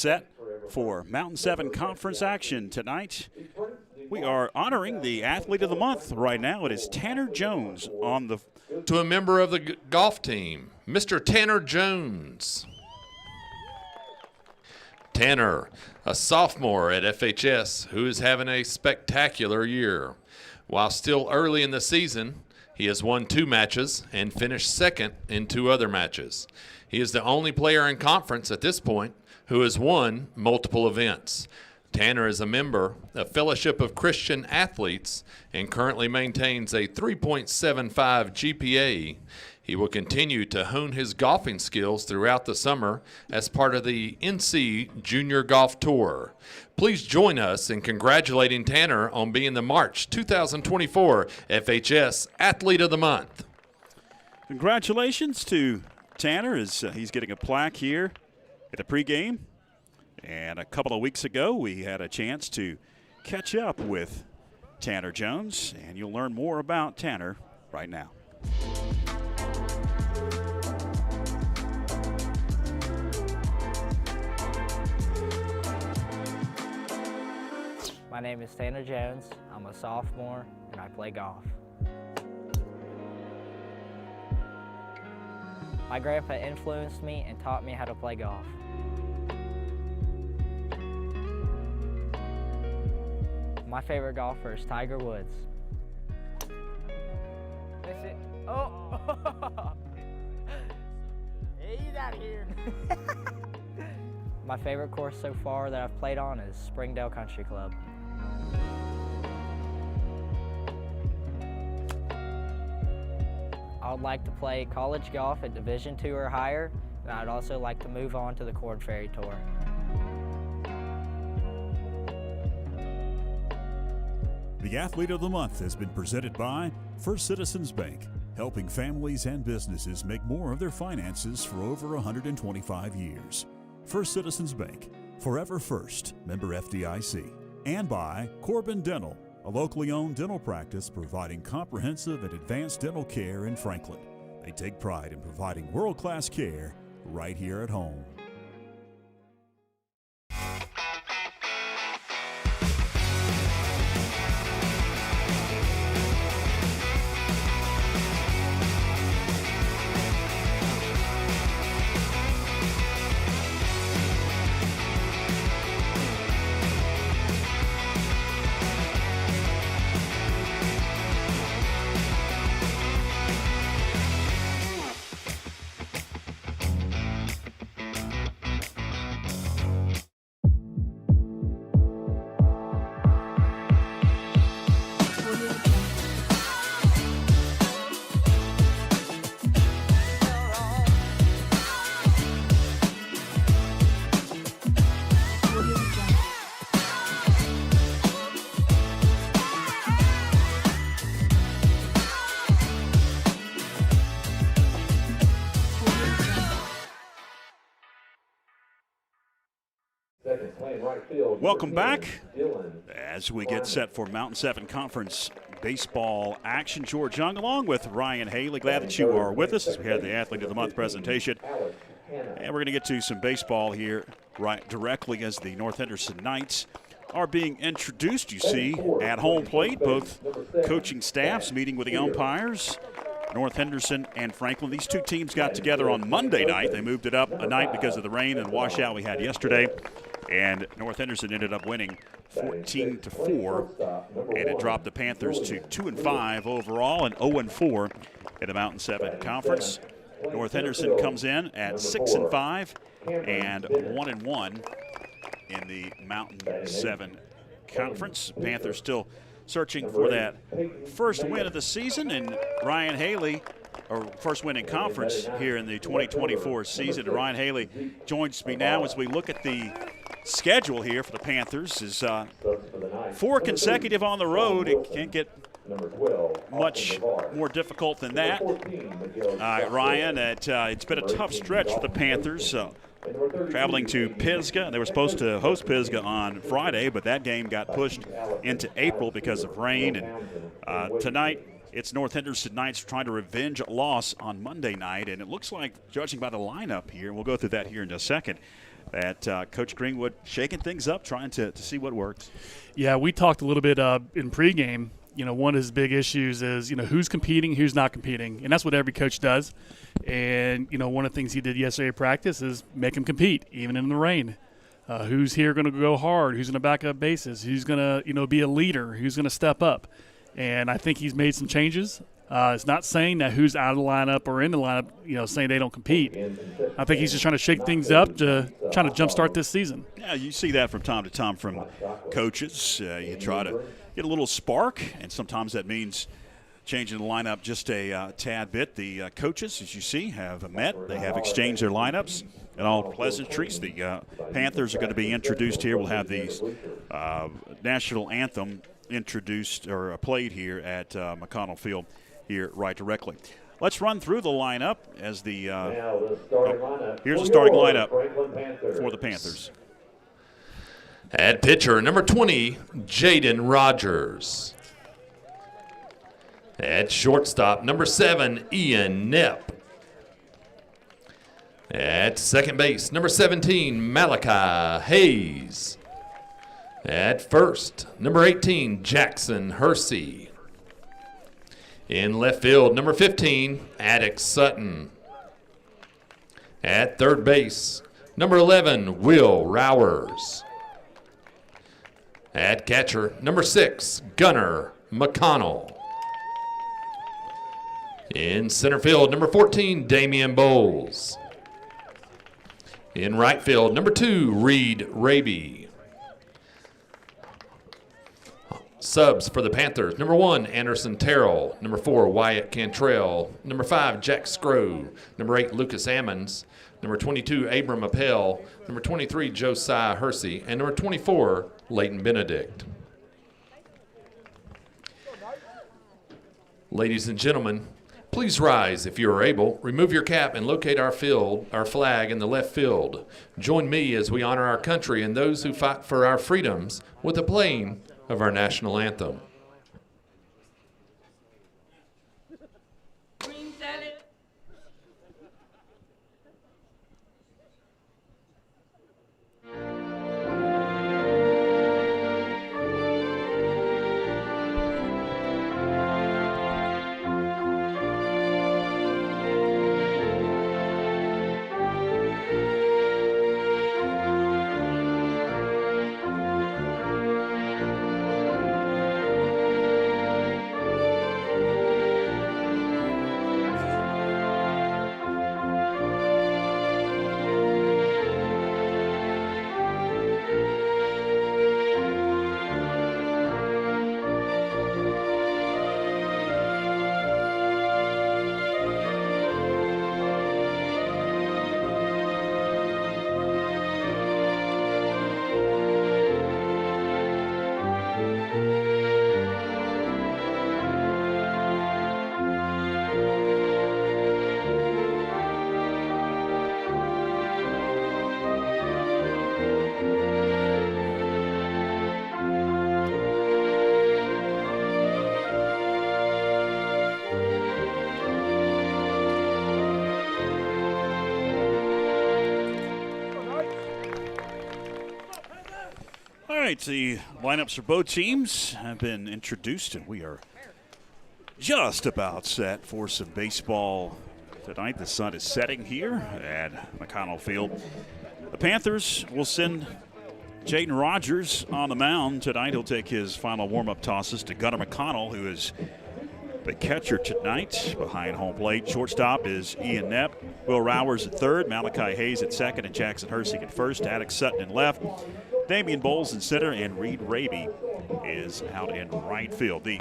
Set for Mountain 7 Conference action tonight. We are honoring the Athlete of the Month right now. It is Tanner Jones on the... To a member of the golf team, Mr. Tanner Jones. Tanner, a sophomore at FHS who is having a spectacular year. While still early in the season, he has won 2 matches and finished second in 2 other matches. He is the only player in conference at this point who has won multiple events. Tanner is a member of Fellowship of Christian Athletes and currently maintains a 3.75 GPA. He will continue to hone his golfing skills throughout the summer as part of the NC Junior Golf Tour. Please join us in congratulating Tanner on being the March 2024 FHS Athlete of the Month. Congratulations to Tanner as he's getting a plaque here at the pregame. And a couple of weeks ago, we had a chance to catch up with Tanner Jones, and you'll learn more about Tanner right now. My name is Tanner Jones. I'm a sophomore, and I play golf. My grandpa influenced me and taught me how to play golf. My favorite golfer is Tiger Woods. That's it. Oh! Hey, he's out of here. My favorite course so far that I've played on is Springdale Country Club. I would like to play college golf at Division II or higher, and I'd also like to move on to the Corn Ferry Tour. The Athlete of the Month has been presented by First Citizens Bank, helping families and businesses make more of their finances for over 125 years. First Citizens Bank, forever first, member FDIC. And by Corbin Dental, a locally owned dental practice providing comprehensive and advanced dental care in Franklin. They take pride in providing world-class care right here at home. Welcome back as we get set for Mountain 7 Conference baseball action. George Young along with Ryan Haley. Glad that you are with us as we had the Athlete of the Month presentation. And we're going to get to some baseball here right directly as the North Henderson Knights are being introduced. You see at home plate, both coaching staffs meeting with the umpires. North Henderson and Franklin. These two teams got together on Monday night. They moved it up a night because of the rain and washout we had yesterday. And North Henderson ended up winning 14-4, and it dropped the Panthers to 2-5 overall and 0-4 in the Mountain 7 Conference. North Henderson comes in at 6-5 and 1-1 in the Mountain 7 Conference. Panthers still searching for that first win of the season, and Ryan Haley, or first win in conference here in the 2024 season. And Ryan Haley joins me now as we look at the schedule here for the Panthers. Is 4 consecutive on the road. It can't get much more difficult than that. Ryan, it's been a tough stretch for the Panthers. Traveling to Pisgah. They were supposed to host Pisgah on Friday, but that game got pushed into April because of rain. And tonight, it's North Henderson Knights trying to revenge a loss on Monday night. And it looks like, judging by the lineup here, and we'll go through that here in just a second, that Coach Greenwood shaking things up, trying to see what works. Yeah, we talked a little bit in pregame. One of his big issues is, who's competing, who's not competing. And that's what every coach does. And, one of the things he did yesterday at practice is make him compete, even in the rain. Who's here going to go hard? Who's going to back up bases? Who's going to, be a leader? Who's going to step up? And I think he's made some changes. It's not saying that who's out of the lineup or in the lineup, saying they don't compete. I think he's just trying to shake things up to trying to jumpstart this season. Yeah, you see that from time to time from coaches. You try to get a little spark, and sometimes that means changing the lineup just a tad bit. The coaches, as you see, have met. They have exchanged their lineups and all pleasantries. The Panthers are going to be introduced here. We'll have the national anthem introduced or played here at McConnell Field here right directly. Let's run through the lineup as the here's the starting lineup for the Panthers. At pitcher, number 20, Jaden Rogers. At shortstop, number 7, Ian Knepp. At second base, number 17, Malachi Hayes. At first, number 18, Jackson Hersey. In left field, number 15, Attic Sutton. At third base, number 11, Will Rowers. At catcher, number 6, Gunnar McConnell. In center field, number 14, Damian Bowles. In right field, number 2, Reed Raby. Subs for the Panthers, number 1, Anderson Terrell. Number 4, Wyatt Cantrell. Number 5, Jack Scrow. Number 8, Lucas Ammons. Number 22, Abram Appel. Number 23, Josiah Hersey. And number 24, Leighton Benedict. Ladies and gentlemen, please rise if you are able. Remove your cap and locate our flag in the left field. Join me as we honor our country and those who fight for our freedoms with the playing of our national anthem. All right, the lineups for both teams have been introduced, and we are just about set for some baseball tonight. The sun is setting here at McConnell Field. The Panthers will send Jaden Rogers on the mound tonight. He'll take his final warm-up tosses to Gunnar McConnell, who is the catcher tonight behind home plate. Shortstop is Ian Knepp. Will Rowers at third, Malachi Hayes at second, and Jackson Hersey at first. Attic Sutton in left, Damian Bowles in center, and Reed Raby is out in right field. The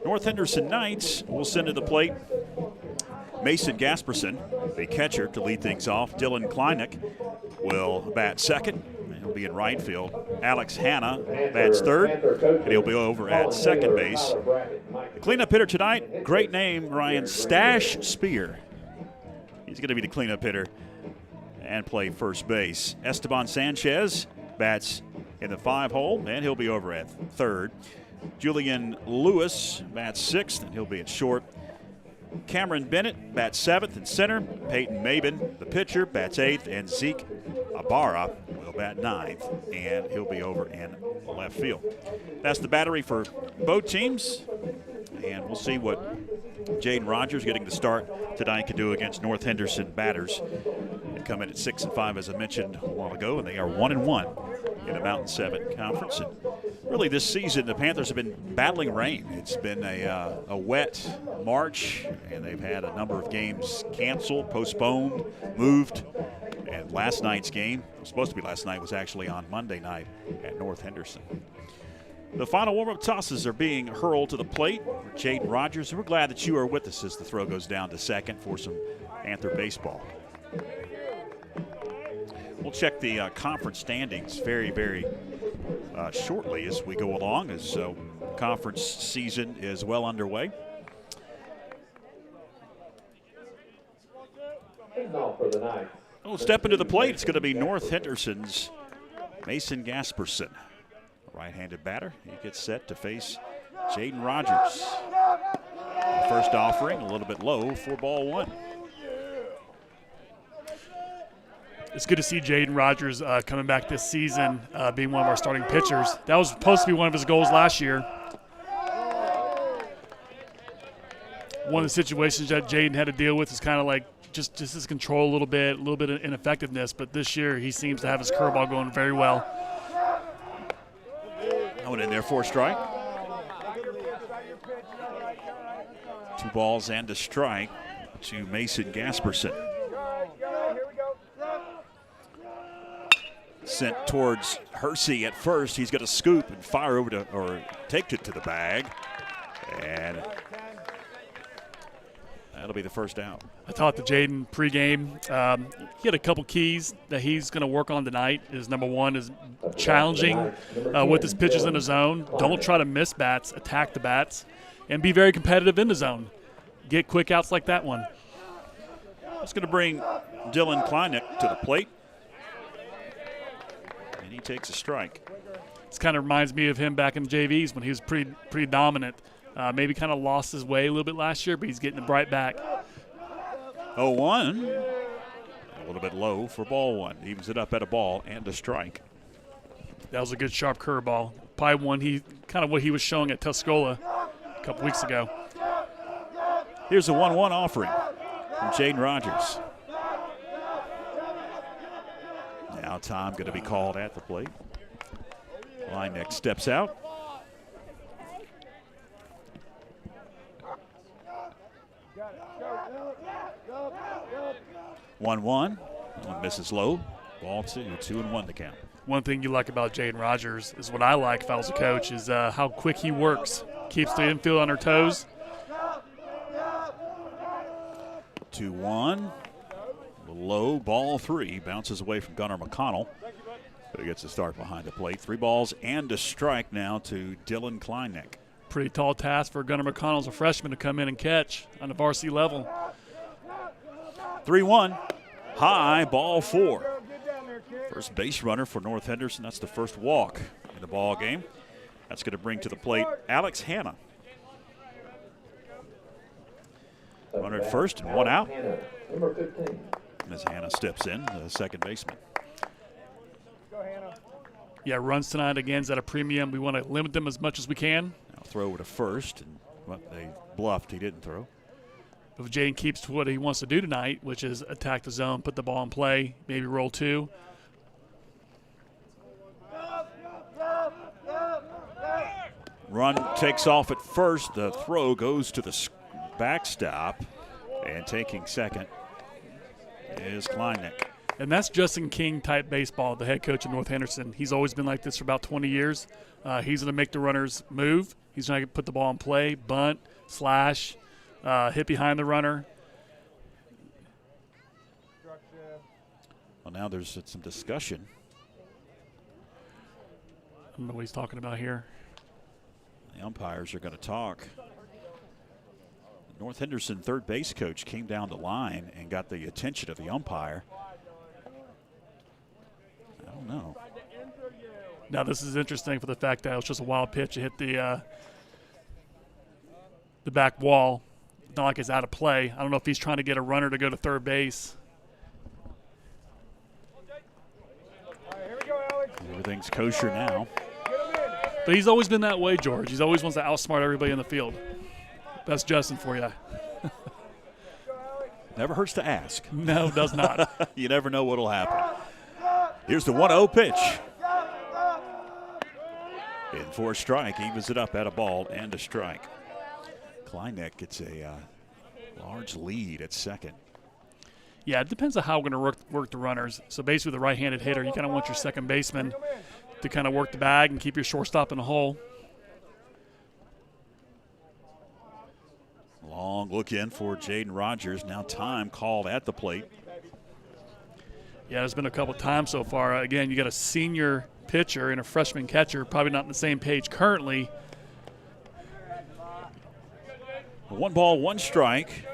North Henderson Knights will send to the plate Mason Gasperson, the catcher, to lead things off. Dylan Kleineck will bat second. He'll be in right field. Alex Hanna bats third, and he'll be over at second base. The cleanup hitter tonight, great name, Ryan Stash Spear. He's going to be the cleanup hitter and play first base. Esteban Sanchez bats in the 5-hole, and he'll be over at third. Julian Lewis bats sixth, and he'll be at short. Cameron Bennett bats seventh in center. Peyton Mabin, the pitcher, bats eighth, and Zeke Ibarra will bat ninth, and he'll be over in left field. That's the battery for both teams, and we'll see what Jaden Rogers, getting the start tonight, can do against North Henderson batters. They come in at 6-5, as I mentioned a while ago, and they are 1-1 in the Mountain 7 Conference. And really, this season, the Panthers have been battling rain. It's been a wet March, and they've had a number of games canceled, postponed, moved. And last night's game, it was supposed to be last night, was actually on Monday night at North Henderson. The final warm-up tosses are being hurled to the plate for Jaden Rogers. We're glad that you are with us as the throw goes down to second for some Panther baseball. We'll check the conference standings very, very shortly as we go along, as conference season is well underway. Oh, step into the plate. It's going to be North Henderson's Mason Gasperson, right-handed batter. He gets set to face Jaden Rogers. The first offering a little bit low for ball one. It's good to see Jaden Rogers coming back this season, being one of our starting pitchers. That was supposed to be one of his goals last year. One of the situations that Jaden had to deal with is kind of like just his control a little bit of ineffectiveness. But this year he seems to have his curveball going very well. I went in there for a strike. 2 balls and a strike to Mason Gasperson. Sent towards Hersey at first. He's going to scoop and fire over to, or take it to the bag. And that'll be the first out. I talked to Jaden pregame. He had a couple keys that he's going to work on tonight. His number one is challenging with his pitches in the zone. Don't try to miss bats, attack the bats, and be very competitive in the zone. Get quick outs like that one. That's going to bring Dylan Kleineck to the plate. And he takes a strike. This kind of reminds me of him back in the JVs when he was pretty dominant. Maybe kind of lost his way a little bit last year, but he's getting it right back. 0-1. A little bit low for ball one. Evens it up at a ball and a strike. That was a good sharp curveball. Probably one what he was showing at Tuscola a couple weeks ago. Here's a 1-1 offering from Jaden Rogers. Now time going to be called at the plate. Kleineck steps out. One misses low. Ball 2-1 to count. One thing you like about Jaden Rogers is what I like if I was a coach is how quick he works. Keeps the infield on their toes. 2-1. Low, ball 3. Bounces away from Gunnar McConnell. But he gets a start behind the plate. 3 balls and a strike now to Dylan Kleineck. Pretty tall task for Gunnar McConnell as a freshman to come in and catch on the varsity level. 3-1. High, ball 4. First base runner for North Henderson. That's the first walk in the ball game. That's going to bring to the plate Alex Hanna. Runner at first and 1 out. As Hanna steps in, the second baseman. Yeah, runs tonight again is at a premium. We want to limit them as much as we can. Now throw over to first, and they bluffed. He didn't throw. If Jaden keeps to what he wants to do tonight, which is attack the zone, put the ball in play, maybe roll 2. Run takes off at first. The throw goes to the backstop, and taking second is Kleineck. And that's Justin King type baseball, the head coach of North Henderson. He's always been like this for about 20 years. He's going to make the runners move. He's going to put the ball in play, bunt, slash, hit behind the runner. Well, now there's some discussion. I don't know what he's talking about here. The umpires are going to talk. North Henderson third base coach came down the line and got the attention of the umpire. I don't know. Now this is interesting for the fact that it was just a wild pitch. It hit the back wall. Not like it's out of play. I don't know if he's trying to get a runner to go to third base. Everything's kosher now. But he's always been that way, George. He's always wants to outsmart everybody in the field. That's Justin for you. Never hurts to ask. No, does not. You never know what'll happen. Here's the 1-0 pitch. In for a strike, evens it up at a ball and a strike. Kleineck gets a large lead at second. Yeah, it depends on how we're going to work the runners. So basically, the right-handed hitter, you kind of want your second baseman to kind of work the bag and keep your shortstop in the hole. Long look in for Jaden Rogers. Now time called at the plate. Yeah, there's been a couple times so far. Again, you got a senior pitcher and a freshman catcher, probably not on the same page currently. 1 ball, 1 strike.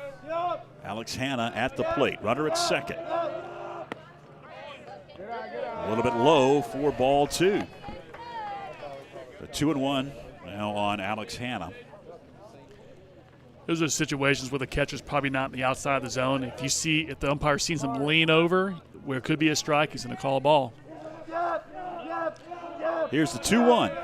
Alex Hanna at the plate. Runner at second. A little bit low for ball 2. The 2-1 now on Alex Hanna. Those are situations where the catcher's probably not in the outside of the zone. If the umpire sees him lean over where it could be a strike, he's going to call a ball. Here's the 2-1.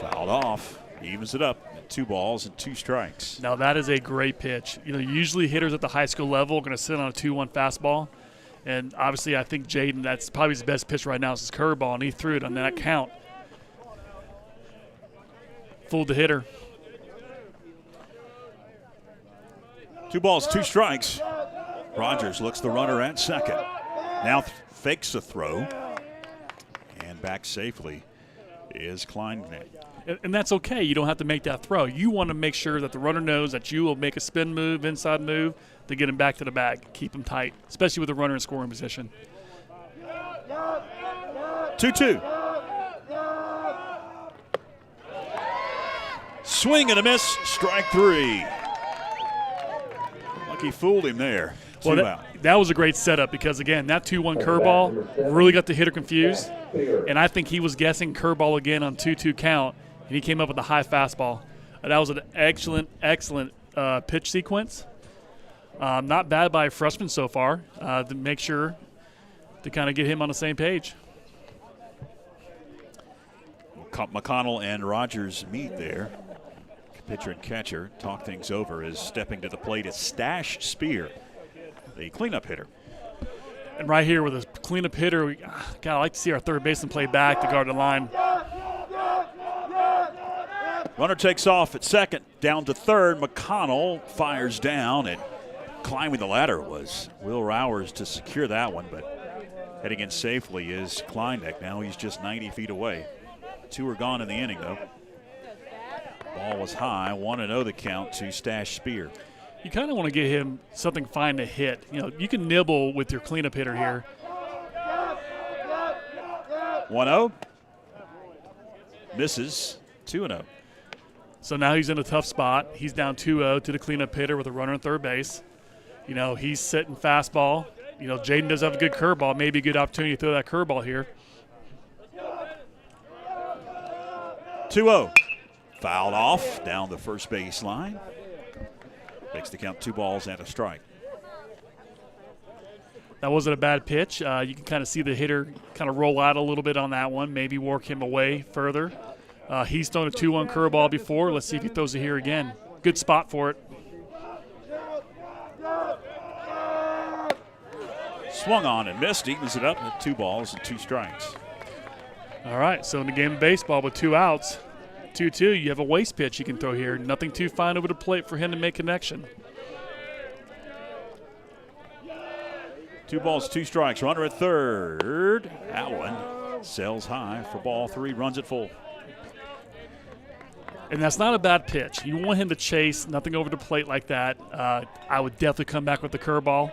Fouled off. Evens it up at 2 balls and 2 strikes. Now that is a great pitch. Usually hitters at the high school level are going to sit on a 2-1 fastball. And obviously I think Jaden, that's probably his best pitch right now is his curveball, and he threw it on that count. Fooled the hitter. 2 balls, 2 strikes. Rogers looks the runner at second. Now fakes a throw. And back safely is Kleineck. And that's okay. You don't have to make that throw. You want to make sure that the runner knows that you will make a spin move, inside move, to get him back to the bag. Keep him tight, especially with the runner in scoring position. 2-2. Swing and a miss, strike 3. Lucky fooled him there. Well, Out. that was a great setup because, again, that 2-1 curveball really got the hitter confused. And I think he was guessing curveball again on 2-2 count, and he came up with a high fastball. That was an excellent pitch sequence. Not bad by a freshman so far to make sure to kind of get him on the same page. McConnell and Rogers meet there. Pitcher and catcher talk things over as stepping to the plate is Stash Spear, the cleanup hitter. And right here with a cleanup hitter, I like to see our third baseman play back to guard the line. Runner takes off at second, down to third. McConnell fires down, and climbing the ladder was Will Rowers to secure that one, but heading in safely is Kleineck. Now he's just 90 feet away. 2 are gone in the inning, though. Ball was high, 1-0 the count to Stash Spear. You kind of want to get him something fine to hit. You can nibble with your cleanup hitter here. 1-0. Misses. 2-0. So now he's in a tough spot. He's down 2-0 to the cleanup hitter with a runner on third base. He's sitting fastball. Jaden does have a good curveball. Maybe a good opportunity to throw that curveball here. 2-0. Fouled off down the first base line. Makes the count 2 balls and a strike. That wasn't a bad pitch. You can kind of see the hitter kind of roll out a little bit on that one, maybe work him away further. He's thrown a 2-1 curveball before. Let's see if he throws it here again. Good spot for it. Swung on and missed. Evens it up at 2 balls and 2 strikes. All right, so in the game of baseball with 2 outs, 2-2, you have a waste pitch you can throw here. Nothing too fine over the plate for him to make connection. 2 balls, 2 strikes. Runner at third. That one sails high for ball 3. Runs it full. And that's not a bad pitch. You want him to chase, nothing over the plate like that. I would definitely come back with the curveball.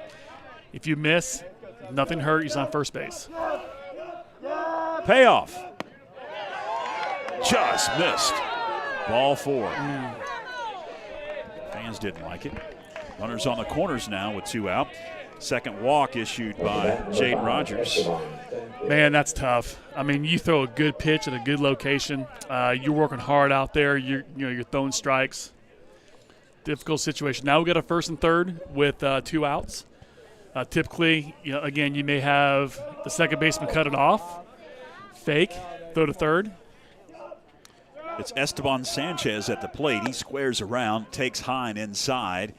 If you miss, nothing hurt. He's on first base. Payoff. Just missed. Ball 4. Fans didn't like it. Runners on the corners now with 2 out. Second walk issued by Jaden Rogers. Man, that's tough. I mean, you throw a good pitch at a good location. You're working hard out there. You're throwing strikes. Difficult situation. Now we got a first and third with 2 outs. Typically, again, you may have the second baseman cut it off, fake, throw to third. It's Esteban Sanchez at the plate. He squares around, takes Hine inside,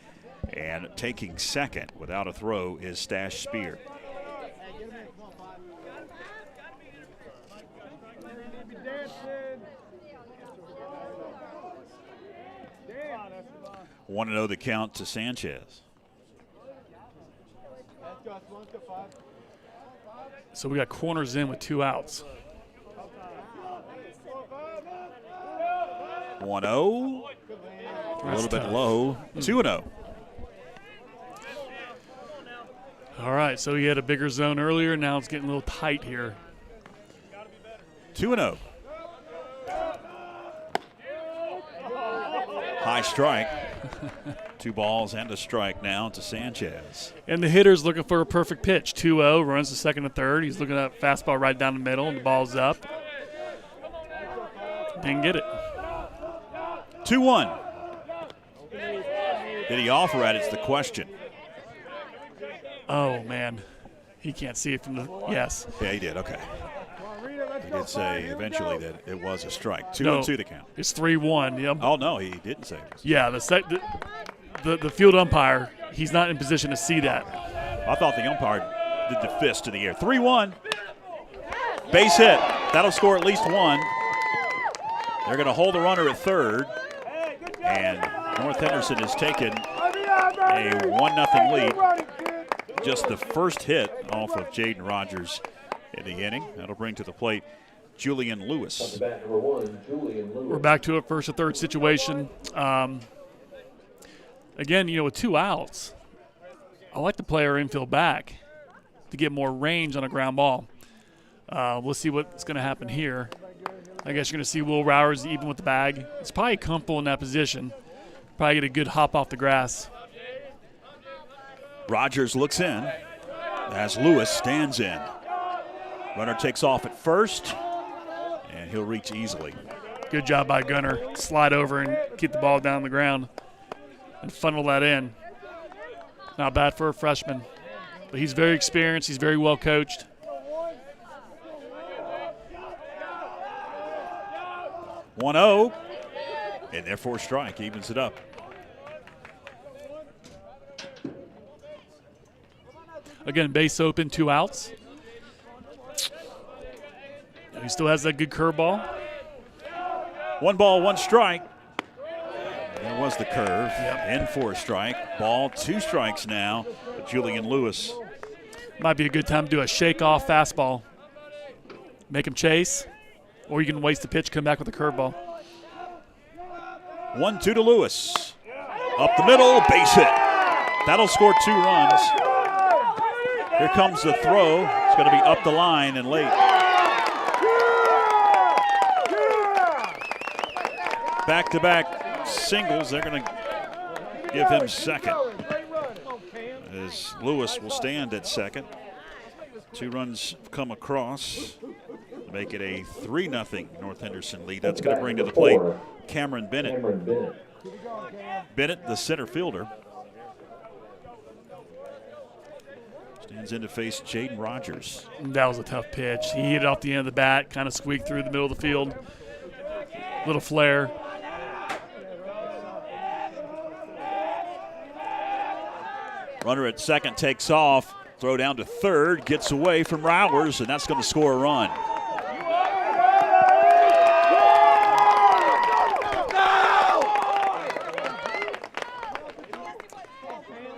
and taking second without a throw is Stash Spear. Want to know the count to Sanchez. So we got corners in with 2 outs. 1-0. A little bit low. 2-0. All right, so he had a bigger zone earlier. Now it's getting a little tight here. 2-0. High strike. 2 balls and a strike now to Sanchez. And the hitter's looking for a perfect pitch. 2-0, runs to second and third. He's looking at fastball right down the middle, and the ball's up. Didn't get it. 2-1. Did he offer at it's the question. Oh, man. He can't see it from the – yes. Yeah, he did. Okay. He did say eventually that it was a strike. 2-2 No, the count. It's 3-1. Oh, no, he didn't say it. Yeah, the field umpire, he's not in position to see that. I thought the umpire did the fist to the air. 3-1. Base hit. That'll score at least 1. They're going to hold the runner at third. And North Henderson has taken a 1-0 lead. Just the first hit off of Jaden Rogers in the inning. That'll bring to the plate Julian Lewis. We're back to a first or third situation. Again, with 2 outs, I like to play our infield back to get more range on a ground ball. We'll see what's going to happen here. I guess you're going to see Will Rowers even with the bag. It's probably comfortable in that position. Probably get a good hop off the grass. Rogers looks in as Lewis stands in. Runner takes off at first, and he'll reach easily. Good job by Gunner. Slide over and get the ball down the ground and funnel that in. Not bad for a freshman, but he's very experienced. He's very well coached. One-0, and therefore strike evens it up. Again, base open, 2 outs. He still has that good curveball. 1 ball, 1 strike. There was the curve. In for a strike. Ball, 2 strikes now. Julian Lewis. Might be a good time to do a shake-off fastball. Make him chase, or you can waste the pitch, come back with a curveball. 1-2 to Lewis. Up the middle, base hit. That'll score 2 runs. Here comes the throw. It's going to be up the line and late. Back-to-back singles. They're going to give him second, as Lewis will stand at second. 2 runs come across to make it a 3-0 North Henderson lead. That's going to bring to the plate Cameron Bennett. Bennett, the center fielder, stands in to face Jaden Rogers. That was a tough pitch. He hit it off the end of the bat, kind of squeaked through the middle of the field. Little flare. Runner at second takes off. Throw down to third, gets away from Rowers, and that's going to score a run.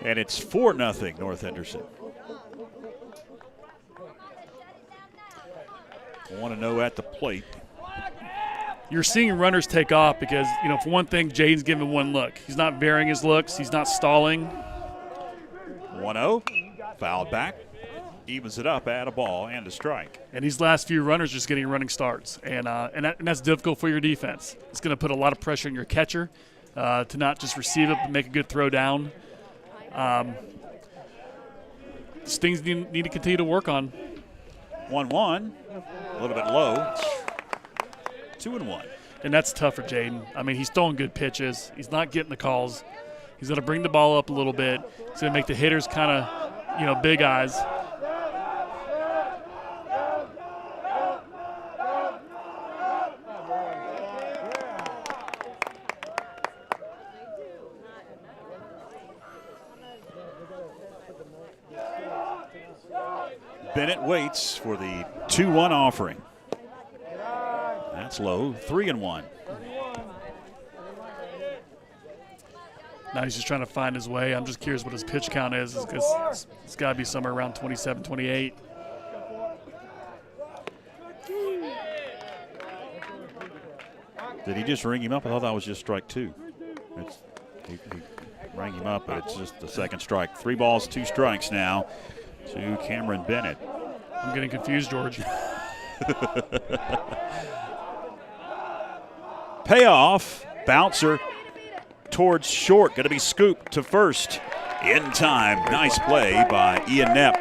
And it's 4-0 North Henderson. Want to know at the plate. You're seeing runners take off because, for one thing, Jaden's giving 1 look. He's not varying his looks. He's not stalling. 1-0, fouled back, evens it up at a ball and a strike. And these last few runners just getting running starts, and that's difficult for your defense. It's going to put a lot of pressure on your catcher to not just receive it but make a good throw down. These things need to continue to work on. 1-1, a little bit low. 2-1. And that's tough for Jaden. I mean, he's throwing good pitches. He's not getting the calls. He's going to bring the ball up a little bit. He's going to make the hitters kind of big eyes. Bennett waits for the 2-1 offering. That's low, 3-1. Now he's just trying to find his way. I'm just curious what his pitch count is because it's got to be somewhere around 27, 28. Did he just ring him up? I thought that was just strike 2. He rang him up, but it's just the second strike. 3 balls, 2 strikes now to Cameron Bennett. I'm getting confused, George. Payoff, bouncer towards short, going to be scooped to first in time. Nice play by Ian Knepp,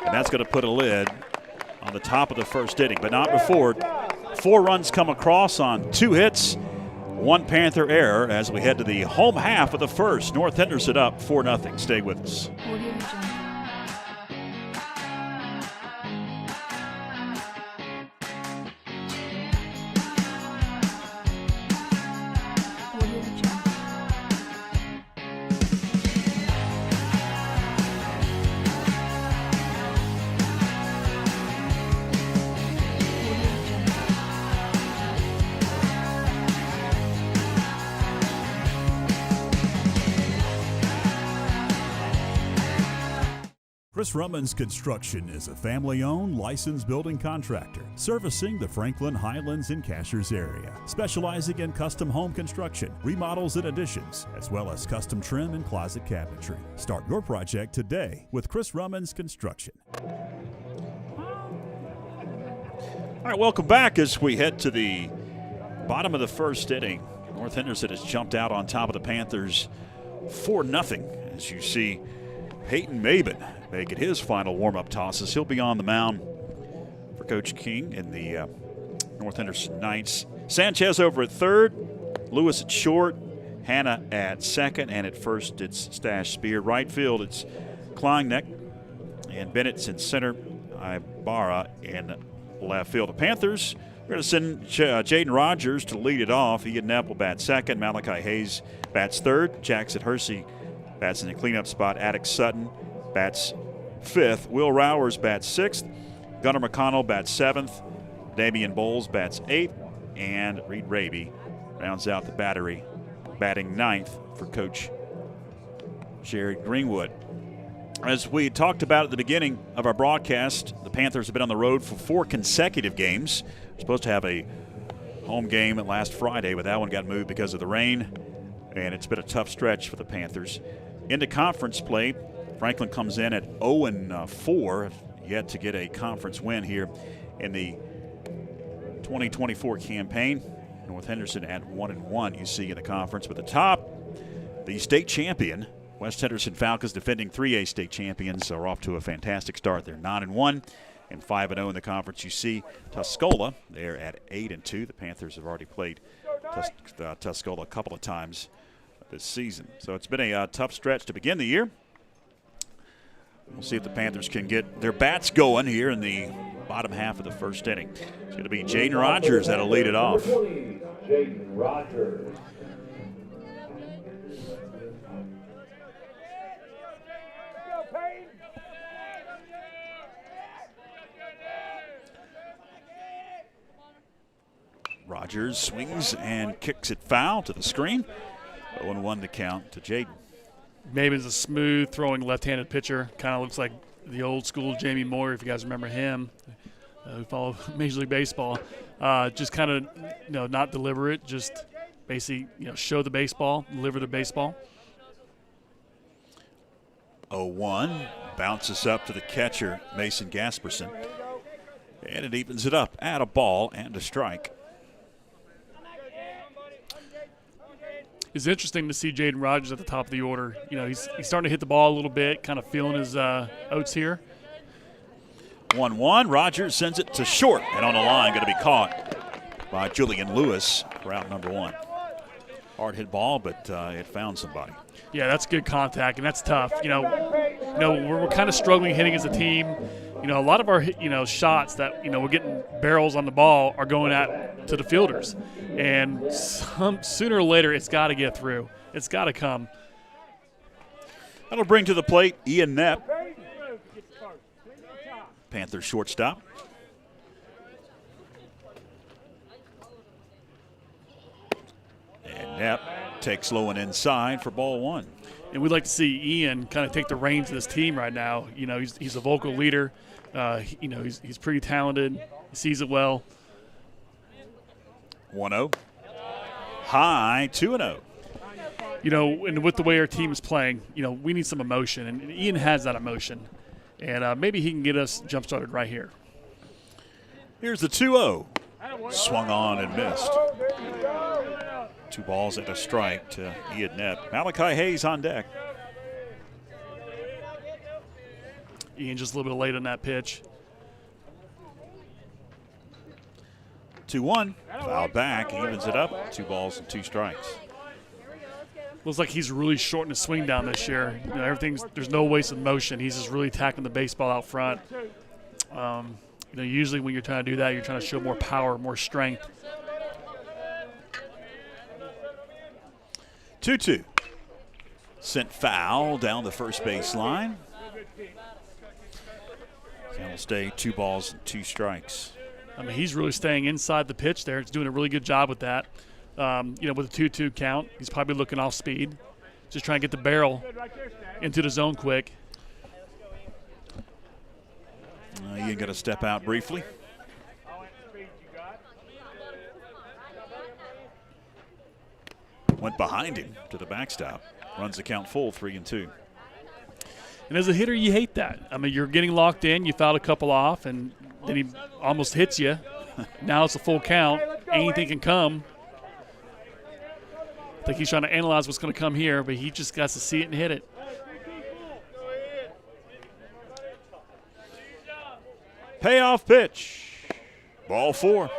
and that's going to put a lid on the top of the first inning, but not before 4 runs come across on 2 hits, 1 Panther error as we head to the home half of the first. North Henderson up 4-0. Stay with us. Chris Rumman's Construction is a family-owned, licensed building contractor servicing the Franklin, Highlands, and Cashers area, specializing in custom home construction, remodels and additions, as well as custom trim and closet cabinetry. Start your project today with Chris Rumman's Construction. All right, welcome back as we head to the bottom of the first inning. North Henderson has jumped out on top of the Panthers 4-0, as you see Peyton Maben making his final warm-up tosses. He'll be on the mound for Coach King in the North Henderson Knights. Sanchez over at third, Lewis at short, Hanna at second, and at first it's Stash Spear. Right field it's Kleinneck, and Bennett's in center, Ibarra in left field. The Panthers, we're going to send Jaden Rogers to lead it off. Ian Knepp will bat second, Malachi Hayes bats third, Jackson Hersey bats in the cleanup spot, Attic Sutton bats fifth, Will Rowers bats sixth, Gunnar McConnell bats seventh, Damian Bowles bats eighth, and Reed Raby rounds out the battery, batting ninth for Coach Jared Greenwood. As we talked about at the beginning of our broadcast, the Panthers have been on the road for 4 consecutive games. We're supposed to have a home game last Friday, but that one got moved because of the rain, and it's been a tough stretch for the Panthers. Into conference play, Franklin comes in at 0-4, yet to get a conference win here in the 2024 campaign. North Henderson at 1-1, you see in the conference. But the top, the state champion, West Henderson Falcons, defending 3A state champions, are off to a fantastic start. They're 9-1 and 5-0 in the conference. You see Tuscola, they're at 8-2. The Panthers have already played Tuscola a couple of times this season. So it's been a tough stretch to begin the year. We'll see if the Panthers can get their bats going here in the bottom half of the first inning. It's going to be Jaden Rogers that'll lead it off. Jaden Rogers. Rogers swings and kicks it foul to the screen. 0-1 to count to Jaden. Maben's a smooth throwing left-handed pitcher. Kind of looks like the old school Jamie Moore, if you guys remember him, who followed Major League Baseball. Just kind of, not deliberate, just basically, show the baseball, deliver the baseball. 0-1 bounces up to the catcher, Mason Gasperson, and it evens it up at a ball and a strike. It's interesting to see Jaden Rogers at the top of the order. He's starting to hit the ball a little bit, kind of feeling his oats here. 1-1. Rogers sends it to short, and on the line, going to be caught by Julian Lewis for out number 1. Hard hit ball, but it found somebody. Yeah, that's good contact, and that's tough. we're kind of struggling hitting as a team. A lot of our shots that we're getting barrels on the ball are going to the fielders, and sooner or later it's got to get through. It's got to come. That'll bring to the plate Ian Knapp, Panther shortstop. And Knapp takes low and inside for ball one. And we'd like to see Ian kind of take the reins of this team right now. He's a vocal leader. He's pretty talented. He sees it well. 1-0. High, 2-0. And with the way our team is playing, we need some emotion. And Ian has that emotion. And maybe he can get us jump-started right here. Here's the 2-0. Swung on and missed. 2 balls and a strike to Ian Knapp. Malachi Hayes on deck. Ian just a little bit late on that pitch. 2-1. Foul back, evens it up. 2 balls and 2 strikes. Looks like he's really shortened his swing down this year. There's no wasted motion. He's just really attacking the baseball out front. Usually when you're trying to do that, you're trying to show more power, more strength. 2-2. Sent foul down the first base line. And will stay 2 balls and 2 strikes. He's really staying inside the pitch there. He's doing a really good job with that. With a 2-2 count, he's probably looking off speed. Just trying to get the barrel into the zone quick. Ian got to step out briefly. Went behind him to the backstop. Runs the count full, 3-2. And as a hitter, you hate that. You're getting locked in. You fouled a couple off, and then he almost hits you. Now it's a full count. Anything can come. I think he's trying to analyze what's going to come here, but he just got to see it and hit it. Payoff pitch. Ball 4.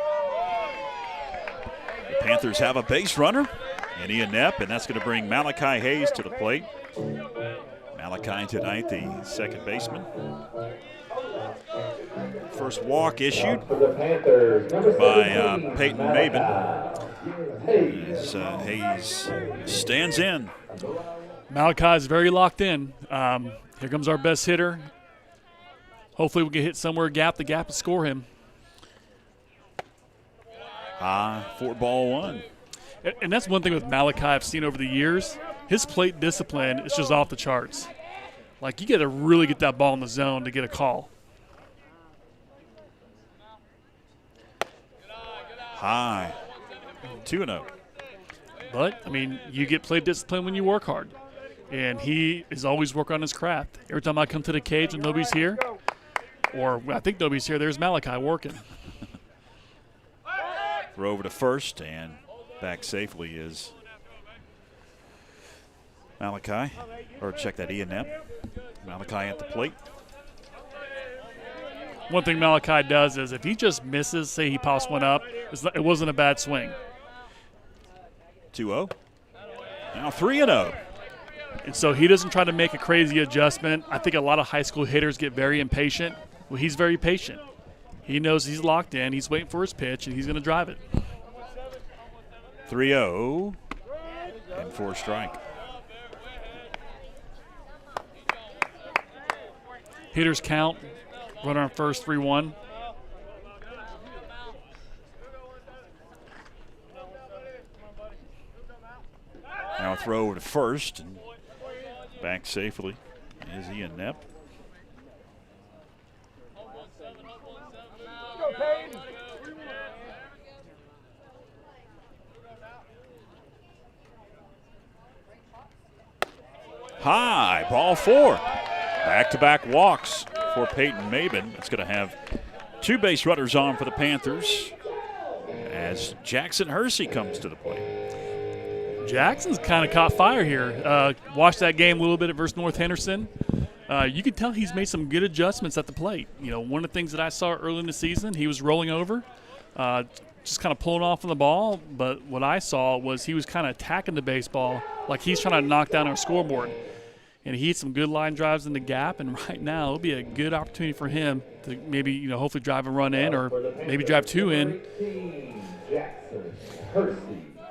The Panthers have a base runner and Ian Knapp, and that's going to bring Malachi Hayes to the plate. Malachi tonight, the second baseman. First walk issued by Peyton Maben as Hayes stands in. Malachi is very locked in. Here comes our best hitter. Hopefully we can hit somewhere the gap and score him. 4-1. And that's one thing with Malachi I've seen over the years. His plate discipline is just off the charts. You got to really get that ball in the zone to get a call. High. 2-0. But, you get plate discipline when you work hard. And he is always working on his craft. Every time I come to the cage and nobody's here, or I think nobody's here, there's Malachi working. Throw over to first, and back safely is Malachi. Or check that, Ian Knapp. Malachi at the plate. One thing Malachi does is if he just misses, say he pops one up, it wasn't a bad swing. 2-0. Now 3-0. And so he doesn't try to make a crazy adjustment. I think a lot of high school hitters get very impatient. Well, he's very patient. He knows he's locked in. He's waiting for his pitch, and he's going to drive it. 3-0 and 4 strike. Hitters count. Runner on first, 3-1. Now a throw over to first, and back safely is Ian Knapp. High, ball 4. Back-to-back walks for Peyton Maben. It's going to have 2 base runners on for the Panthers as Jackson Hersey comes to the plate. Jackson's kind of caught fire here. Watched that game a little bit versus North Henderson. You can tell he's made some good adjustments at the plate. One of the things that I saw early in the season, he was rolling over, just kind of pulling off on the ball. But what I saw was he was kind of attacking the baseball like he's trying to knock down our scoreboard. And he hit some good line drives in the gap, and right now it'll be a good opportunity for him to maybe, hopefully drive a run in or maybe drive 2 in.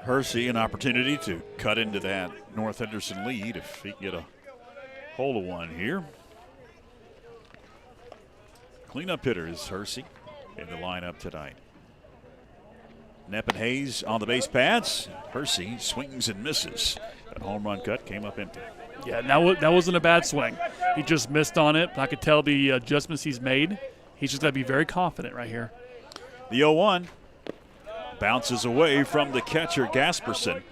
Hersey, an opportunity to cut into that North Henderson lead if he can get a hold of one here. Cleanup hitter is Hersey in the lineup tonight. Knepp and Hayes on the base pads. Hersey swings and misses. That home run cut came up empty. Yeah, that wasn't a bad swing. He just missed on it. I could tell the adjustments he's made. He's just got to be very confident right here. The 0-1 bounces away from the catcher, Gasperson.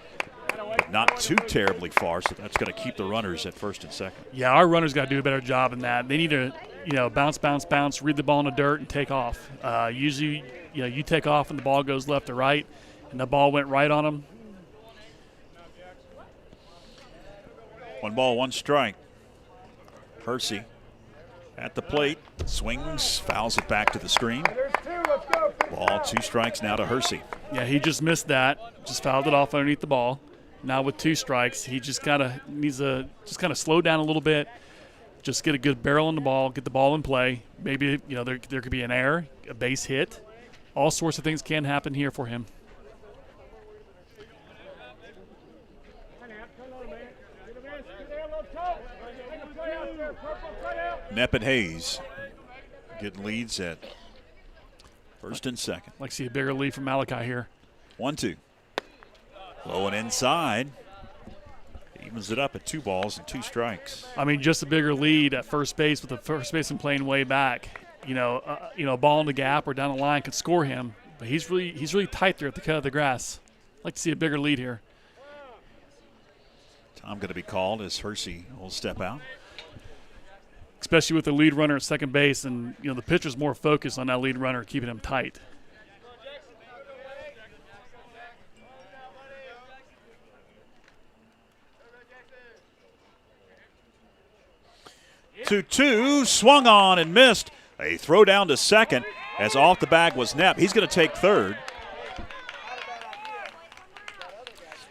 Not too terribly far, so that's going to keep the runners at first and second. Yeah, our runners got to do a better job than that. They need to, bounce, read the ball in the dirt and take off. Usually, you take off and the ball goes left to right, and the ball went right on them. 1 ball, 1 strike. Hersey at the plate, swings, fouls it back to the screen. Ball, 2 strikes now to Hersey. Yeah, he just missed that. Just fouled it off underneath the ball. Now with 2 strikes, he just needs to slow down a little bit. Just get a good barrel on the ball, get the ball in play. Maybe there could be an error, a base hit. All sorts of things can happen here for him. Knepp and Hayes getting leads at first and second. Like to see a bigger lead from Malachi here. 1-2. Low and inside. Evens it up at 2 balls and 2 strikes. I mean, just a bigger lead at first base with the first baseman playing way back. A ball in the gap or down the line could score him, but he's really tight there at the cut of the grass. I'd like to see a bigger lead here. Time going to be called as Hersey will step out. Especially with the lead runner at second base, and the pitcher's more focused on that lead runner, keeping him tight. Two, swung on and missed. A throw down to second as off the bag was Knepp. He's going to take third.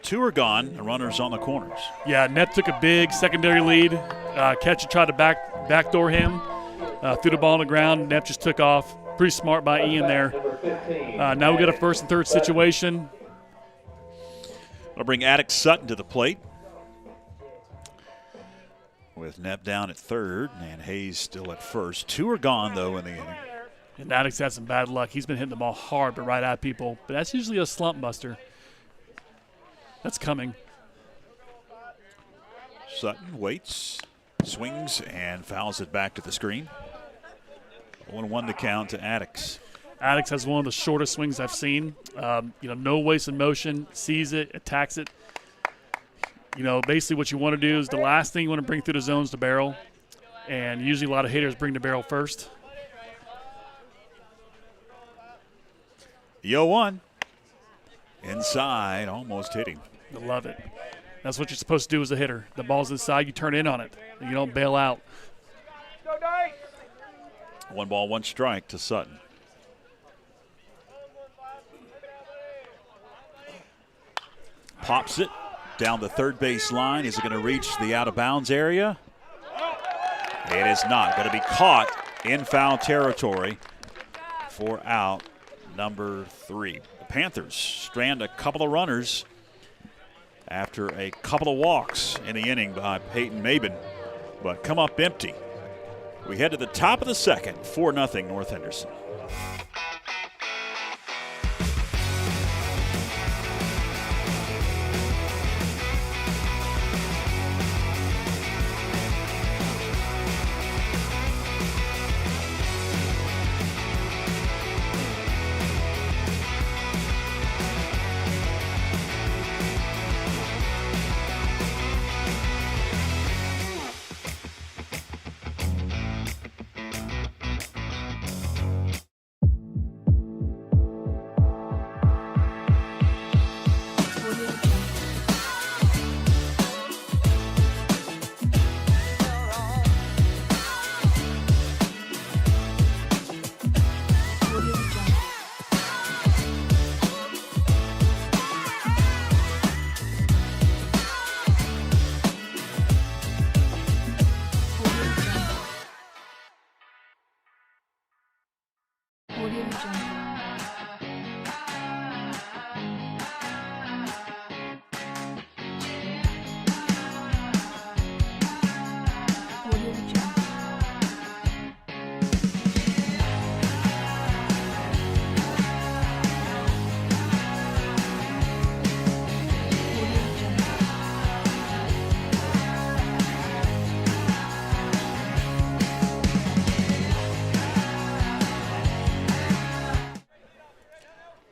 2 are gone, and runners on the corners. Yeah, Knepp took a big secondary lead. Catcher tried to backdoor him. Threw the ball on the ground. Knepp just took off. Pretty smart by Ian there. Now we got a first and third situation. I'll bring Attic Sutton to the plate. With Knepp down at third and Hayes still at first. 2 are gone, though, in the inning. And Attic's had some bad luck. He's been hitting the ball hard but right at people. But that's usually a slump buster. That's coming. Sutton waits, swings, and fouls it back to the screen. 1-1 to count to Attic. Attic has one of the shortest swings I've seen. No wasted motion, sees it, attacks it. Basically what you want to do is the last thing you want to bring through the zone is the barrel. And usually a lot of hitters bring the barrel first. The 0-1. Inside, almost hit him. I love it. That's what you're supposed to do as a hitter. The ball's inside, you turn in on it. You don't bail out. 1 ball, 1 strike to Sutton. Pops it down the third base line. Is it going to reach the out-of-bounds area? It is not. Going to be caught in foul territory for out number 3. The Panthers strand a couple of runners after a couple of walks in the inning by Peyton Mabin, but come up empty. We head to the top of the second, 4-0 North Henderson.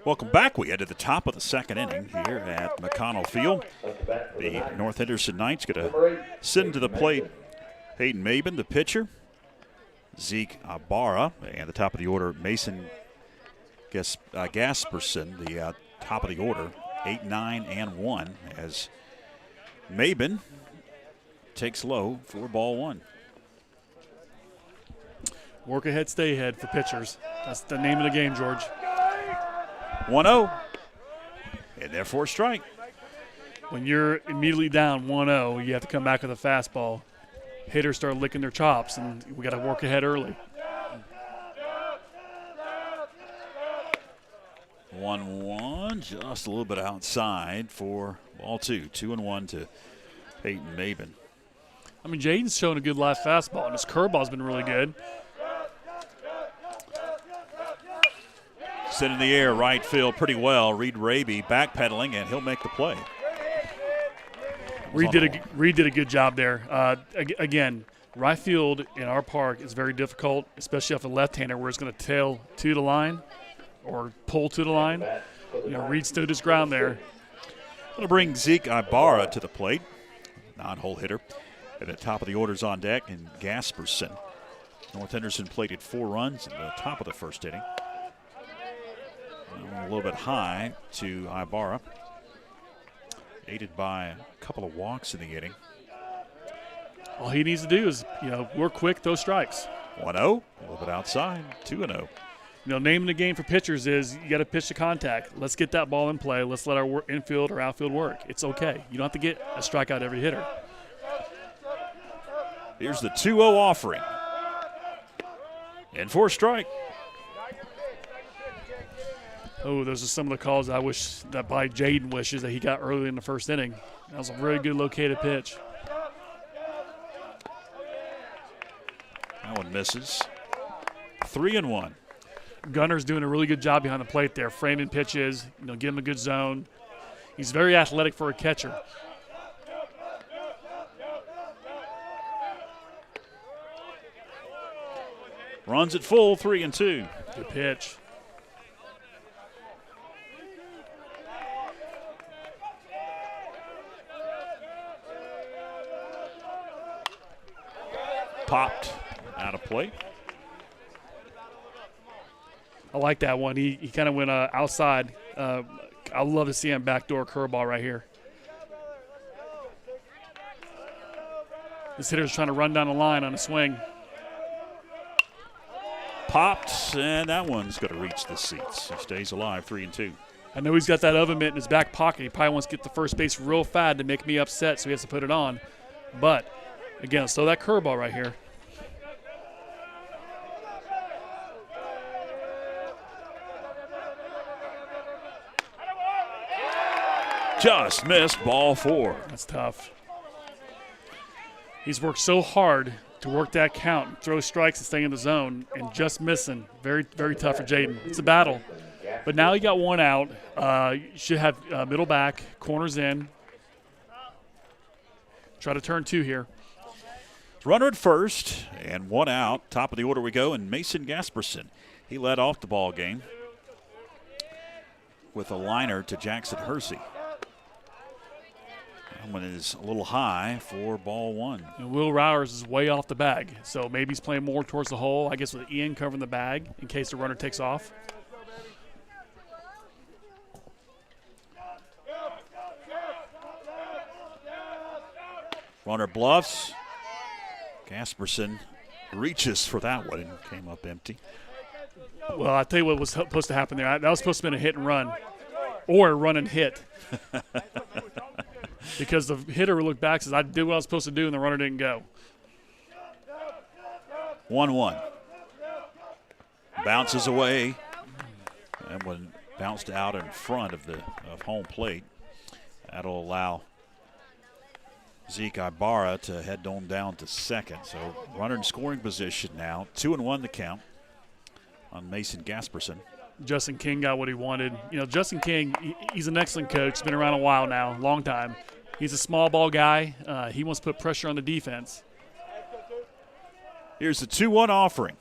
Welcome back. We head to the top of the second inning here at McConnell Field. The North Henderson Knights going to send to the plate Hayden Maben, the pitcher, Zeke Ibarra, and the top of the order, Mason Gasperson, the top of the order, 8, 9, and 1, as Maben takes low for ball one. Work ahead, stay ahead for pitchers. That's the name of the game, George. 1-0, and therefore strike. When you're immediately down 1-0, you have to come back with a fastball. Hitters start licking their chops, and we got to work ahead early. 1-1, just a little bit outside for ball two. 2-1 to Peyton Maben. I mean, Jaden's showing a good live fastball, and his curveball's been really good. Sent in the air, right field pretty well. Reed Raby backpedaling, and he'll make the play. Reed did a good job there. Again, right field in our park is very difficult, especially off a left-hander where it's going to tail to the line or pull to the line. You know, Reed stood his ground there. Going to bring Zeke Ibarra to the plate, non-hole hitter. At the top of the order's on deck, and Gasperson. North Henderson plated 4 runs at the top of the first inning. A little bit high to Ibarra, aided by a couple of walks in the inning. All he needs to do is, work quick, throw strikes. 1-0, a little bit outside, 2-0. Name of the game for pitchers is you got to pitch to contact. Let's get that ball in play. Let's let our infield or outfield work. It's okay. You don't have to get a strikeout every hitter. Here's the 2-0 offering. And for a strike. Oh, those are some of the calls I wish that by Jaden wishes that he got early in the first inning. That was a very good located pitch. That one misses. 3-1. Gunner's doing a really good job behind the plate there, framing pitches, give him a good zone. He's very athletic for a catcher. Runs at full, 3-2. Good pitch. Popped out of play. I like that one. He kind of went outside. I'd love to see him backdoor curveball right here. This hitter's trying to run down the line on a swing. Popped, and that one's going to reach the seats. He stays alive, 3-2. I know he's got that oven mitt in his back pocket. He probably wants to get to first base real fast to make me upset, so he has to put it on. But, again, let's throw that curveball right here. Just missed, ball 4. That's tough. He's worked so hard to work that count, throw strikes and stay in the zone, and just missing. Very, very tough for Jaden. It's a battle. But now he got one out. Should have middle back, corners in. Try to turn 2 here. Runner at first, and 1 out. Top of the order we go, and Mason Gasperson. He led off the ball game with a liner to Jackson Hersey. That one is a little high for ball 1. And Will Rowers is way off the bag, so maybe he's playing more towards the hole, I guess with Ian covering the bag in case the runner takes off. Runner bluffs. Gasperson reaches for that one and came up empty. Well, I'll tell you what was supposed to happen there. That was supposed to be a hit and run or a run and hit. Because the hitter looked back and says, I did what I was supposed to do, and the runner didn't go. 1-1. Bounces away That one bounced out in front of home plate. That'll allow Zeke Ibarra to head on down to second. So runner in scoring position now. 2-1 the count on Mason Gasperson. Justin King got what he wanted. You know, Justin King, he's an excellent coach. He's been around a while now, long time. He's a small ball guy. He wants to put pressure on the defense. Here's the 2-1 offering.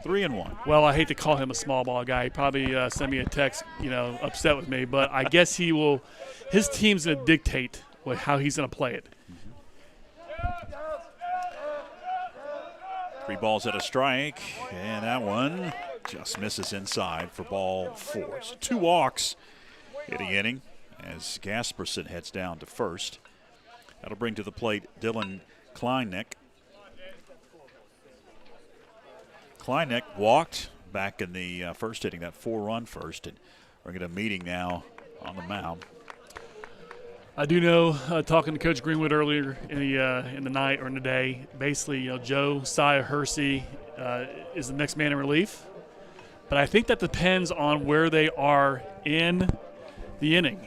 3-1. Well, I hate to call him a small ball guy. He probably sent me a text, upset with me. But I guess he will. His team's going to dictate how he's going to play it. 3 balls at a strike, and that one just misses inside for ball 4. So 2 walks in the inning as Gasperson heads down to first. That'll bring to the plate Dylan Kleineck. Kleineck walked back in the first inning, that 4-run first, and we're getting a meeting now on the mound. I do know, talking to Coach Greenwood earlier in the night or in the day, basically, Josiah Hersey is the next man in relief. But I think that depends on where they are in the inning.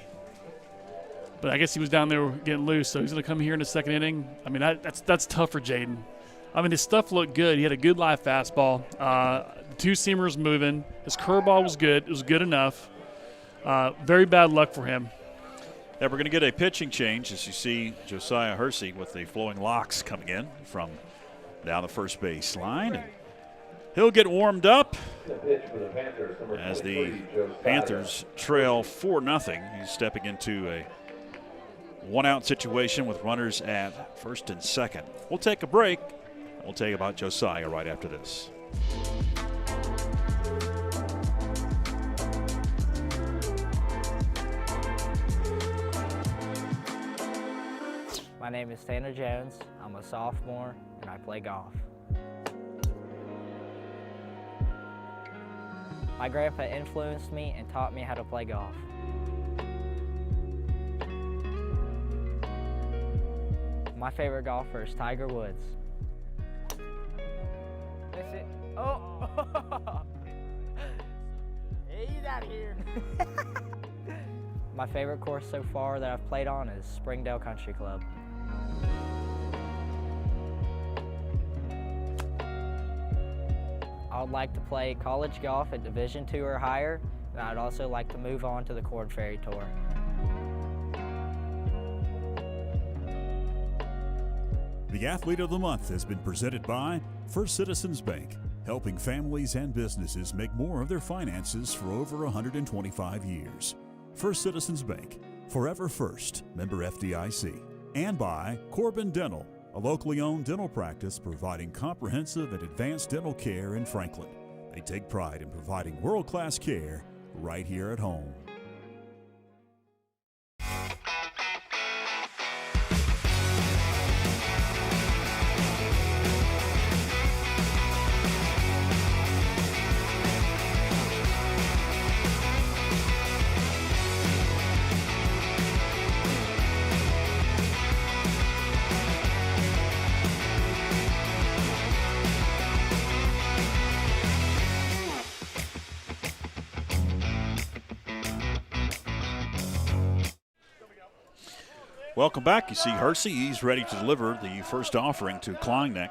But I guess he was down there getting loose, so he's going to come here in the second inning. I mean, that's tough for Jaden. I mean, his stuff looked good. He had a good live fastball. The 2-seamers moving. His curveball was good. It was good enough. Very bad luck for him. Yeah, we're going to get a pitching change as you see Josiah Hersey with the flowing locks coming in from down the first base line. He'll get warmed up as the Panthers trail 4-0. He's stepping into a 1-out situation with runners at first and second. We'll take a break. We'll tell you about Josiah right after this. My name is Tanner Jones. I'm a sophomore and I play golf. My grandpa influenced me and taught me how to play golf. My favorite golfer is Tiger Woods. Miss it. Oh! Hey, he's out of here. My favorite course so far that I've played on is Springdale Country Club. I would like to play college golf at Division II or higher, and I'd also like to move on to the Corn Ferry Tour. The Athlete of the Month has been presented by First Citizens Bank, helping families and businesses make more of their finances for over 125 years. First Citizens Bank, forever first, member FDIC. And by Corbin Dental, a locally owned dental practice providing comprehensive and advanced dental care in Franklin. They take pride in providing world-class care right here at home. Welcome back. You see Hersey. He's ready to deliver the first offering to Kleineck.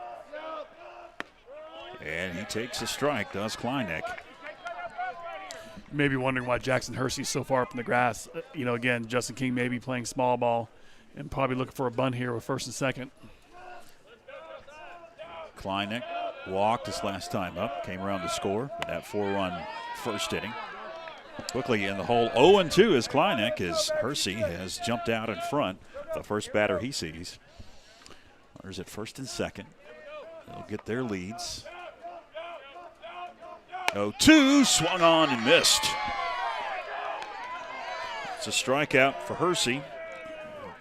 And he takes a strike, does Kleineck. You may be wondering why Jackson Hersey's so far up in the grass. Again, Justin King may be playing small ball and probably looking for a bunt here with first and second. Kleineck walked his last time up, came around to score with that 4-run first inning. Quickly in the hole, 0-2 is Kleineck as Hersey has jumped out in front. The first batter he sees. Runners at first and second. They'll get their leads. 0-2, swung on and missed. It's a strikeout for Hersey.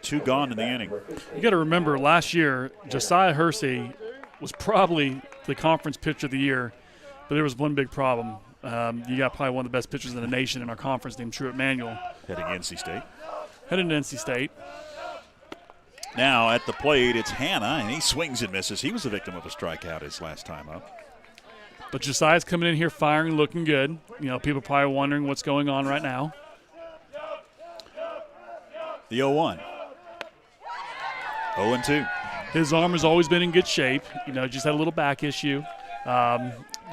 2 gone in the inning. You got to remember, last year, Josiah Hersey was probably the conference pitcher of the year, but there was one big problem. You got probably one of the best pitchers in the nation in our conference named Truett Manuel. Heading NC State. Heading to NC State. Now at the plate, it's Hanna, and he swings and misses. He was a victim of a strikeout his last time up. But Josiah's coming in here firing, looking good. You know, people probably wondering what's going on right now. The 0-1. 0-2. His arm has always been in good shape. You know, just had a little back issue.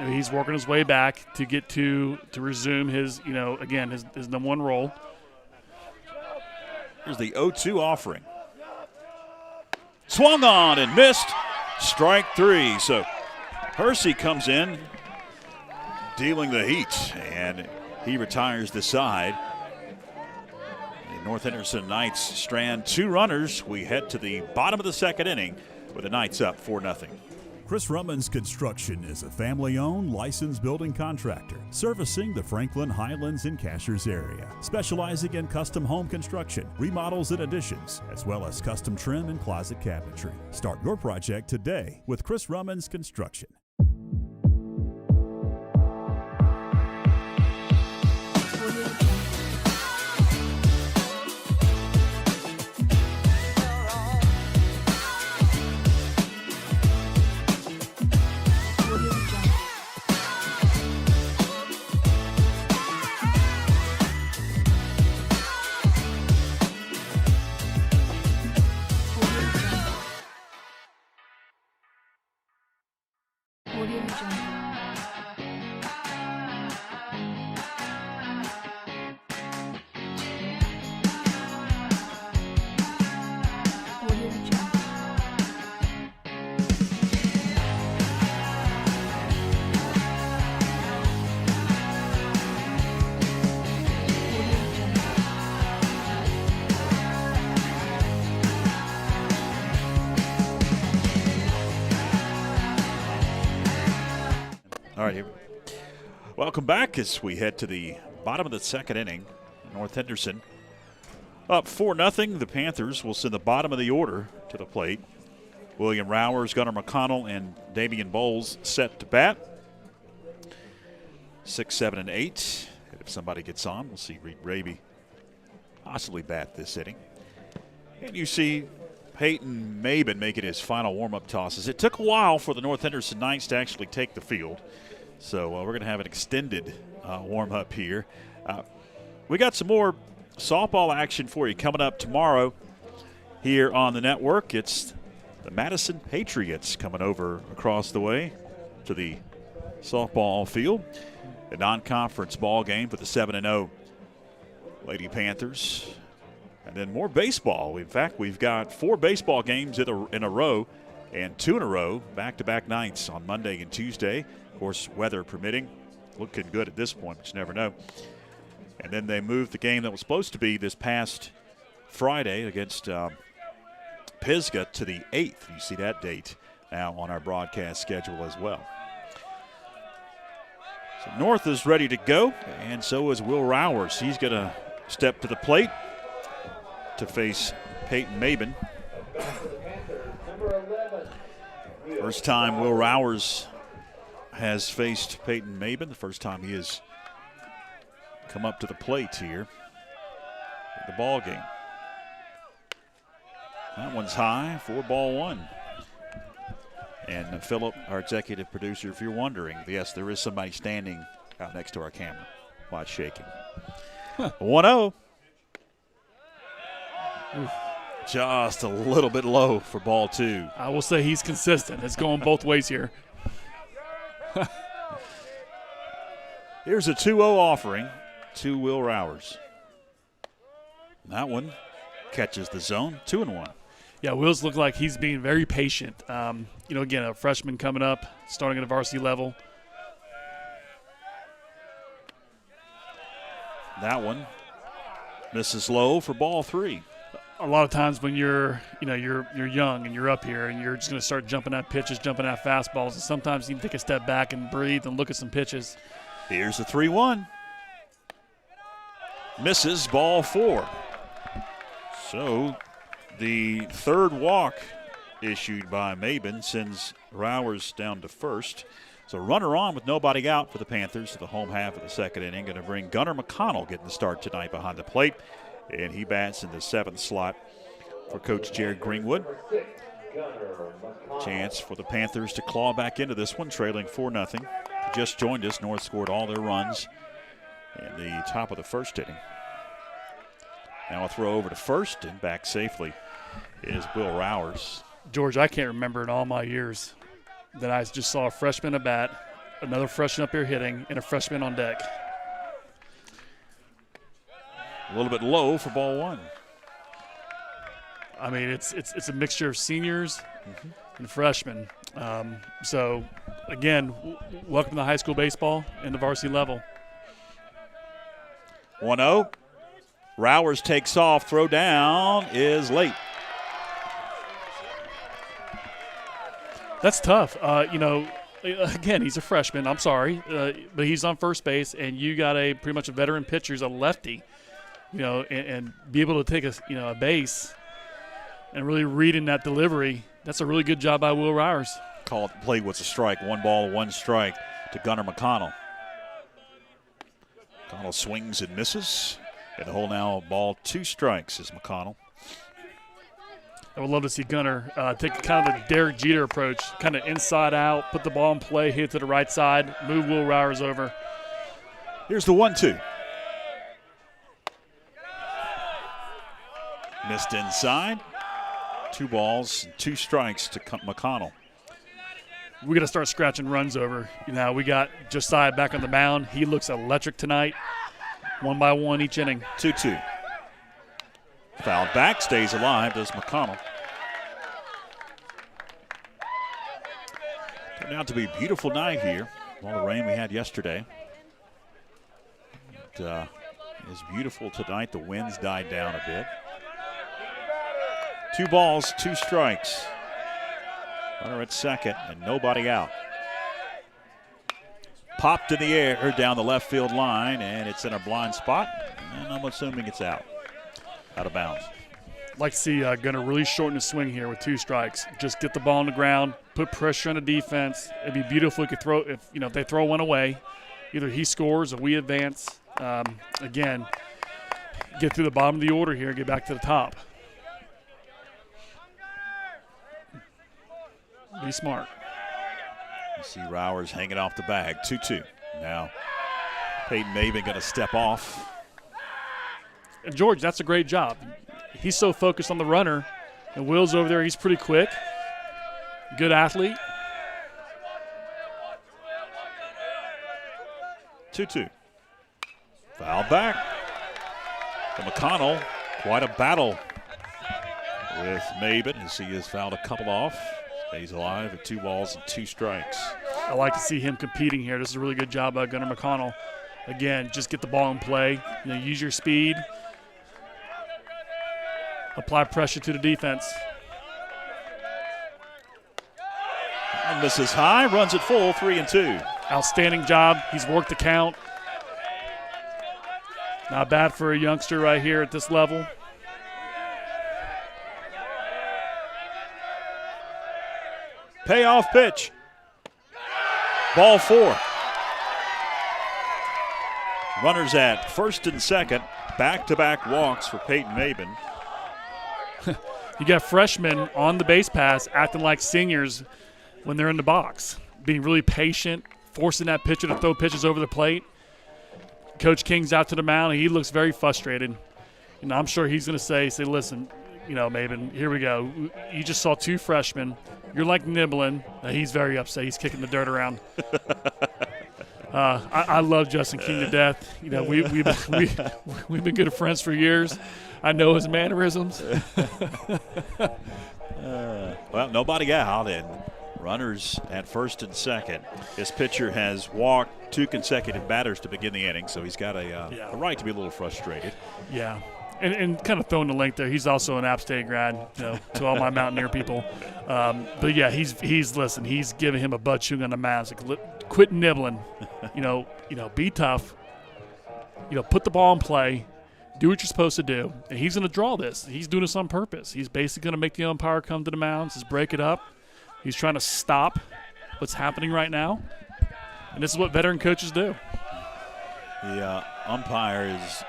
He's working his way back to get to resume his, you know, again, his number one role. Here's the 0-2 offering. Swung on and missed. Strike 3. So Hersey comes in, dealing the heat, and he retires the side. The North Henderson Knights strand 2 runners. We head to the bottom of the second inning with the Knights up 4-0. Chris Rummans Construction is a family-owned, licensed building contractor servicing the Franklin, Highlands, and Cashers area, specializing in custom home construction, remodels and additions, as well as custom trim and closet cabinetry. Start your project today with Chris Rummans Construction. All right, welcome back as we head to the bottom of the second inning. North Henderson up 4-0. The Panthers will send the bottom of the order to the plate. William Rowers, Gunnar McConnell, and Damian Bowles set to bat. 6, 7, and 8. If somebody gets on, we'll see Reed Raby possibly bat this inning. And you see Peyton Maben making his final warm-up tosses. It took a while for the North Henderson Knights to actually take the field. So we're going to have an extended warm-up here. We got some more softball action for you coming up tomorrow here on the network. It's the Madison Patriots coming over across the way to the softball field. A non-conference ball game for the 7-0 Lady Panthers. And then more baseball. In fact, we've got 4 baseball games in a row and 2 in a row, back-to-back nights on Monday and Tuesday. Of course, weather permitting. Looking good at this point, but you never know. And then they moved the game that was supposed to be this past Friday against Pisgah to the 8th. You see that date now on our broadcast schedule as well. So North is ready to go, and so is Will Rowers. He's going to step to the plate to face Peyton Maben. First time Will Rowers has faced Peyton Maben. The first time he has come up to the plate here in the ball game. That one's high, 4-1. And Philip, our executive producer, if you're wondering, yes, there is somebody standing out next to our camera while it's shaking. 1-0. Just a little bit low for ball 2. I will say he's consistent. It's going both ways here. Here's a 2-0 offering to Will Rowers. That one catches the zone, 2-1. Yeah, Will's looked like he's being very patient. You know, again, a freshman coming up, starting at a varsity level. That one misses low for ball 3. A lot of times when you're young and you're up here and you're just going to start jumping at pitches, jumping at fastballs, and sometimes you need to take a step back and breathe and look at some pitches. Here's the 3-1. Misses, ball 4. So the third walk issued by Maben sends Rowers down to first. So runner on with nobody out for the Panthers to the home half of the second inning. Going to bring Gunnar McConnell getting the start tonight behind the plate. And he bats in the 7th slot for Coach Jared Greenwood. Chance for the Panthers to claw back into this one, trailing 4-0. just joined us, North scored all their runs in the top of the first inning. Now a throw over to first and back safely is Will Rowers. George, I can't remember in all my years that I just saw a freshman at bat, another freshman up here hitting, and a freshman on deck. A little bit low for ball one. I mean, it's a mixture of seniors and freshmen. So, again, welcome to high school baseball and the varsity level. 1-0. Rowers takes off. Throw down is late. That's tough. Again, he's a freshman. I'm sorry. But he's on first base, and you got pretty much a veteran pitcher, he's a lefty, and be able to take a base and really read in that delivery. That's a really good job by Will Rowers. Call it play was a strike. 1 ball, 1 strike to Gunnar McConnell. McConnell swings and misses. In the hole now, ball 2 strikes is McConnell. I would love to see Gunnar take kind of the Derek Jeter approach, kind of inside out, put the ball in play, hit it to the right side, move Will Rowers over. Here's the 1-2. Missed inside. 2 balls, 2 strikes to McConnell. We got to start scratching runs over. We got Josiah back on the mound. He looks electric tonight. 1 by 1 each inning. 2-2. Fouled back, stays alive, does McConnell. Turned out to be a beautiful night here. All the rain we had yesterday. It is beautiful tonight. The winds died down a bit. 2 balls, 2 strikes. Runner at second and nobody out. Popped in the air down the left field line, and it's in a blind spot, and I'm assuming it's out of bounds. I'd like to see Gunnar really shorten his swing here with 2 strikes. Just get the ball on the ground, put pressure on the defense. It'd be beautiful if he could throw. If they throw one away, either he scores or we advance. Again, get through the bottom of the order here, get back to the top. Be smart. You see Rowers hanging off the bag. 2-2. Now Peyton Maben going to step off. And George, that's a great job. He's so focused on the runner, and Will's over there. He's pretty quick. Good athlete. 2-2. Foul back to McConnell. Quite a battle with Maben as he has fouled a couple off. Stays alive at 2 balls and 2 strikes. I like to see him competing here. This is a really good job by Gunnar McConnell. Again, just get the ball in play. Use your speed. Apply pressure to the defense. And misses high, runs it full, 3-2. Outstanding job. He's worked the count. Not bad for a youngster right here at this level. Payoff pitch. Ball 4. Runners at first and second. Back-to-back walks for Peyton Maben. You got freshmen on the base pass acting like seniors when they're in the box, being really patient, forcing that pitcher to throw pitches over the plate. Coach King's out to the mound, and he looks very frustrated. I'm sure he's going to say, listen, Maben, here we go. You just saw 2 freshmen. You're like nibbling. He's very upset. He's kicking the dirt around. I love Justin King to death. We've been good friends for years. I know his mannerisms. Well, nobody out, and runners at first and second. This pitcher has walked 2 consecutive batters to begin the inning, so he's got a right to be a little frustrated. Yeah. And kind of throwing the link there, he's also an App State grad, to all my Mountaineer people. But yeah, he's giving him a butt chewing on the mound. It's like, quit nibbling, be tough, put the ball in play, do what you're supposed to do. And he's going to draw this. He's doing this on purpose. He's basically going to make the umpire come to the mound, just break it up. He's trying to stop what's happening right now. And this is what veteran coaches do. The umpire is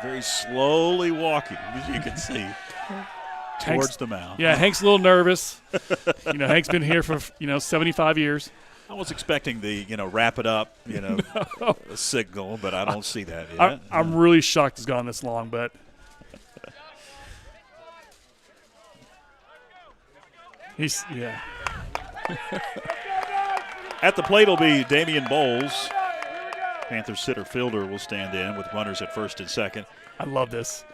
very slowly walking, as you can see, towards the mound. Yeah, Hank's a little nervous. Hank's been here for 75 years. I was expecting the, wrap it up, signal, but I don't see that yet. I'm really shocked it's gone this long, but yeah. At the plate will be Damian Bowles. Panther center fielder will stand in with runners at first and second. I love this.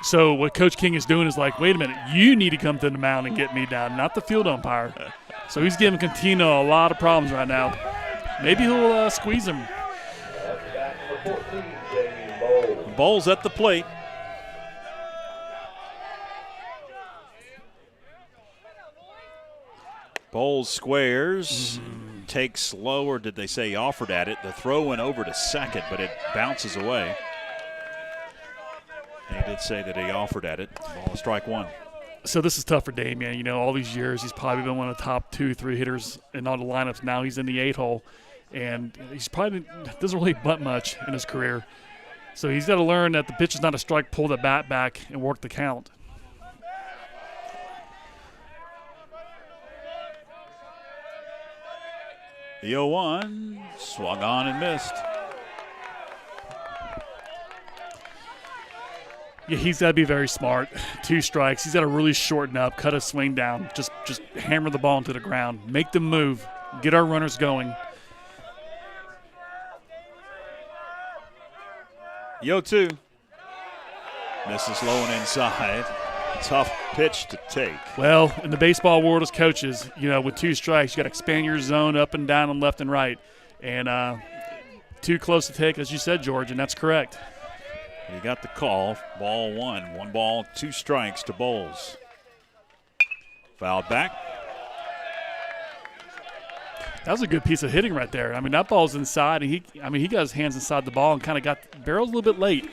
So what Coach King is doing is like, wait a minute, you need to come to the mound and get me down, not the field umpire. So he's giving Contino a lot of problems right now. Maybe he'll squeeze him. Bowles at the plate. Bowles squares, takes low, or did they say he offered at it? The throw went over to second, but it bounces away. And he did say that he offered at it. Ball strike one. So this is tough for Damian. All these years he's probably been one of the top 2-3 hitters in all the lineups. Now he's in the 8-hole, and he's probably doesn't really bunt much in his career. So he's got to learn that the pitch is not a strike, pull the bat back, and work the count. The 0-1 swung on and missed. Yeah, he's got to be very smart. 2 strikes. He's got to really shorten up, cut his swing down, just hammer the ball into the ground, make them move, get our runners going. The 0-2 misses low and inside. Tough pitch to take. Well, in the baseball world as coaches, with 2 strikes, you got to expand your zone up and down and left and right. And too close to take, as you said, George, and that's correct. You got the call. Ball 1. 1 ball, 2 strikes to Bowles. Fouled back. That was a good piece of hitting right there. I mean, that ball's inside, and he got his hands inside the ball and kind of got barreled a little bit late.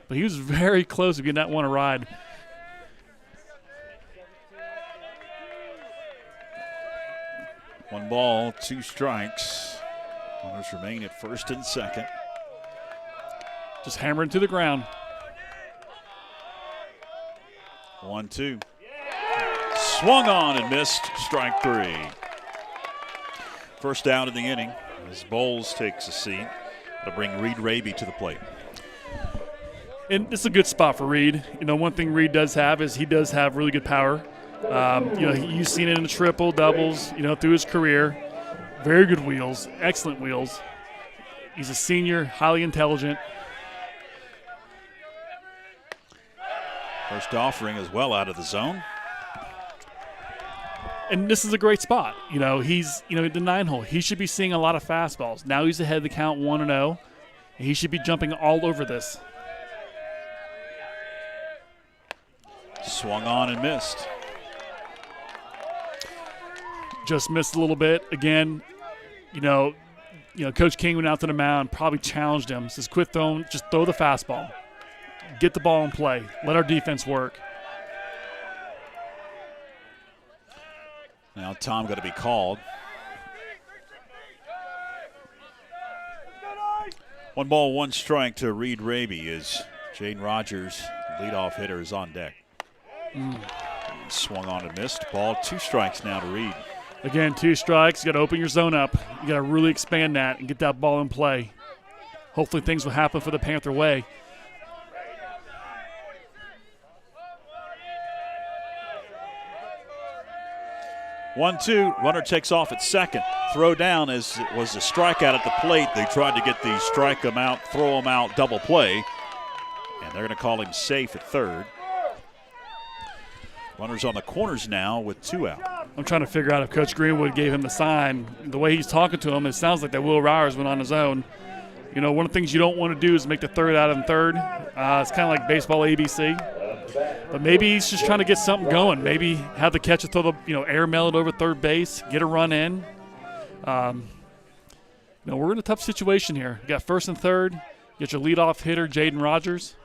But he was very close to getting that one a ride. One ball, 2 strikes. Runners remain at first and second. Just hammering to the ground. 1-2. Swung on and missed. Strike 3. First out of the inning as Bowles takes a seat. It'll bring Reed Raby to the plate. And it's a good spot for Reed. One thing Reed does have is he does have really good power. You've seen it in the triple, doubles, through his career. Very good wheels, excellent wheels. He's a senior, highly intelligent. First offering as well out of the zone. And this is a great spot. He's, the 9-hole. He should be seeing a lot of fastballs. Now he's ahead of the count 1-0. And he should be jumping all over this. Swung on and missed. Just missed a little bit. Again, Coach King went out to the mound, probably challenged him. Says, quit throwing, just throw the fastball. Get the ball in play. Let our defense work. Now Tom got to be called. 1 ball, 1 strike to Reed Raby as Jaden Rogers, leadoff hitter, is on deck. Swung on and missed. Ball, 2 strikes now to Reed. Again, 2 strikes. You got to open your zone up. You got to really expand that and get that ball in play. Hopefully things will happen for the Panther way. One, 2, runner takes off at second. Throw down as it was a strikeout at the plate. They tried to get the strike him out, throw him out, double play. And they're going to call him safe at third. Runners on the corners now with 2 out. I'm trying to figure out if Coach Greenwood gave him the sign. The way he's talking to him, it sounds like that Will Rowers went on his own. One of the things you don't want to do is make the third out and third. It's kind of like baseball ABC. But maybe he's just trying to get something going. Maybe have the catcher throw the air melon over third base, get a run in. We're in a tough situation here. You got first and third. You got your leadoff hitter, Jaden Rogers,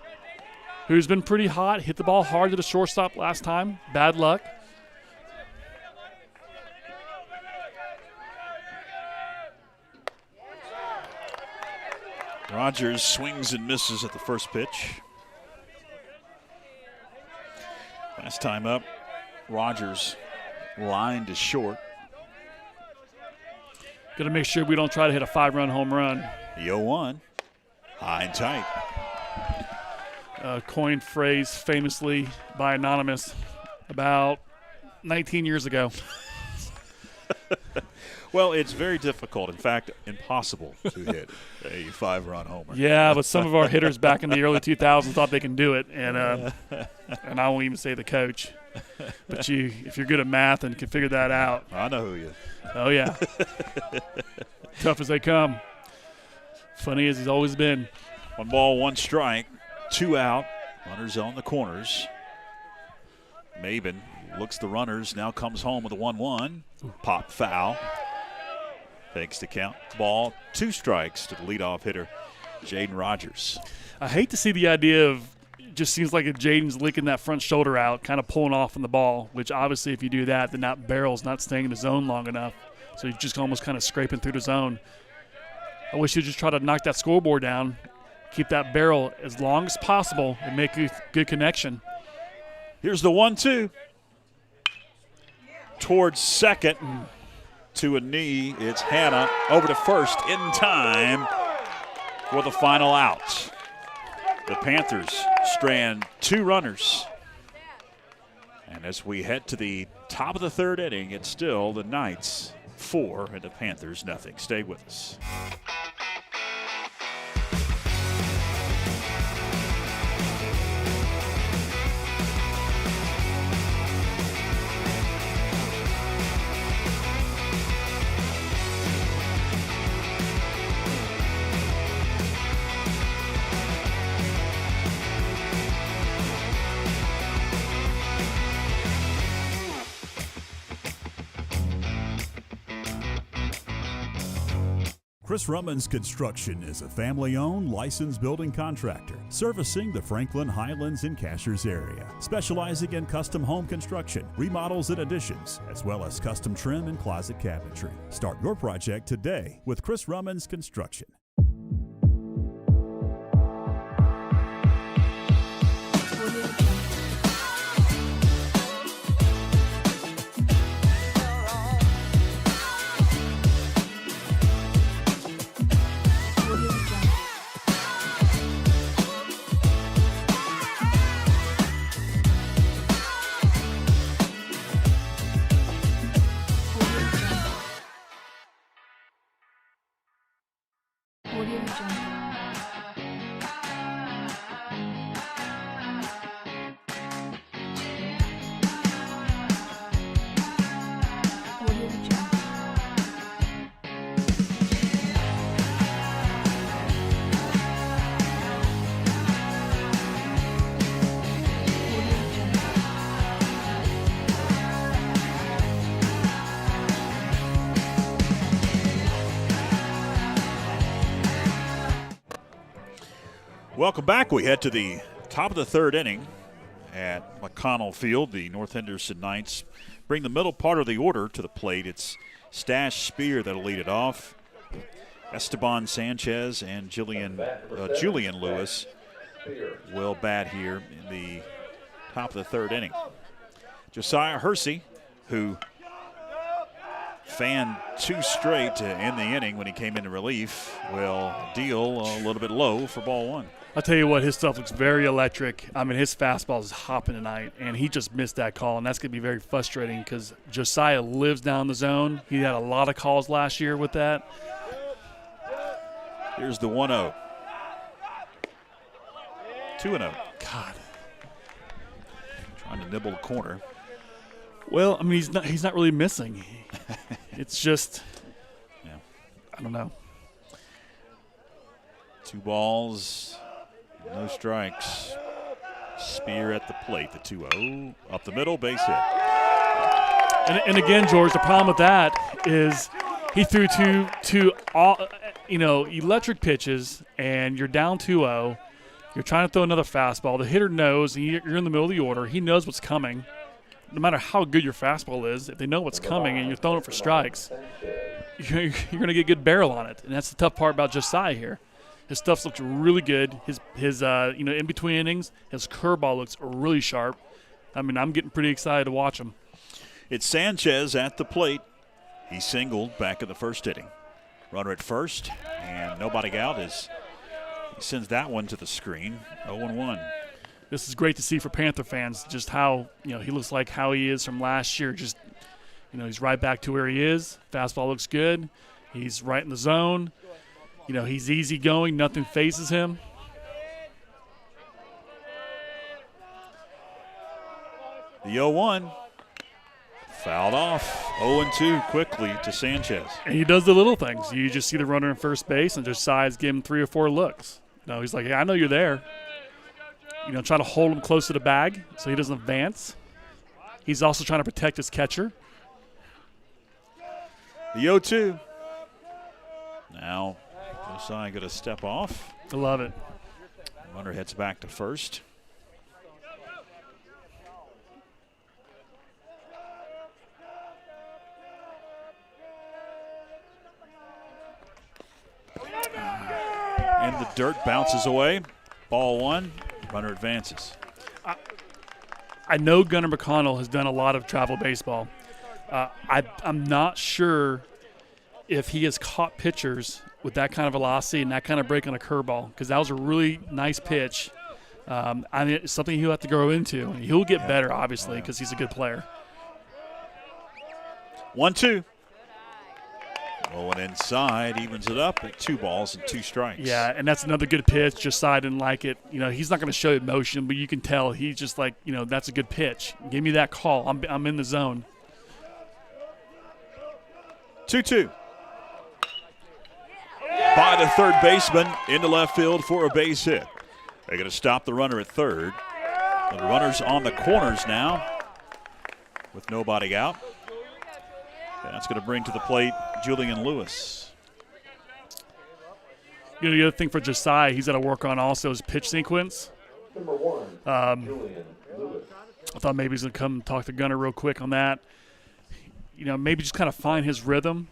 who's been pretty hot. Hit the ball hard to the shortstop last time. Bad luck. Rogers swings and misses at the first pitch. Last time up, Rogers lined to short. Got to make sure we don't try to hit a 5-run home run. The 0-1, high and tight. Coined phrase famously by Anonymous about 19 years ago. Well, it's very difficult, in fact, impossible to hit a 5-run homer. Yeah, but some of our hitters back in the early 2000s thought they can do it, and I won't even say the coach. But if you're good at math and can figure that out. I know who you. Oh, yeah. Tough as they come. Funny as he's always been. 1 ball, 1 strike, 2 out. Runners on the corners. Maben looks the runners, now comes home with a 1-1. Pop foul. Takes the count. Ball, 2 strikes to the leadoff hitter, Jaden Rogers. I hate to see the idea of just seems like if Jaden's licking that front shoulder out, kind of pulling off on the ball, which obviously if you do that, then that barrel's not staying in the zone long enough. So you're just almost kind of scraping through the zone. I wish you'd just try to knock that scoreboard down, keep that barrel as long as possible, and make a good connection. Here's the 1-2. Towards second. To a knee. It's Hannah over to first in time for the final out. The Panthers strand 2 runners. And as we head to the top of the 3rd inning, it's still the Knights 4 and the Panthers nothing. Stay with us. Chris Rummans Construction is a family-owned, licensed building contractor servicing the Franklin, Highlands, and Cashers area, specializing in custom home construction, remodels and additions, as well as custom trim and closet cabinetry. Start your project today with Chris Rummans Construction. Welcome back. We head to the top of the 3rd inning at McConnell Field. The North Henderson Knights bring the middle part of the order to the plate. It's Stash Spear that'll lead it off. Esteban Sanchez and Julian Lewis will bat here in the top of the 3rd inning. Josiah Hersey, who fanned 2 straight to end the inning when he came into relief, will deal a little bit low for ball 1. I'll tell you what, his stuff looks very electric. I mean, his fastball is hopping tonight, and he just missed that call, and that's going to be very frustrating because Josiah lives down the zone. He had a lot of calls last year with that. Here's the 1-0. 2-0. God. Trying to nibble the corner. Well, I mean, he's not really missing. It's just, yeah. I don't know. 2 balls, no strikes. Spear at the plate, the 2-0. Up the middle, base hit. And again, George, the problem with that is he threw two electric pitches, and you're down 2-0. You're trying to throw another fastball. The hitter knows, and you're in the middle of the order. He knows what's coming. No matter how good your fastball is, if they know what's coming and you're throwing it for strikes, you're going to get a good barrel on it. And that's the tough part about Josiah here. His stuff looks really good. His in between innings, his curveball looks really sharp. I mean, I'm getting pretty excited to watch him. It's Sanchez at the plate. He singled back in the 1st inning. Runner at first, and nobody out as he sends that one to the screen. 0-1. This is great to see for Panther fans, just how, he looks like how he is from last year. Just, he's right back to where he is. Fastball looks good. He's right in the zone. He's easy going. Nothing phases him. The 0-1 fouled off. 0-2 quickly to Sanchez. And he does the little things. You just see the runner in first base and just decides give him 3 or 4 looks. He's like, hey, I know you're there. Try to hold him close to the bag so he doesn't advance. He's also trying to protect his catcher. The 0-2. Now, Josiah going to step off. I love it. Runner heads back to first. And the dirt bounces away. Ball 1. Runner advances. I know Gunnar McConnell has done a lot of travel baseball. I'm not sure if he has caught pitchers with that kind of velocity and that kind of break on a curveball, because that was a really nice pitch. It's something he'll have to grow into. He'll get better, obviously, because he's a good player. 1-2. Rolling inside, evens it up at 2 balls and 2 strikes. Yeah, and that's another good pitch. Josiah didn't like it. He's not going to show emotion, but you can tell he's just like, that's a good pitch. Give me that call. I'm in the zone. 2-2. By the third baseman into left field for a base hit. They're going to stop the runner at third. And the runner's on the corners now with nobody out. That's going to bring to the plate Julian Lewis. The other thing for Josiah he's got to work on also is pitch sequence. Number 1, Julian Lewis. I thought maybe he's going to come talk to Gunnar real quick on that. Maybe just kind of find his rhythm.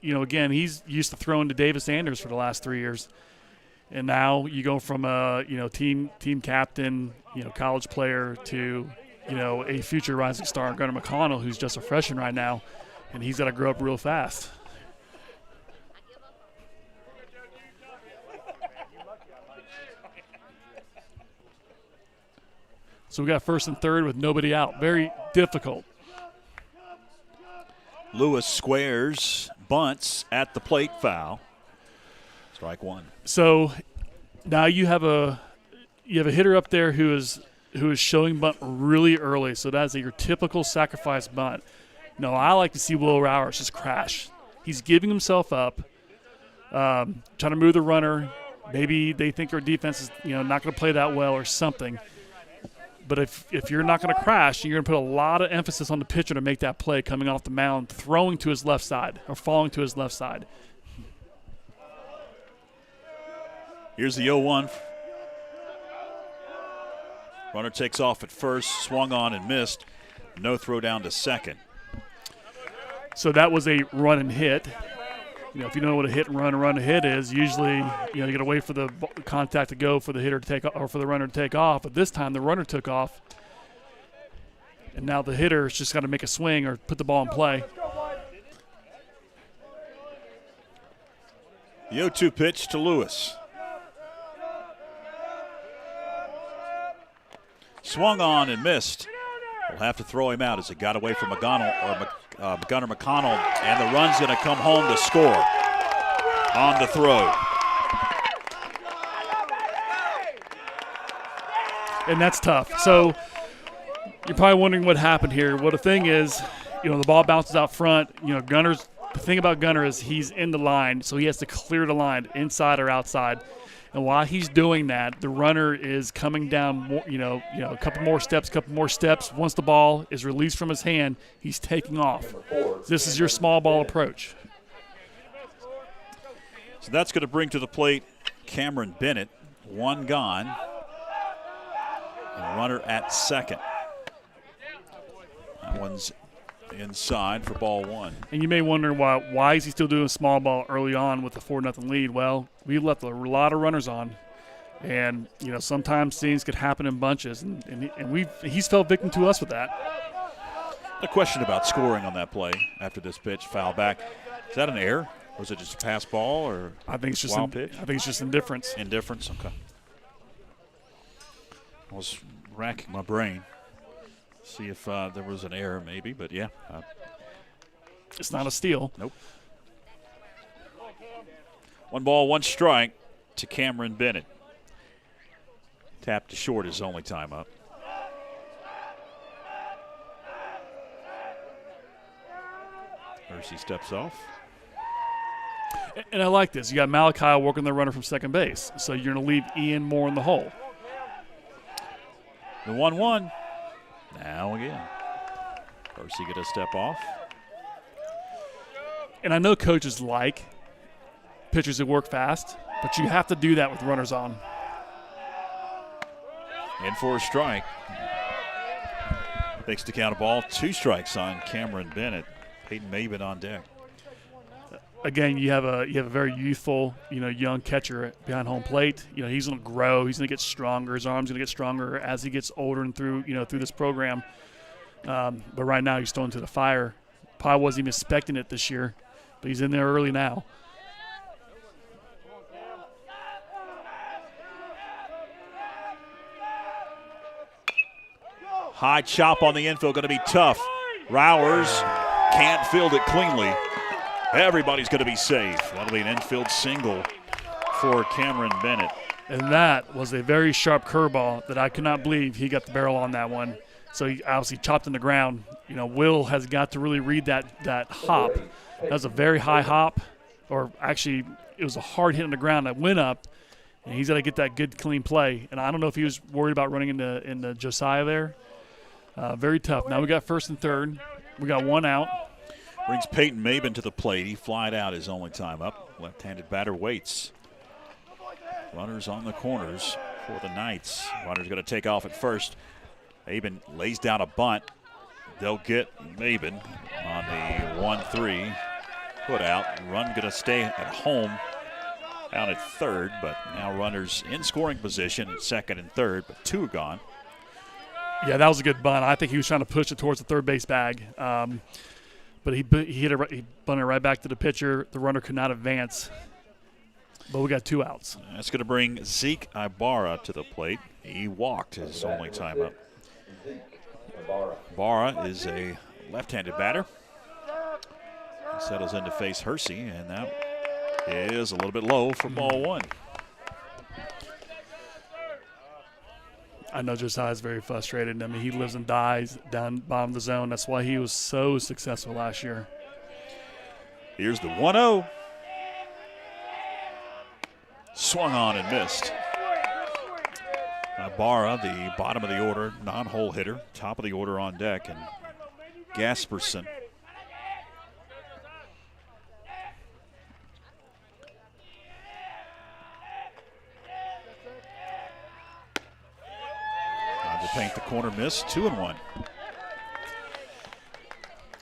Again, he's used to throwing to Davis Anders for the last 3 years. And now you go from a, team captain, college player to, a future rising star, Gunnar McConnell, who's just a freshman right now. And he's got to grow up real fast. So we got first and third with nobody out. Very difficult. Lewis squares, bunts at the plate, foul. Strike 1. So now you have a hitter up there who is showing bunt really early. So that's your typical sacrifice bunt. No, I like to see Will Rowers just crash. He's giving himself up, trying to move the runner. Maybe they think their defense is not going to play that well or something. But if you're not going to crash, you're going to put a lot of emphasis on the pitcher to make that play coming off the mound, throwing to his left side or falling to his left side. Here's the 0-1. Runner takes off at first, swung on and missed. No throw down to second. So that was a run and hit. If you know what a hit and run and hit is, usually you got to wait for the contact to go for the hitter to take or for the runner to take off. But this time the runner took off, and now the hitter's just got to make a swing or put the ball in play. The 0-2 pitch to Lewis. Swung on and missed. We'll have to throw him out as it got away from Gunnar McConnell, and the run's going to come home to score on the throw. And that's tough. So you're probably wondering what happened here. Well, the thing is, the ball bounces out front. The thing about Gunnar is he's in the line, so he has to clear the line inside or outside. And while he's doing that, the runner is coming down, a couple more steps. Once the ball is released from his hand, he's taking off. This is your small ball approach. So that's going to bring to the plate Cameron Bennett. 1 gone. And runner at second. That one's inside for ball 1. And you may wonder why is he still doing small ball early on with a 4-0 lead? Well, we left a lot of runners on, and sometimes things could happen in bunches, and he's fell victim to us with that. A question about scoring on that play after this pitch, foul back. Is that an error? Was it just a pass ball or I think it's just wild pitch? I think it's just indifference. Indifference, okay. I was racking my brain. See if there was an error maybe, but yeah. It's not a steal. Nope. 1 ball, 1 strike to Cameron Bennett. Tap to short is only time up. Varsity steps off. And I like this. You got Malachi working the runner from second base, so you're going to leave Ian more in the hole. The 1-1. Now again. Varsity get a step off. And I know coaches like pitchers that work fast, but you have to do that with runners on. In for a strike. Takes the count of ball. 2 strikes on Cameron Bennett. Peyton Maben on deck. Again, you have a very youthful, young catcher behind home plate. He's going to grow. He's going to get stronger. His arm's going to get stronger as he gets older and through this program. But right now he's thrown to the fire. Probably wasn't even expecting it this year, but he's in there early now. High chop on the infield, going to be tough. Rowers can't field it cleanly. Everybody's going to be safe. That'll be an infield single for Cameron Bennett. And that was a very sharp curveball that I could not believe he got the barrel on that one. So he obviously chopped in the ground. Will has got to really read that hop. That was a very high hop, or actually it was a hard hit on the ground that went up, and he's got to get that good, clean play. And I don't know if he was worried about running into Josiah there. Very tough. Now we got first and third. We got 1 out. Brings Peyton Maben to the plate. He flied out his only time up. Left-handed batter waits. Runners on the corners for the Knights. Runner's going to take off at first. Maben lays down a bunt. They'll get Maben on the 1-3 put out. Run going to stay at home out at third, but now runners in scoring position at second and third, but 2 are gone. Yeah, that was a good bunt. I think he was trying to push it towards the third base bag. But he bunted it right back to the pitcher. The runner could not advance. But we got 2 outs. That's going to bring Zeke Ibarra to the plate. He walked his only time up. Ibarra is a left-handed batter. He settles in to face Hersey, and that is a little bit low for ball 1. I know Josiah's very frustrated. I mean, he lives and dies down bottom of the zone. That's why he was so successful last year. Here's the 1-0. Swung on and missed. Ibarra, the bottom of the order, non-hole hitter. Top of the order on deck. And Gasperson. To paint the corner, miss. 2-1.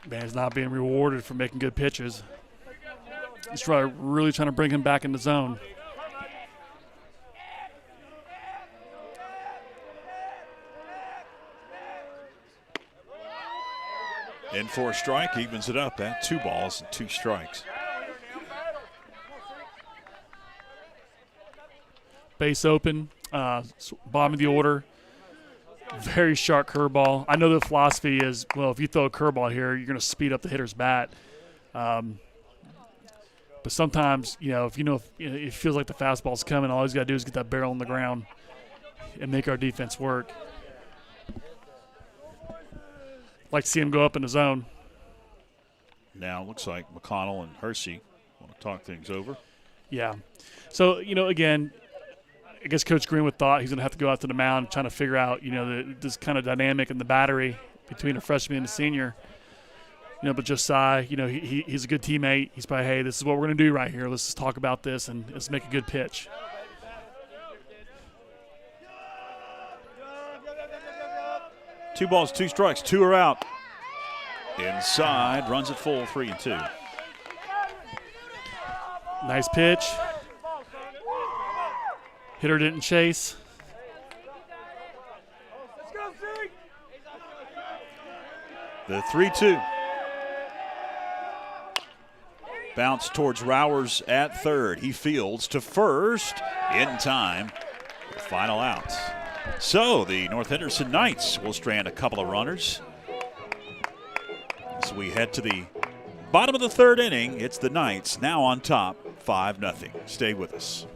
Man's not being rewarded for making good pitches. He's really trying to bring him back in the zone. In for a strike, evens it up at 2 balls and 2 strikes. Base open, bottom of the order. Very sharp curveball. I know the philosophy is, well, if you throw a curveball here, you're going to speed up the hitter's bat. But sometimes, if it feels like the fastball's coming, all he's got to do is get that barrel on the ground and make our defense work. Like to see him go up in the zone. Now it looks like McConnell and Hersey want to talk things over. Yeah. So, again, I guess Coach Greenwood thought he's going to have to go out to the mound trying to figure out, this kind of dynamic in the battery between a freshman and a senior. But Josiah, he's a good teammate. He's probably, hey, this is what we're going to do right here. Let's just talk about this and let's make a good pitch. Two balls, 2 strikes, 2 are out. Inside, runs it full, 3-2. Nice pitch. Hitter didn't chase. The 3-2. Bounce towards Rowers at third. He fields to first in time. Final out. So the North Henderson Knights will strand a couple of runners. As we head to the bottom of the third inning, it's the Knights now on top, 5-0. Stay with us.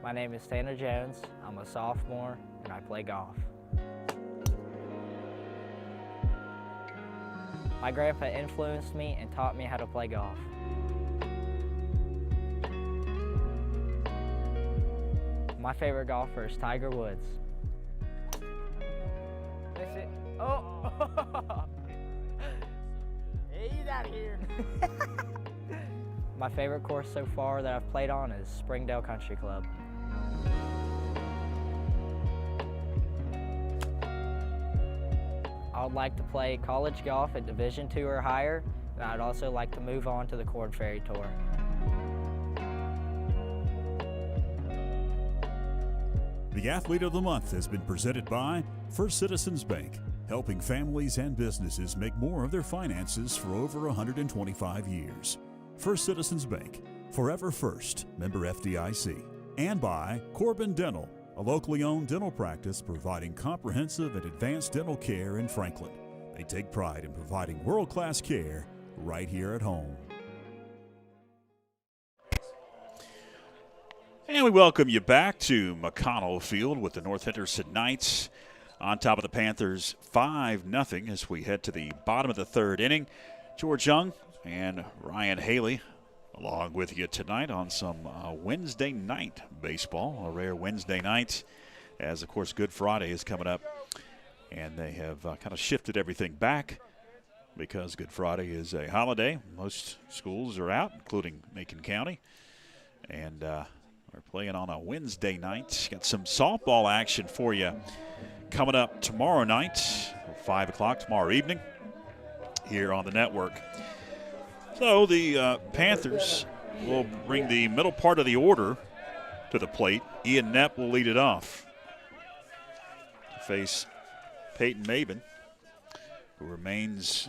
My name is Tanner Jones. I'm a sophomore and I play golf. My grandpa influenced me and taught me how to play golf. My favorite golfer is Tiger Woods. That's it. Oh! Hey, he's out of here. My favorite course so far that I've played on is Springdale Country Club. I would like to play college golf at Division II or higher, and I'd also like to move on to the Corn Ferry Tour. The Athlete of the Month has been presented by First Citizens Bank, helping families and businesses make more of their finances for over 125 years. First Citizens Bank, forever first, member FDIC. And by Corbin Dental, a locally owned dental practice providing comprehensive and advanced dental care in Franklin. They take pride in providing world-class care right here at home. And we welcome you back to McConnell Field with the North Henderson Knights on top of the Panthers 5-0 as we head to the bottom of the third inning. George Young and Ryan Haley along with you tonight on some Wednesday night baseball, a rare Wednesday night, as, of course, Good Friday is coming up. And they have kind of shifted everything back because Good Friday is a holiday. Most schools are out, including Macon County. And we're playing on a Wednesday night. Got some softball action for you coming up tomorrow night, 5 o'clock tomorrow evening here on the network. So the Panthers will bring the middle part of the order to the plate. Ian Knepp will lead it off to face Peyton Maben, who remains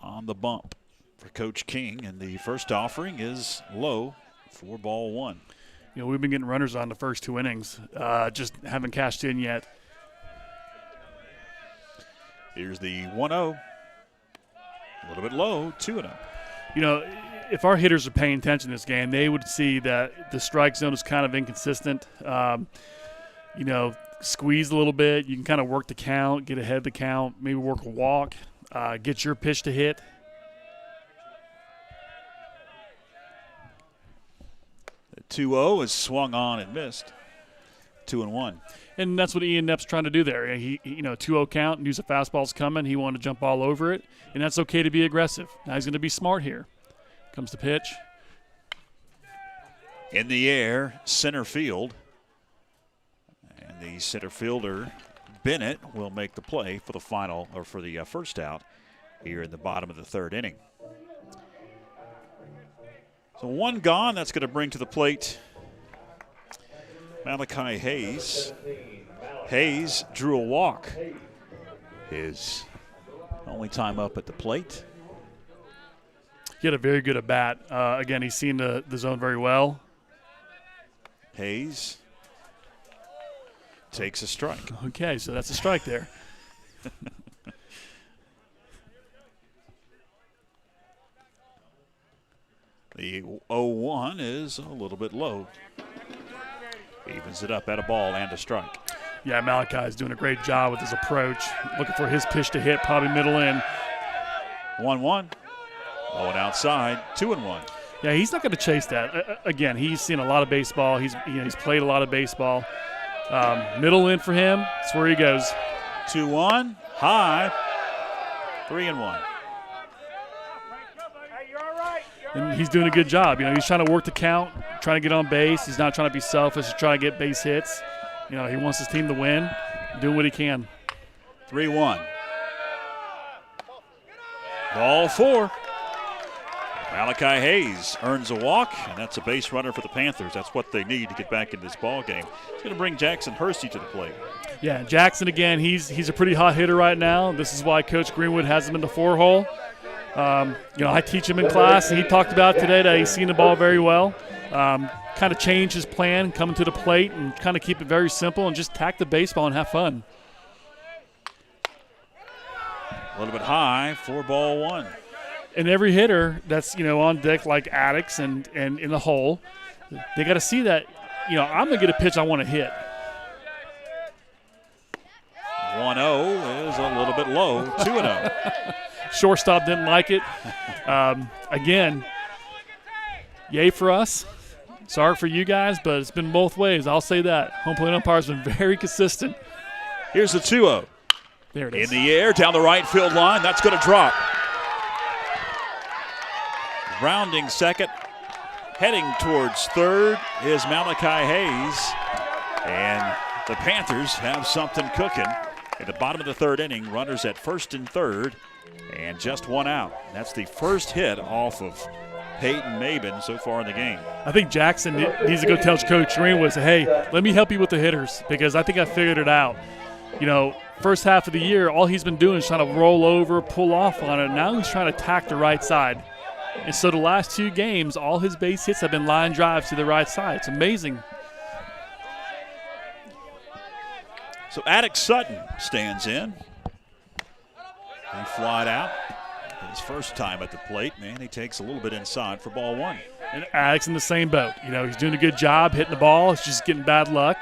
on the bump for Coach King. And the first offering is low for ball one. You know, we've been getting runners on the first two innings, just haven't cashed in yet. Here's the 1-0. A little bit low, 2-0. You know, if our hitters are paying attention to this game, they would see that the strike zone is kind of inconsistent. You know, squeeze a little bit. You can kind of work the count, get ahead of the count, maybe work a walk, get your pitch to hit. The 2-0 is swung on and missed. 2-1. And that's what Ian Knepp's trying to do there. He 2-0 count, knew the fastball's coming. He wanted to jump all over it, and that's okay to be aggressive. Now he's going to be smart here. Comes the pitch. In the air, center field. And the center fielder, Bennett, will make the play for the final, or for the first out here in the bottom of the third inning. So one gone. That's going to bring to the plate Malachi Hayes. Hayes drew a walk. His only time up at the plate. He had a very good at bat. Again, he's seen the zone very well. Hayes takes a strike. Okay, so that's a strike there. The 0-1 is a little bit low. Evens it up at a ball and a strike. Yeah, Malachi's doing a great job with his approach. Looking for his pitch to hit, probably middle in. 1-1. Going outside, 2-1. Yeah, he's not going to chase that. Again, he's seen a lot of baseball. He's played a lot of baseball. Middle in for him. That's where he goes. 2-1, high, 3-1. And he's doing a good job. You know, he's trying to work the count, trying to get on base. He's not trying to be selfish. He's trying to get base hits. You know, he wants his team to win, doing what he can. 3-1. Ball four. Malachi Hayes earns a walk, and that's a base runner for the Panthers. That's what they need to get back in this ball game. It's going to bring Jackson Hersey to the plate. Yeah, Jackson, again, he's a pretty hot hitter right now. This is why Coach Greenwood has him in the 4-hole. I teach him in class, and he talked about today that he's seen the ball very well. Kind of change his plan, coming to the plate, and kind of keep it very simple and just tack the baseball and have fun. A little bit high for ball 1. And every hitter that's, on deck like Addicts and in the hole, they got to see that, I'm going to get a pitch I want to hit. 1-0 is a little bit low. 2-0. Shortstop didn't like it. Again, yay for us. Sorry for you guys, but it's been both ways. I'll say that. Home plate umpire's been very consistent. Here's the 2-0. There it is. In the air, down the right field line. That's going to drop. Rounding second, heading towards third is Malachi Hayes. And the Panthers have something cooking. At the bottom of the third inning, runners at first and third, and just one out. That's the first hit off of Peyton Maben so far in the game. I think Jackson needs to go tell Coach Greenwood, say, hey, let me help you with the hitters, because I think I figured it out. First half of the year, all he's been doing is trying to roll over, pull off on it. Now he's trying to attack the right side. And so the last 2 games, all his base hits have been line drives to the right side. It's amazing. So Attic Sutton stands in. He flied out. His first time at the plate, man, he takes a little bit inside for ball 1. And Addict's in the same boat. He's doing a good job hitting the ball. It's just getting bad luck.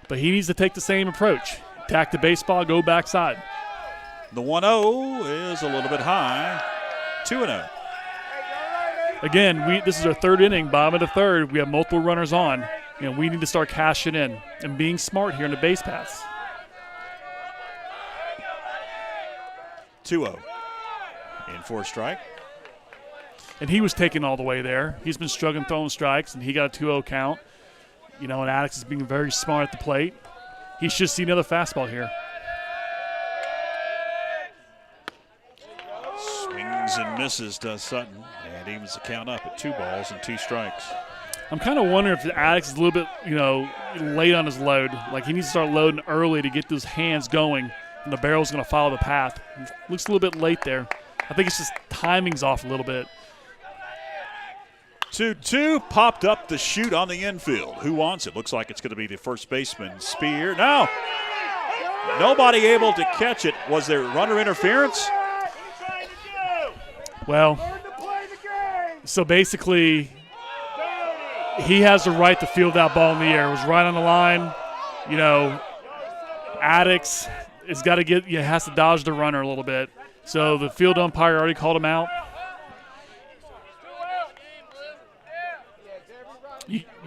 But he needs to take the same approach. Attack the baseball, go backside. The 1-0 is a little bit high. 2-0. Again, this is our third inning, bottom of the third. We have multiple runners on. We need to start cashing in and being smart here in the base paths. 2-0. In for a strike. And he was taken all the way there. He's been struggling throwing strikes, and he got a 2-0 count. And Addicts is being very smart at the plate. He should see another fastball here. Swings and misses, does Sutton, and evens the count up at 2 balls and 2 strikes. I'm kind of wondering if the Addicts is a little bit, late on his load. Like, he needs to start loading early to get those hands going, and the barrel's going to follow the path. It looks a little bit late there. I think it's just timing's off a little bit. 2-2, popped up the chute on the infield. Who wants it? Looks like it's going to be the first baseman, Spear. No, nobody able to catch it. Was there runner interference? Well, so basically, he has the right to field that ball in the air. It was right on the line. Addicts has got to has to dodge the runner a little bit. So the field umpire already called him out.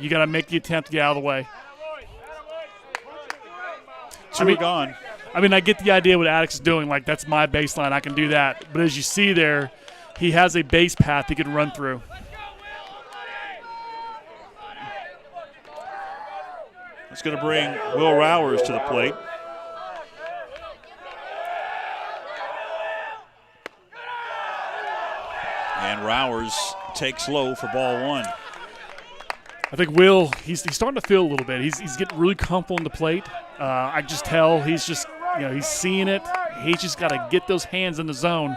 You got to make the attempt to get out of the way. Gone. I get the idea what Addicts is doing. Like, that's my baseline. I can do that. But as you see there, he has a base path he can run through. It's going to bring Will Rowers to the plate. And Rowers takes low for ball 1. I think Will, he's starting to feel a little bit. He's getting really comfortable in the plate. I just tell he's just, he's seeing it. He's just got to get those hands in the zone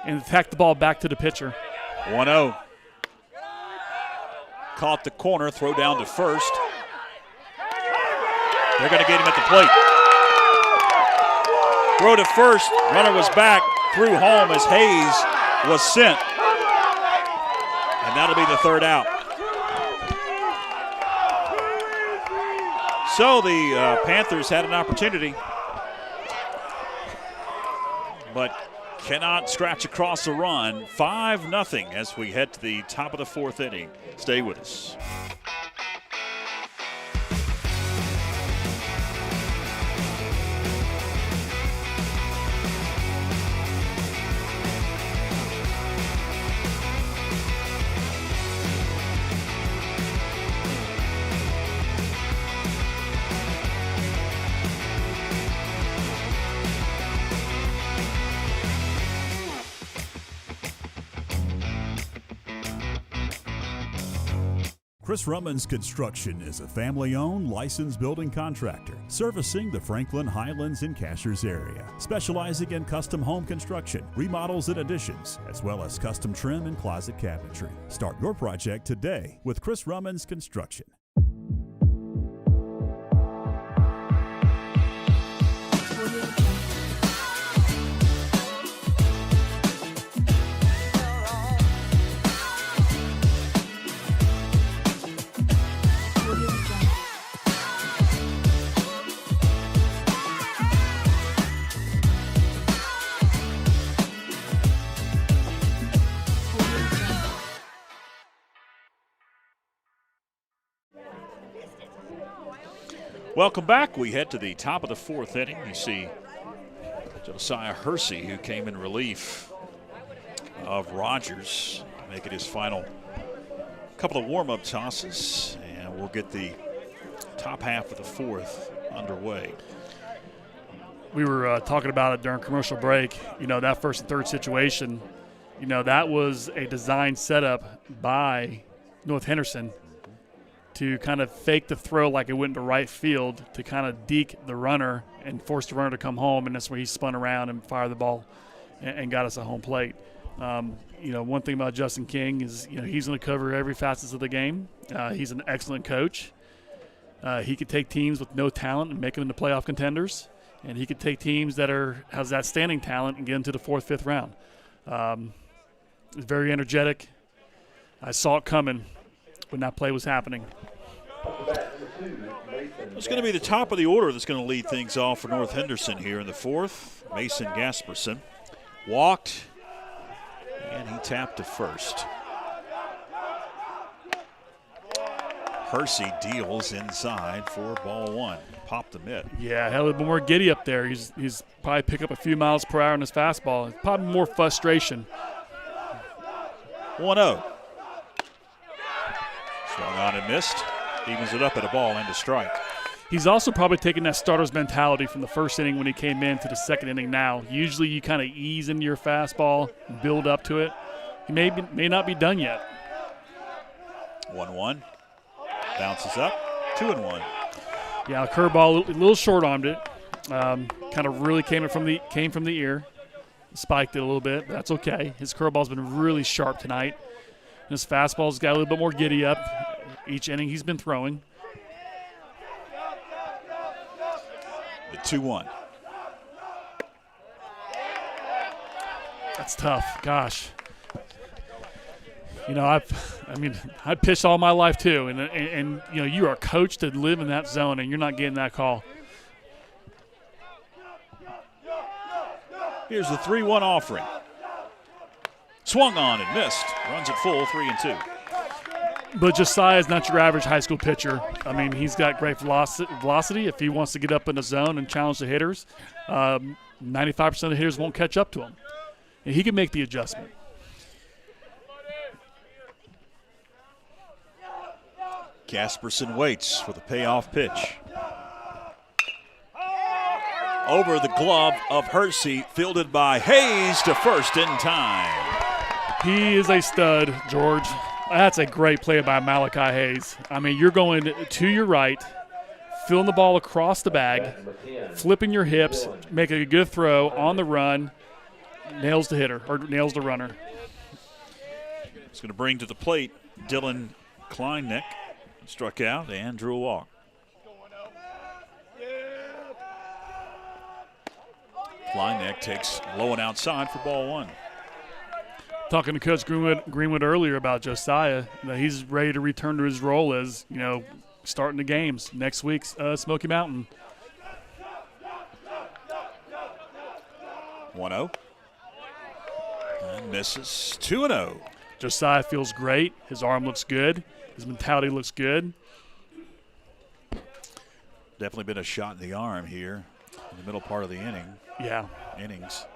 and attack the ball back to the pitcher. 1-0. Caught the corner, throw down to first. They're going to get him at the plate. Throw to first. Runner was back, threw home as Hayes was sent. And that'll be the third out. So the Panthers had an opportunity, but cannot scratch across a run. 5-0 as we head to the top of the 4th inning. Stay with us. Chris Rummans Construction is a family-owned, licensed building contractor servicing the Franklin, Highlands, and Cashers area, specializing in custom home construction, remodels and additions, as well as custom trim and closet cabinetry. Start your project today with Chris Rummans Construction. Welcome back. We head to the top of the fourth inning. You see Josiah Hersey, who came in relief of Rogers, making his final couple of warm-up tosses, and we'll get the top half of the fourth underway. We were talking about it during commercial break. You know, that first and third situation, you know, that was a design setup by North Henderson to kind of fake the throw like it went into right field to kind of deke the runner and force the runner to come home, and that's where he spun around and fired the ball and got us a home plate. You know, one thing about Justin King is, you know, he's going to cover every facet of the game. He's an excellent coach. He could take teams with no talent and make them into playoff contenders, and he could take teams that has outstanding talent and get them to the fourth, fifth round. He's very energetic. I saw it coming when that play was happening. It's going to be the top of the order that's going to lead things off for North Henderson here in the fourth. Mason Gasperson walked, and he tapped to first. Hersey deals inside for ball one. Popped the mitt. Yeah, had a little bit more giddy up there. He's probably pick up a few miles per hour in his fastball. Probably more frustration. 1-0. Swung on and missed. Evens it up at a ball and a strike. He's also probably taking that starter's mentality from the first inning when he came in to the second inning now. Usually you kind of ease into your fastball, build up to it. He may not be done yet. 1-1. Bounces up. 2-1. Yeah, curveball, a little short-armed it. Kind of really came from the ear. Spiked it a little bit. That's okay. His curveball's been really sharp tonight. And his fastball's got a little bit more giddy up each inning he's been throwing. The 2-1. That's tough. Gosh. You know, I pitched all my life too, and you know, you are coached to live in that zone, and you're not getting that call. Here's the 3-1 offering. Swung on and missed. Runs it full, 3-2. But Josiah is not your average high school pitcher. I mean, he's got great velocity. If he wants to get up in the zone and challenge the hitters, 95% of the hitters won't catch up to him. And he can make the adjustment. Gasperson waits for the payoff pitch. Over the glove of Hersey, fielded by Hayes to first in time. He is a stud, George. That's a great play by Malachi Hayes. I mean, you're going to your right, filling the ball across the bag, flipping your hips, making a good throw on the run, nails the hitter, or nails the runner. It's going to bring to the plate Dylan Kleinneck. Struck out and drew a walk. Kleinneck takes low and outside for ball one. Talking to Coach Greenwood earlier about Josiah, you know, he's ready to return to his role as, you know, starting the games next week's Smoky Mountain. 1-0. And misses. 2-0. Josiah feels great. His arm looks good. His mentality looks good. Definitely been a shot in the arm here in the middle part of the innings.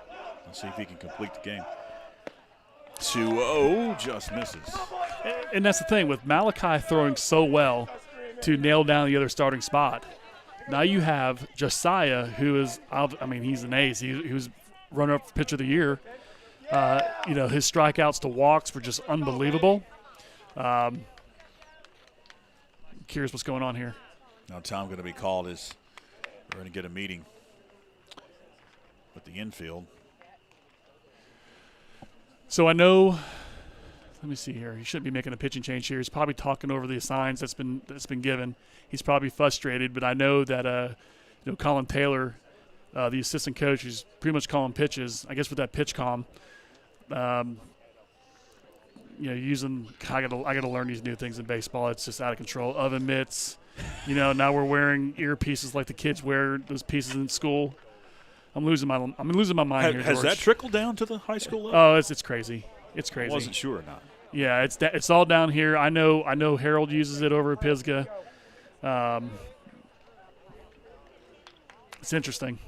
Let's see if he can complete the game. 2-0, just misses. And that's the thing, with Malachi throwing so well to nail down the other starting spot. Now you have Josiah, who is, I mean, he's an ace. He was runner-up for pitcher of the year. You know, his strikeouts to walks were just unbelievable. curious what's going on here. Now time going to be called is we're going to get a meeting with the infield. So I know, let me see here. He shouldn't be making a pitching change here. He's probably talking over the assigns that's been given. He's probably frustrated, but I know that Colin Taylor, the assistant coach, is pretty much calling pitches. I guess with that pitch comm, using I got to learn these new things in baseball. It's just out of control. Oven mitts, now we're wearing earpieces like the kids wear those pieces in school. I'm losing my mind here. Has that trickled down to the high school level? Oh, it's crazy. It's crazy. I wasn't sure or not. Yeah, it's all down here. I know Harold uses it over at Pisgah. It's interesting.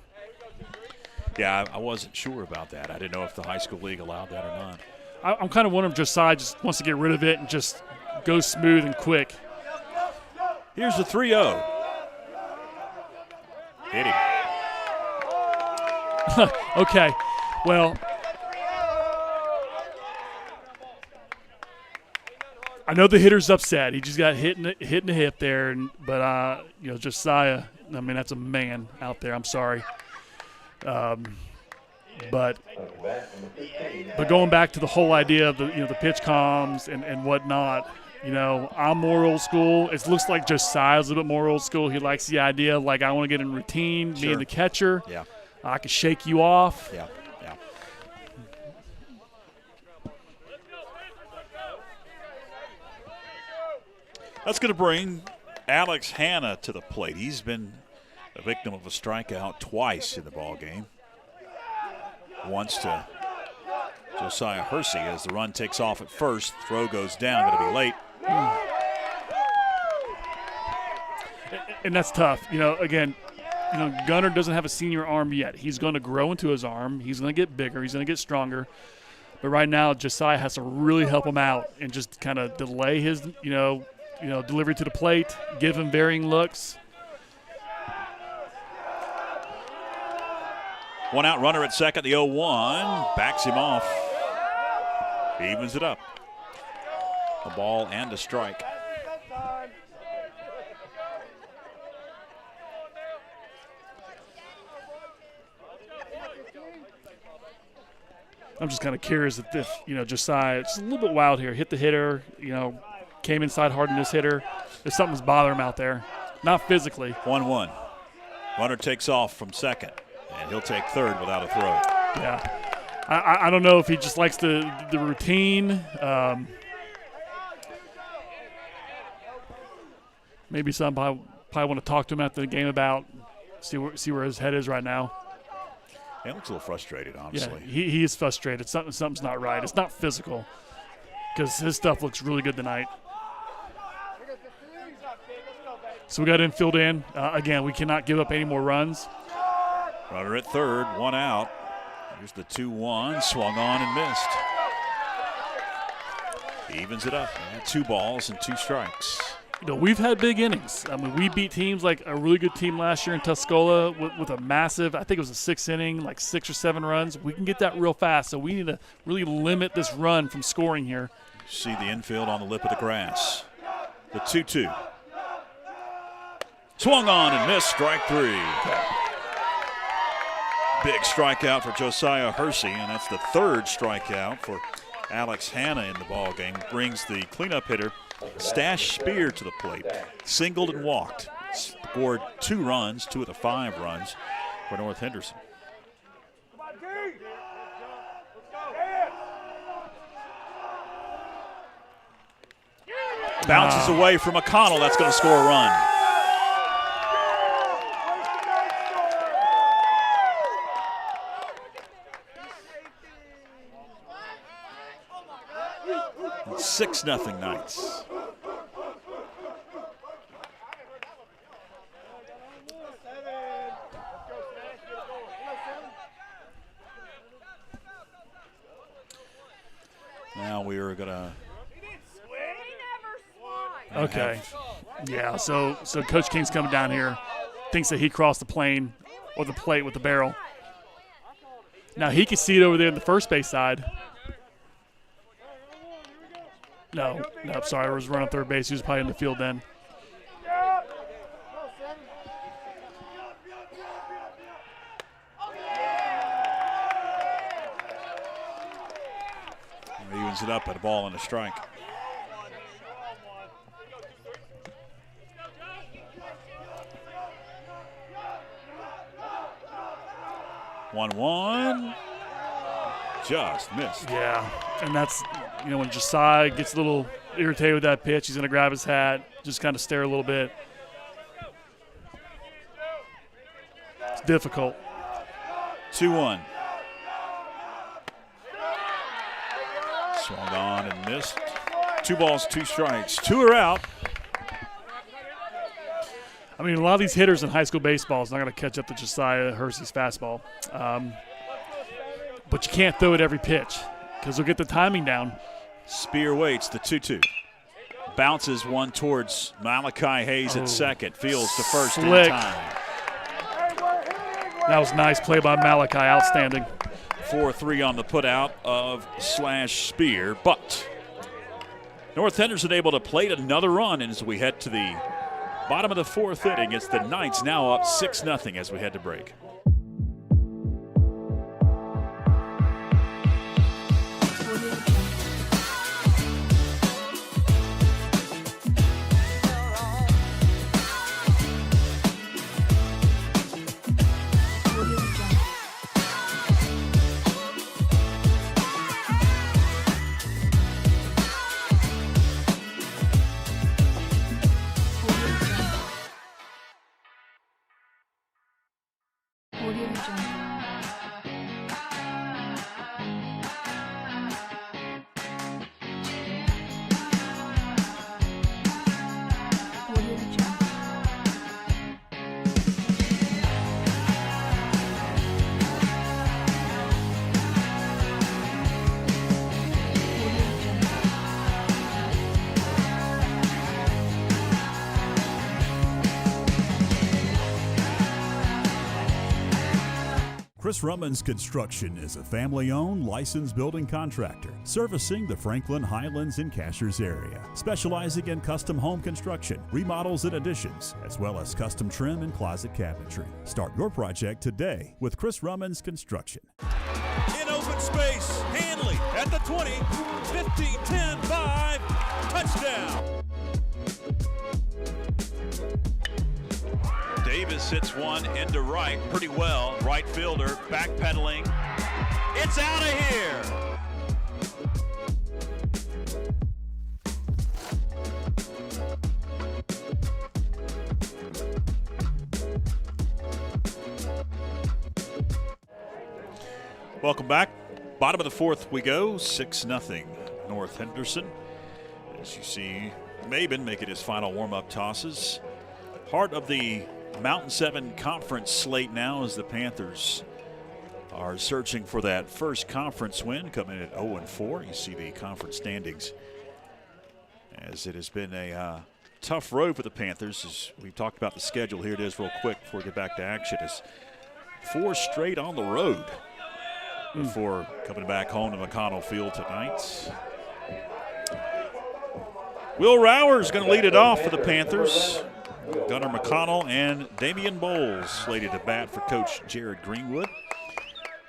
Yeah, I wasn't sure about that. I didn't know if the high school league allowed that or not. I'm kind of wondering if Josiah just wants to get rid of it and just go smooth and quick. Here's the 3-0. Hit him. Okay, well, I know the hitter's upset. He just got hit in the hip there, but Josiah. I mean, that's a man out there. I'm sorry, but going back to the whole idea of the pitch comms and whatnot. I'm more old school. It looks like Josiah's a little bit more old school. He likes the idea of, like, I want to get in routine, sure. being the catcher. Yeah. I can shake you off. Yeah. That's going to bring Alex Hanna to the plate. He's been a victim of a strikeout twice in the ball game. Once to Josiah Hersey as the run takes off at first. Throw goes down, going to be late. And that's tough. Again, Gunnar doesn't have a senior arm yet. He's going to grow into his arm. He's going to get bigger. He's going to get stronger. But right now, Josiah has to really help him out and just kind of delay his, delivery to the plate, give him varying looks. One out runner at second, the 0-1. Backs him off. Evens it up. A ball and a strike. I'm just kind of curious if Josiah, it's a little bit wild here. Hit the hitter, came inside hard in this hitter. If something's bothering him out there. Not physically. 1-1. Runner takes off from second, and he'll take third without a throw. Yeah. I don't know if he just likes the routine. Maybe somebody probably want to talk to him after the game about, see where his head is right now. He looks a little frustrated, honestly. Yeah, he is frustrated. Something's not right. It's not physical because his stuff looks really good tonight. So we got infield in. Again, we cannot give up any more runs. Runner at third, one out. Here's the 2-1, swung on and missed. He evens it up. 2 balls and 2 strikes. We've had big innings. I mean, we beat teams like a really good team last year in Tuscola with a massive, I think it was a 6th inning, like 6 or 7 runs. We can get that real fast, so we need to really limit this run from scoring here. See the infield on the lip of the grass. The 2-2. Swung on and missed, strike 3. Big strikeout for Josiah Hersey, and that's the 3rd strikeout for Alex Hanna in the ball game. Brings the cleanup hitter Stash Spear to the plate. Singled and walked. Scored 2 runs, 2 of the 5 runs for North Henderson. Bounces away from McConnell. That's going to score a run. It's 6-0 Knights. Now we are going to. Okay. Yeah, so Coach King's coming down here, thinks that he crossed the plane or the plate with the barrel. Now he can see it over there in the first base side. No, sorry, I was running third base. He was probably in the field then. Evens it up at a ball and a strike. One. Just missed. Yeah, and that's, when Josiah gets a little irritated with that pitch, he's going to grab his hat, just kind of stare a little bit. It's difficult. 2-1. Swung on and missed. 2 balls, 2 strikes. 2 are out. I mean, a lot of these hitters in high school baseball is not going to catch up to Josiah Hersey's fastball. But you can't throw it every pitch because they'll get the timing down. Spear waits the 2-2. Bounces one towards Malachi Hayes at second. Fields to first in Slick. time. That was a nice play by Malachi. Outstanding. 4-3 on the putout of /Spear, but North Henderson able to plate another run as we head to the bottom of the 4th inning. It's the Knights now up 6-0 as we head to break. Chris Rummans Construction is a family-owned, licensed building contractor servicing the Franklin, Highlands, and Cashers area, specializing in custom home construction, remodels and additions, as well as custom trim and closet cabinetry. Start your project today with Chris Rummans Construction. In open space, Hanley at the 20, 15, 10, 5, touchdown. Davis hits one into right pretty well. Right fielder backpedaling. It's out of here. Welcome back. Bottom of the 4th we go. 6-0 North Henderson. As you see, Maben making his final warm-up tosses. Part of the Mountain 7 conference slate now as the Panthers are searching for that first conference win, coming in at 0-4. You see the conference standings as it has been a tough road for the Panthers. As we've talked about the schedule, here it is real quick before we get back to action. It's 4 straight on the road before coming back home to McConnell Field tonight. Will Rower's going to lead it off for the Panthers. Gunnar McConnell and Damian Bowles slated to bat for Coach Jared Greenwood.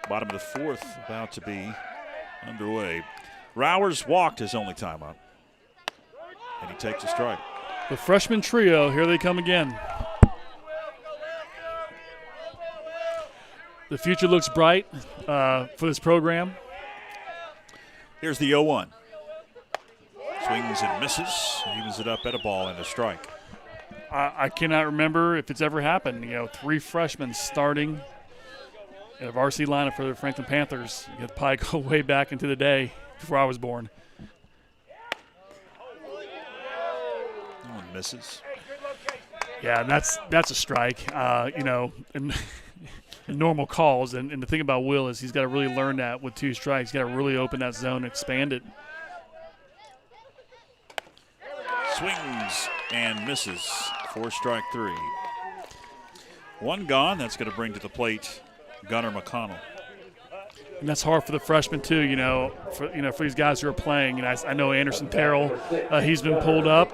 Bottom of the 4th about to be underway. Rowers walked his only time up, and he takes a strike. The freshman trio, here they come again. The future looks bright for this program. Here's the 0-1. Swings and misses. Evens it up at a ball and a strike. I cannot remember if it's ever happened. 3 freshmen starting in a varsity lineup for the Franklin Panthers. You could probably go way back into the day before I was born. One misses. Yeah, and that's a strike. In normal calls. And the thing about Will is he's got to really learn that with 2 strikes. He's got to really open that zone and expand it. Swings and misses. 4 strike 3. 1 gone. That's going to bring to the plate Gunnar McConnell. And that's hard for the freshmen too. For these guys who are playing. I know Anderson Terrell. He's been pulled up.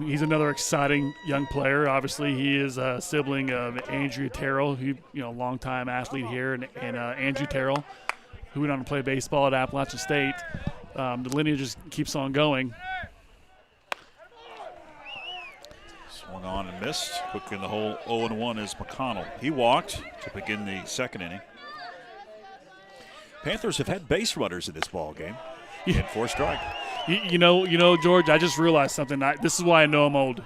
He's another exciting young player. Obviously, he is a sibling of Andrew Terrell, who longtime athlete here, and Andrew Terrell, who went on to play baseball at Appalachian State. the lineage just keeps on going. Swung on and missed. Quick in the hole, 0-1 is McConnell. He walked to begin the second inning. Panthers have had base runners in this ball game. And 4 strike. You know, George, I just realized something. This is why I know I'm old.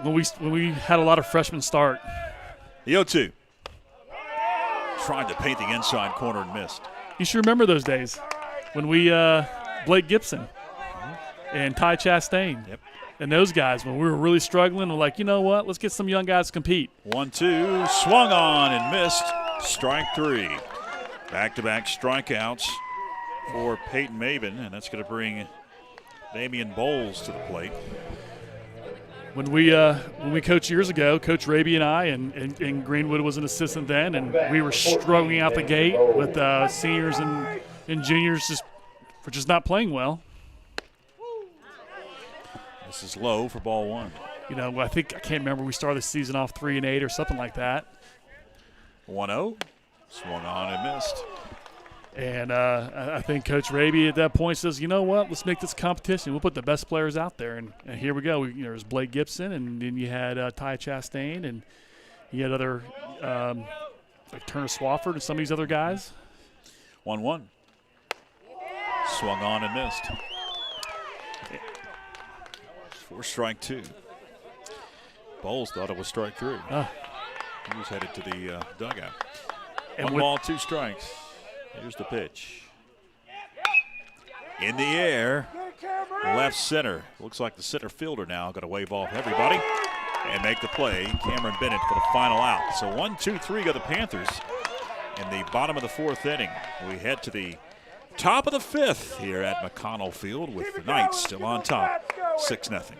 when we had a lot of freshmen start. The 0-2. Tried to paint the inside corner and missed. You should remember those days when we Blake Gibson and Ty Chastain. Yep. And those guys, when we were really struggling, we're like, you know what? Let's get some young guys to compete. 1-2. Swung on and missed. Strike 3. Back-to-back strikeouts for Peyton Maven, and that's going to bring Damian Bowles to the plate. When we coached years ago, Coach Raby and I, and Greenwood was an assistant then, and we were struggling out the gate with seniors and juniors for just not playing well. This is low for ball 1. You know, I can't remember, we started the season off 3-8 or something like that. 1-0. Swung on and missed. And I think Coach Raby at that point says, you know what, let's make this competition. We'll put the best players out there. And here we go. There's Blake Gibson, and then you had Ty Chastain, and you had other like Turner Swafford and some of these other guys. 1-1. Swung on and missed. 4 strike 2. Bowles thought it was strike 3. He was headed to the dugout. And 1 ball, 2 strikes. Here's the pitch. In the air, left center. Looks like the center fielder now going to wave off everybody and make the play. Cameron Bennett for the final out. So 1-2-3 go the Panthers in the bottom of the 4th inning. We head to the top of the 5th here at McConnell Field with the Knights still on top, 6-0.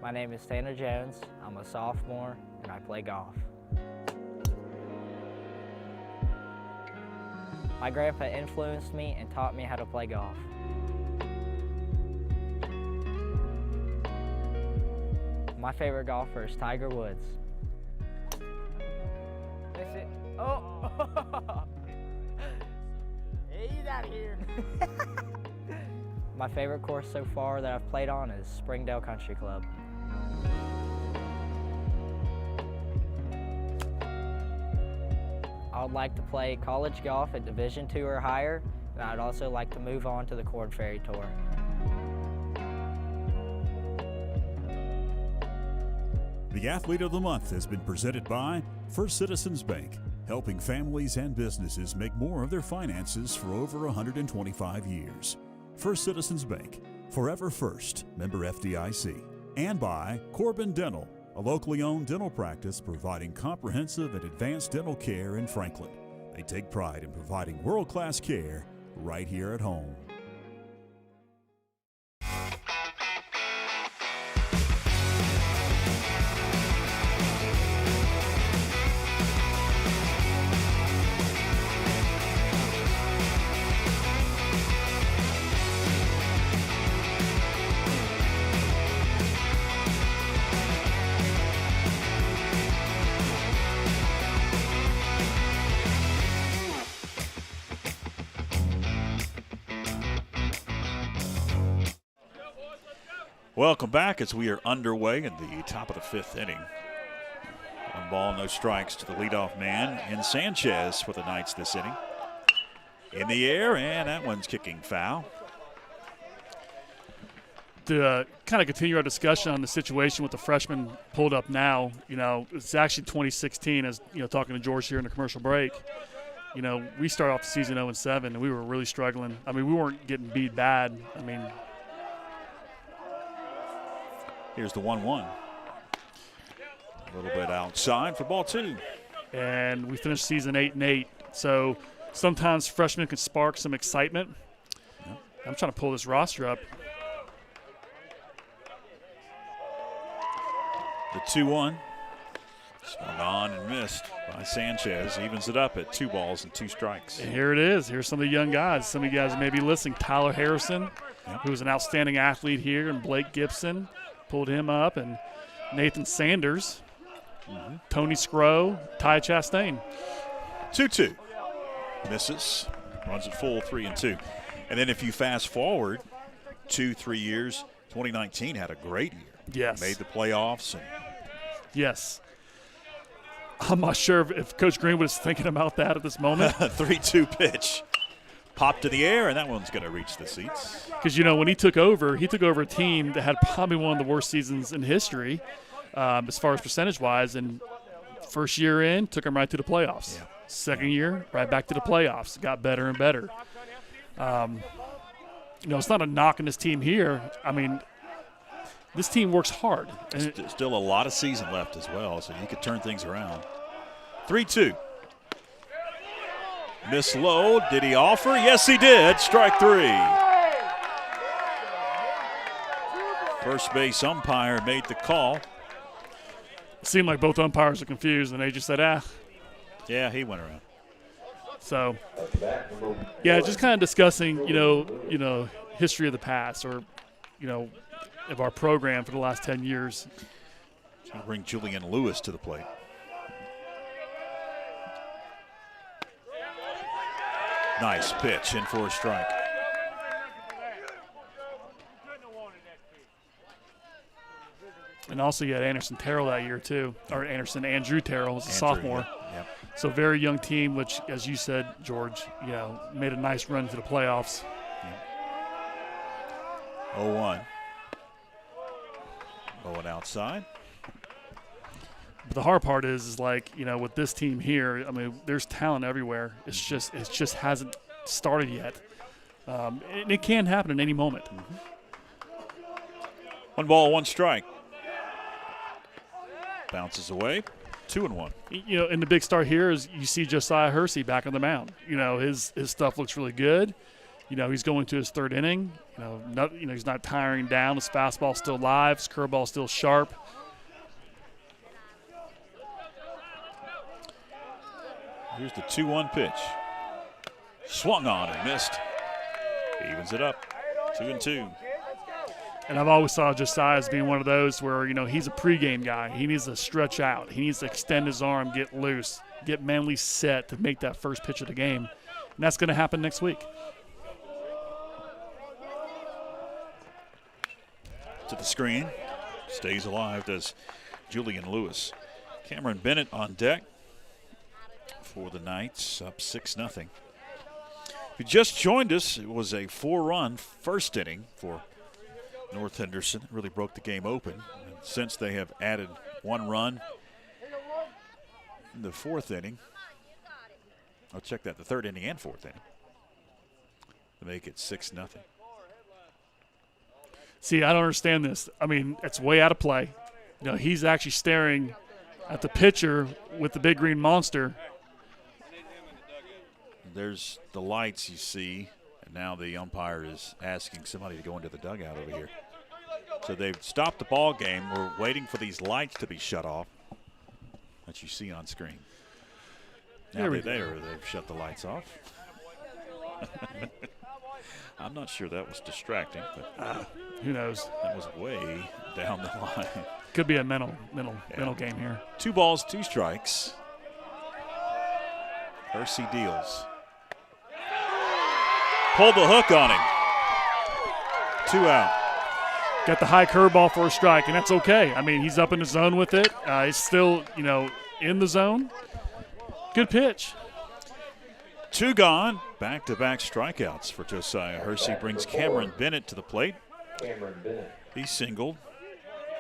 My name is Tanner Jones. I'm a sophomore, and I play golf. My grandpa influenced me and taught me how to play golf. My favorite golfer is Tiger Woods. That's it. Oh! He's out of here. My favorite course so far that I've played on is Springdale Country Club. I would like to play college golf at Division II or higher, and I'd also like to move on to the Corn Ferry Tour. The Athlete of the Month has been presented by First Citizens Bank, helping families and businesses make more of their finances for over 125 years. First Citizens Bank, forever first, member FDIC. And by Corbin Dental, a locally owned dental practice providing comprehensive and advanced dental care in Franklin. They take pride in providing world-class care right here at home. Welcome back as we are underway in the top of the 5th inning. 1 ball, no strikes to the leadoff man in Sanchez for the Knights this inning. In the air, and that one's kicking foul. To kind of continue our discussion on the situation with the freshman pulled up now, it's actually 2016, as talking to George here in the commercial break. We started off the season 0-7, and we were really struggling. We weren't getting beat bad. Here's the 1-1. A little bit outside for ball 2. And we finished season 8-8. So sometimes freshmen can spark some excitement. Yep. I'm trying to pull this roster up. The 2-1. Swung on and missed by Sanchez. Evens it up at 2 balls and 2 strikes. And here it is. Here's some of the young guys. Some of you guys may be listening. Tyler Harrison, who was an outstanding athlete here, and Blake Gibson pulled him up. And Nathan Sanders, Tony Scrow, Ty Chastain. 2-2. Misses. Runs it full 3-2. And then if you fast forward 2-3 years, 2019 had a great year. Yes. Made the playoffs. And yes. I'm not sure if Coach Greenwood is thinking about that at this moment. 3-2 pitch. Popped to the air, and that one's going to reach the seats. Because, when he took over a team that had probably one of the worst seasons in history as far as percentage-wise. And first year in, took him right to the playoffs. Yeah. Second year, right back to the playoffs. Got better and better. It's not a knock on this team here. I mean, this team works hard. And Still a lot of season left as well, so you could turn things around. 3-2. Miss low. Did he offer? Yes, he did. Strike 3. First base umpire made the call. it seemed like both umpires are confused, and they just said, Yeah, he went around. So, yeah, just kind of discussing, history of the past or, of our program for the last 10 years. He'll bring Julian Lewis to the plate. Nice pitch, in for a strike. And also you had Anderson Terrell that year too, or Andrew Terrell as a sophomore. Yep. So very young team, which, as you said, George, made a nice run to the playoffs. 0-1. 0-1 outside. But the hard part is like, with this team here, I mean, there's talent everywhere. It just hasn't started yet. And it can happen at any moment. 1 ball, 1 strike. Bounces away. 2-1. And the big start here is you see Josiah Hersey back on the mound. His stuff looks really good. He's going to his third inning. He's not tiring down. His fastball's still live. His curveball's still sharp. Here's the 2-1 pitch. Swung on and missed. Evens it up. 2-2. And I've always saw Josiah as being one of those where, he's a pregame guy. He needs to stretch out. He needs to extend his arm, get loose, get mentally set to make that first pitch of the game. And that's going to happen next week. To the screen. Stays alive, does Julian Lewis. Cameron Bennett on deck for the Knights, up 6-0. If you just joined us, it was a 4-run first inning for North Henderson. It really broke the game open. And since they have added 1 run in the 4th inning, I'll check that, the 3rd inning and 4th inning, to make it 6-0. See, I don't understand this. I mean, it's way out of play. He's actually staring at the pitcher with the big green monster. There's the lights you see, and now the umpire is asking somebody to go into the dugout over here. So they've stopped the ball game. We're waiting for these lights to be shut off that you see on screen. Now they've shut the lights off. I'm not sure that was distracting, but who knows? That was way down the line. Could be a mental game here. 2 balls, 2 strikes. Hersey deals. Pulled the hook on him. 2 out. Got the high curveball for a strike, and that's okay. I mean, he's up in the zone with it. He's still, in the zone. Good pitch. 2 gone. Back-to-back strikeouts for Josiah Hersey. Brings Cameron Bennett to the plate. He singled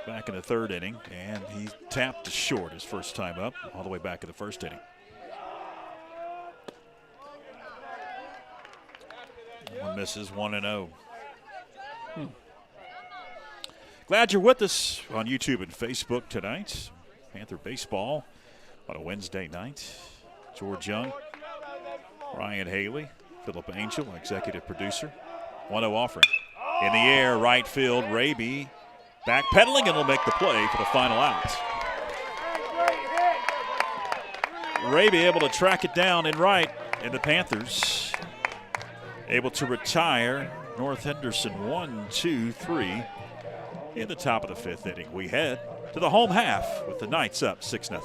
back in the 3rd inning, and he tapped to short his first time up, all the way back in the 1st inning. 1 misses, 1-0. Glad you're with us on YouTube and Facebook tonight. Panther baseball on a Wednesday night. George Young, Ryan Haley, Philip Angel, executive producer. 1-0 offering. In the air, right field, Raby backpedaling, and will make the play for the final out. Raby able to track it down in right, and the Panthers able to retire North Henderson 1-2-3 in the top of the 5th inning. We head to the home half with the Knights up 6-0.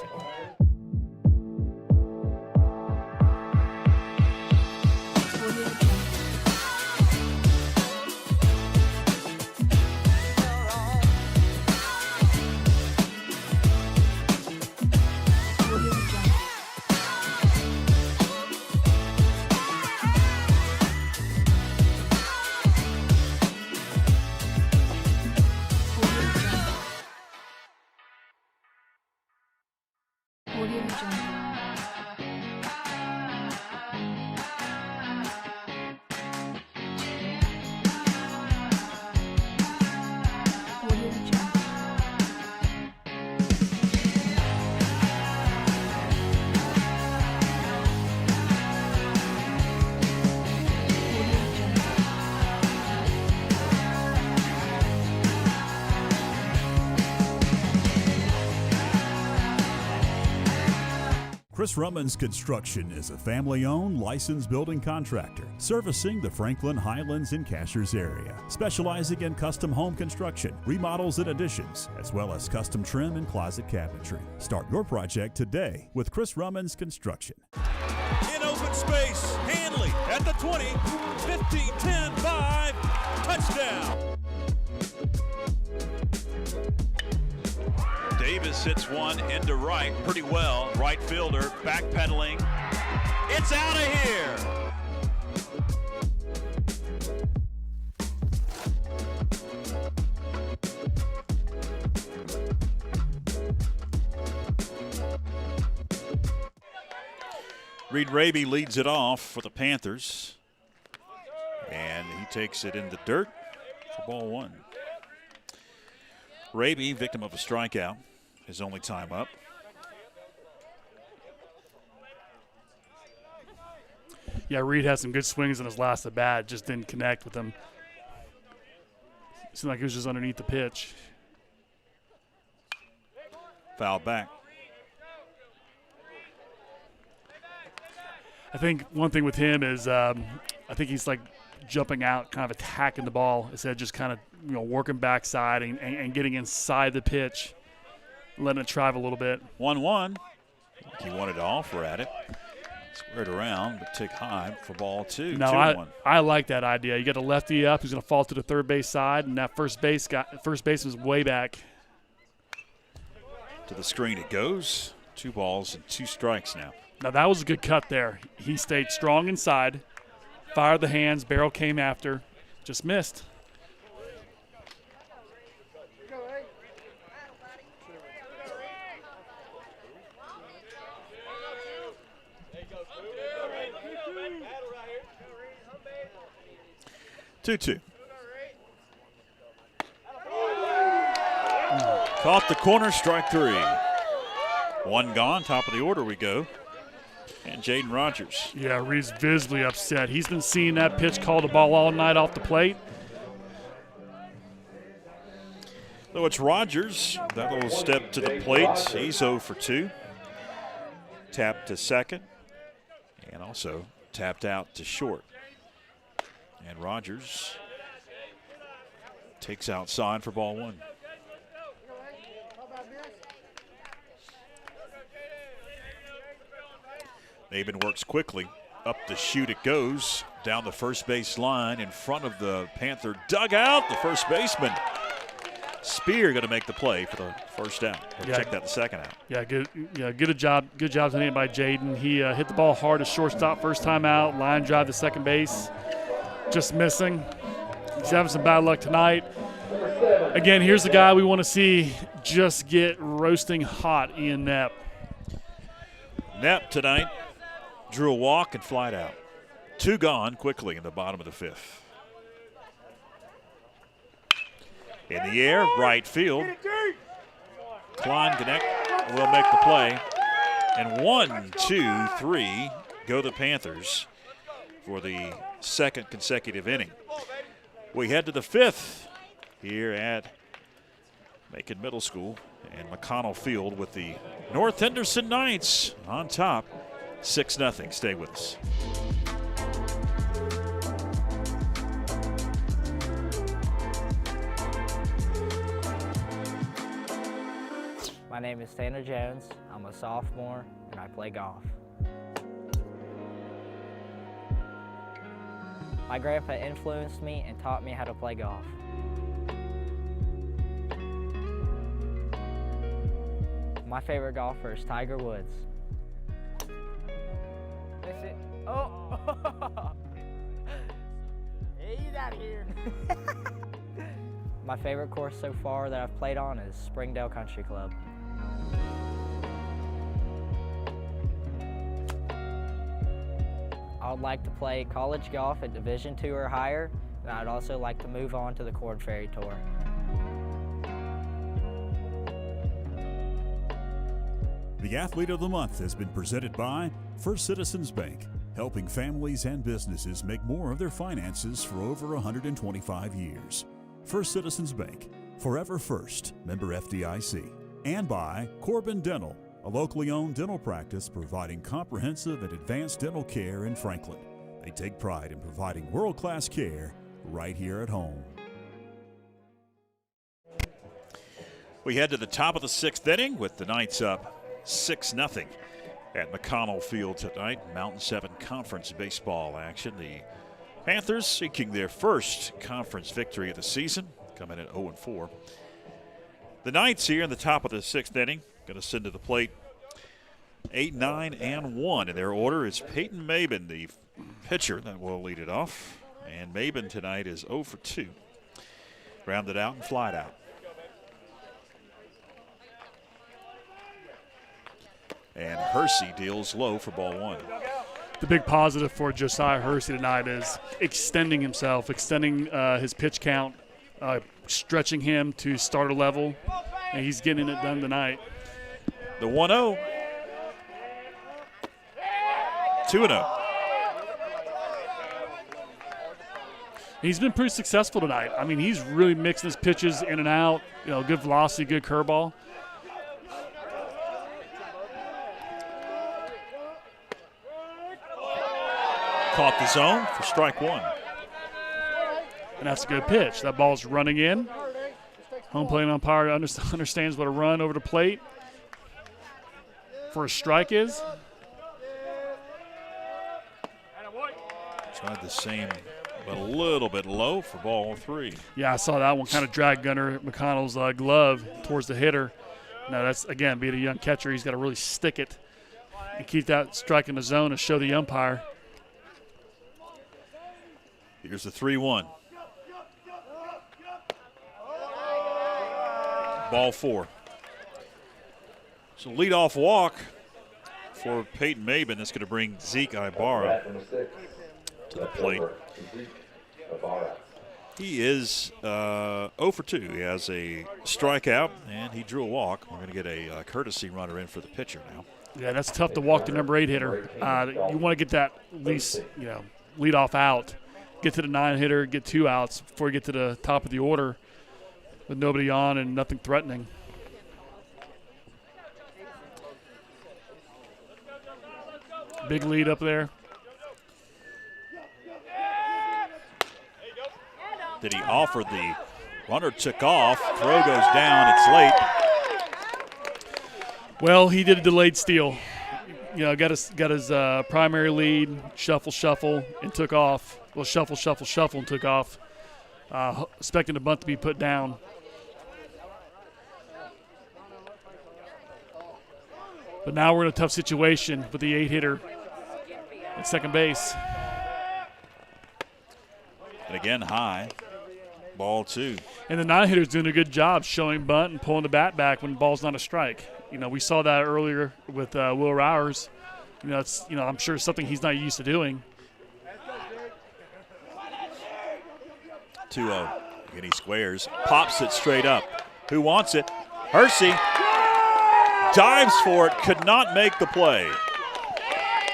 Chris Rummans Construction is a family-owned, licensed building contractor servicing the Franklin, Highlands, and Cashers area, specializing in custom home construction, remodels and additions, as well as custom trim and closet cabinetry. Start your project today with Chris Rummans Construction. In open space, Hanley at the 20, 15, 10, 5, touchdown. Davis hits one into right pretty well. Right fielder backpedaling. It's out of here. Reed Raby leads it off for the Panthers. And he takes it in the dirt for ball one. Raby, victim of a strikeout, his only time up. Yeah, Reed had some good swings in his last at bat, just didn't connect with him. Seemed like he was just underneath the pitch. Foul back. I think one thing with him is I think he's like jumping out, kind of attacking the ball instead of just kind of working backside and getting inside the pitch, letting it drive a little bit. 1-1. He wanted to offer at it. Square it around, but take high for ball two. No, 2-1. I like that idea. You got a lefty up who's going to fall to the third base side, and that first base was way back. To the screen it goes. 2 balls and 2 strikes now. Now that was a good cut there. He stayed strong inside, fired the hands, barrel came after, just missed. Two. Caught the corner, strike 3. 1 gone, top of the order we go. And Jaden Rogers. Yeah, Reed's visibly upset. He's been seeing that pitch called a ball all night off the plate. So it's Rogers. That little step to the plate. He's 0 for 2. Tapped to second. And also tapped out to short. And Rogers takes outside for ball 1. Maben works quickly. Up the chute it goes. Down the first base line in front of the Panther dugout. The first baseman, Spear, going to make the play for the first out. Check that the second out. Yeah, good job tonight by Jaden. He hit the ball hard as shortstop first time out. Line drive to second base. Just missing. He's having some bad luck tonight. Again, here's the guy we want to see just get roasting hot, Ian Knapp. Knapp tonight drew a walk and flied out. 2 gone quickly in the bottom of the 5th. In the air, right field. Kleingeneck will make the play. And 1, 2, 3 go the Panthers for the second consecutive inning. We head to the 5th here at Macon Middle School and McConnell Field with the North Henderson Knights on top, 6-0. Stay with us. My name is Tanner Jones. I'm a sophomore and I play golf. My grandpa influenced me and taught me how to play golf. My favorite golfer is Tiger Woods. Miss it. Oh! Hey, he's out of here. My favorite course so far that I've played on is Springdale Country Club. I would like to play college golf at Division II or higher, and I'd also like to move on to the Corn Ferry Tour. The Athlete of the Month has been presented by First Citizens Bank, helping families and businesses make more of their finances for over 125 years. First Citizens Bank, forever first, member FDIC. And by Corbin Dental, a locally owned dental practice providing comprehensive and advanced dental care in Franklin. They take pride in providing world-class care right here at home. We head to the top of the 6th inning with the Knights up 6-0 at McConnell Field tonight. Mountain 7 Conference baseball action. The Panthers seeking their first conference victory of the season, coming at 0-4. The Knights here in the top of the 6th inning, going to send to the plate 8, 9, and 1. In their order is Peyton Maben, the pitcher that will lead it off. And Maben tonight is 0 for 2. Grounded out and flied out. And Hersey deals low for ball 1. The big positive for Josiah Hersey tonight is extending himself, extending his pitch count, stretching him to starter level, and he's getting it done tonight. The 1-0. 2-0. He's been pretty successful tonight. I mean, he's really mixing his pitches in and out, good velocity, good curveball. Caught the zone for strike 1. And that's a good pitch. That ball's running in. Home plate umpire understands what a run over the plate for a strike is. Tried the same, but a little bit low for ball 3. Yeah, I saw that one kind of drag Gunnar McConnell's glove towards the hitter. Now that's, again, being a young catcher, he's got to really stick it and keep that strike in the zone and show the umpire. Here's the 3-1. Ball 4. So leadoff walk for Peyton Maben. That's going to bring Zeke Ibarra to the plate. He is 0 for 2. He has a strikeout, and he drew a walk. We're going to get a courtesy runner in for the pitcher now. Yeah, that's tough to walk the number 8 hitter. You want to get that at least, lead off out. Get to the 9 hitter, get 2 outs before you get to the top of the order with nobody on and nothing threatening. Big lead up there. Did he offer the runner? Took off. Throw goes down. It's late. Well, he did a delayed steal. Got his primary lead, shuffle, and took off. Well, shuffle, and took off, expecting the bunt to be put down. But now we're in a tough situation with the 8 hitter at second base. And again, high. Ball 2. And the 9 hitter's doing a good job showing bunt and pulling the bat back when the ball's not a strike. We saw that earlier with Will Rowers. I'm sure it's something he's not used to doing. 2-0. And he squares. Pops it straight up. Who wants it? Hersey dives for it. Could not make the play.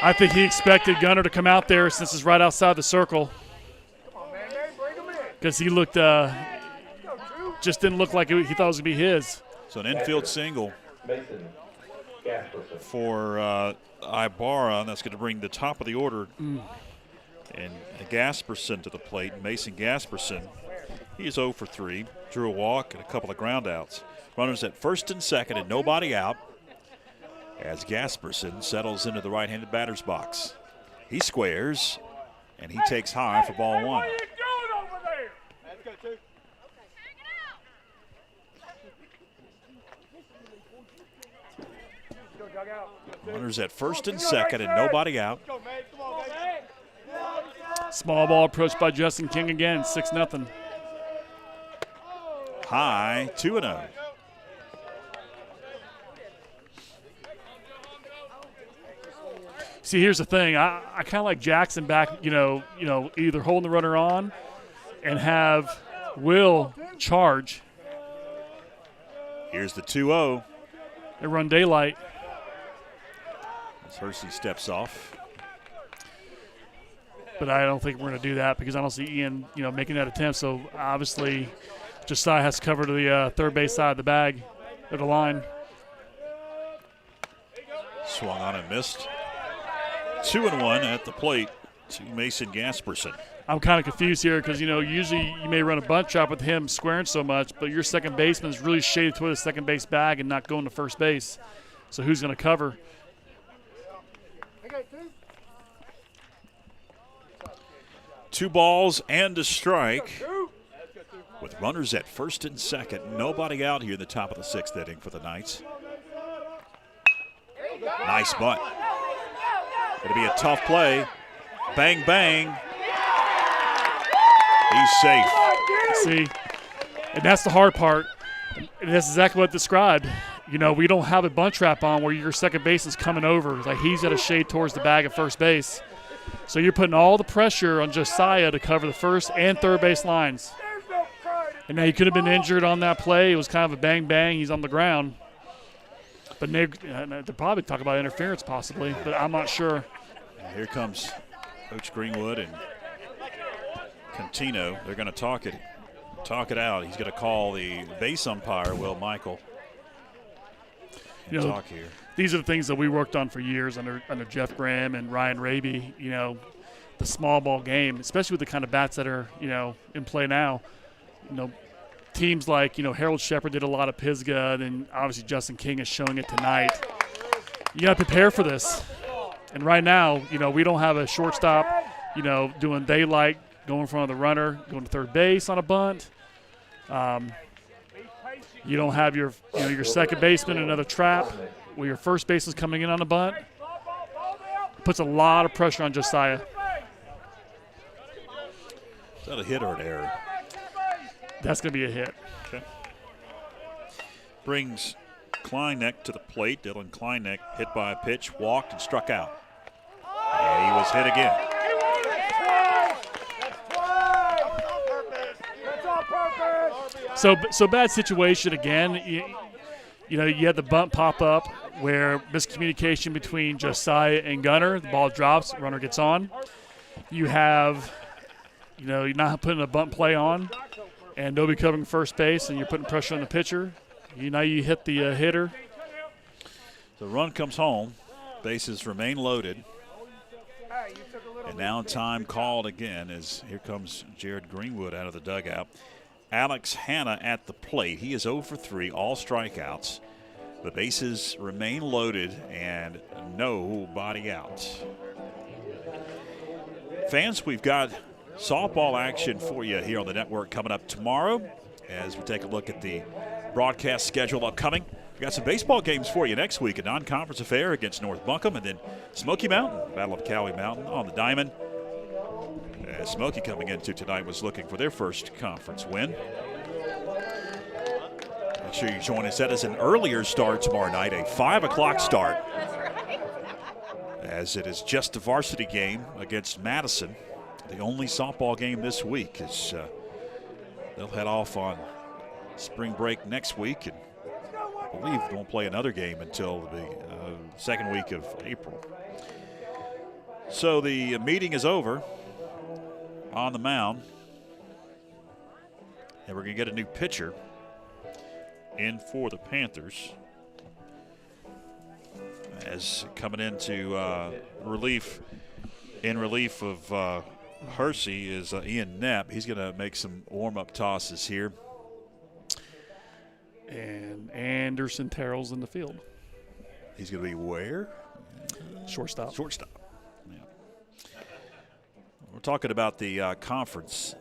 I think he expected Gunnar to come out there since it's right outside the circle. Because he looked, just didn't look like he thought it was going to be his. So an infield single for Ibarra, and that's going to bring the top of the order and Gasperson to the plate. Mason Gasperson He's 0 for 3. Drew a walk and a couple of ground outs. Runners at first and second and nobody out as Gasperson settles into the right-handed batter's box. He squares, and he takes high for ball one. Runners at first and second and nobody out. Small ball approach by Justin King again, 6-0. High, 2-0. See, here's the thing. I kind of like Jackson back, either holding the runner on and have Will charge. Here's the 2-0. They run daylight. As Hersey steps off. But I don't think we're going to do that because I don't see Ian, making that attempt. So obviously, Josiah has to cover to the third base side of the bag of the line. Swung on and missed. 2-1 at the plate to Mason Gasperson. I'm kind of confused here because, usually you may run a bunt trap with him squaring so much, but your second baseman is really shaded toward the second base bag and not going to first base. So who's going to cover? Two balls and a strike with runners at first and second. Nobody out here in the top of the sixth inning for the Knights. Nice bunt. It'll be a tough play. Bang, bang. He's safe. See, and that's the hard part. And that's exactly what I described. We don't have a bunt trap on where your second base is coming over. Like he's got a shade towards the bag at first base. So you're putting all the pressure on Josiah to cover the first and third base lines. And now he could have been injured on that play. It was kind of a bang, bang. He's on the ground. But they'll probably talk about interference possibly, but I'm not sure. Here comes Coach Greenwood and Contino. They're going to talk it out. He's going to call the base umpire, Will Michael, and talk here. These are the things that we worked on for years under Jeff Graham and Ryan Raby, the small ball game, especially with the kind of bats that are, in play now. Teams like, Harold Shepard did a lot of Pisgah, and obviously Justin King is showing it tonight. You got to prepare for this. And right now, we don't have a shortstop, doing daylight, going in front of the runner, going to third base on a bunt. You don't have your second baseman in another trap where your first base is coming in on a bunt. Puts a lot of pressure on Josiah. Is that a hit or an error? That's going to be a hit. Okay. Brings Kleineck to the plate. Dylan Kleineck hit by a pitch, walked and struck out. And he was hit again. So bad situation again. You had the bunt pop up where miscommunication between Josiah and Gunner. The ball drops, runner gets on. You have, you're not putting a bunt play on, and nobody covering first base, and you're putting pressure on the pitcher. You hit the hitter. The run comes home. Bases remain loaded. And now time called again as here comes Jared Greenwood out of the dugout. Alex Hanna at the plate. He is 0 for 3, all strikeouts. The bases remain loaded and nobody out. Fans, we've got softball action for you here on the network coming up tomorrow as we take a look at the broadcast schedule upcoming. We've got some baseball games for you next week, a non-conference affair against North Buncombe, and then Smoky Mountain, Battle of Cowie Mountain on the diamond. As Smoky coming into tonight was looking for their first conference win. Make sure you join us. That is an earlier start tomorrow night, a 5 o'clock start, as it is just a varsity game against Madison. The only softball game this week is they'll head off on spring break next week, and I believe won't play another game until the second week of April. So the meeting is over on the mound, and we're going to get a new pitcher in for the Panthers as coming into relief of Hersey is Ian Knapp. He's going to make some warm-up tosses here. And Anderson Terrell's in the field. He's going to be where? Shortstop. Shortstop. Yeah. We're talking about the conference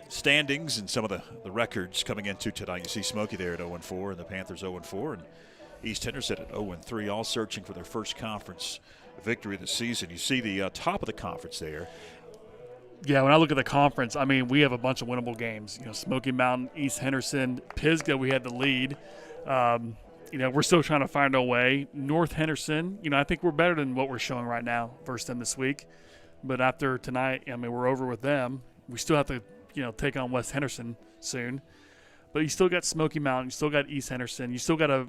standings and some of the records coming into tonight. You see Smokey there at 0-4 and the Panthers 0-4 and East Henderson at 0-3, all searching for their first conference victory of the season. You see the top of the conference there. Yeah, when I look at the conference, I mean, we have a bunch of winnable games. You know, Smoky Mountain, East Henderson, Pisgah, we had the lead. You know, we're still trying to find our way. North Henderson, you know, I think we're better than what we're showing right now versus them this week. But after tonight, I mean, we're over with them. We still have to, you know, take on West Henderson soon. But you still got Smoky Mountain. You still got East Henderson. You still got a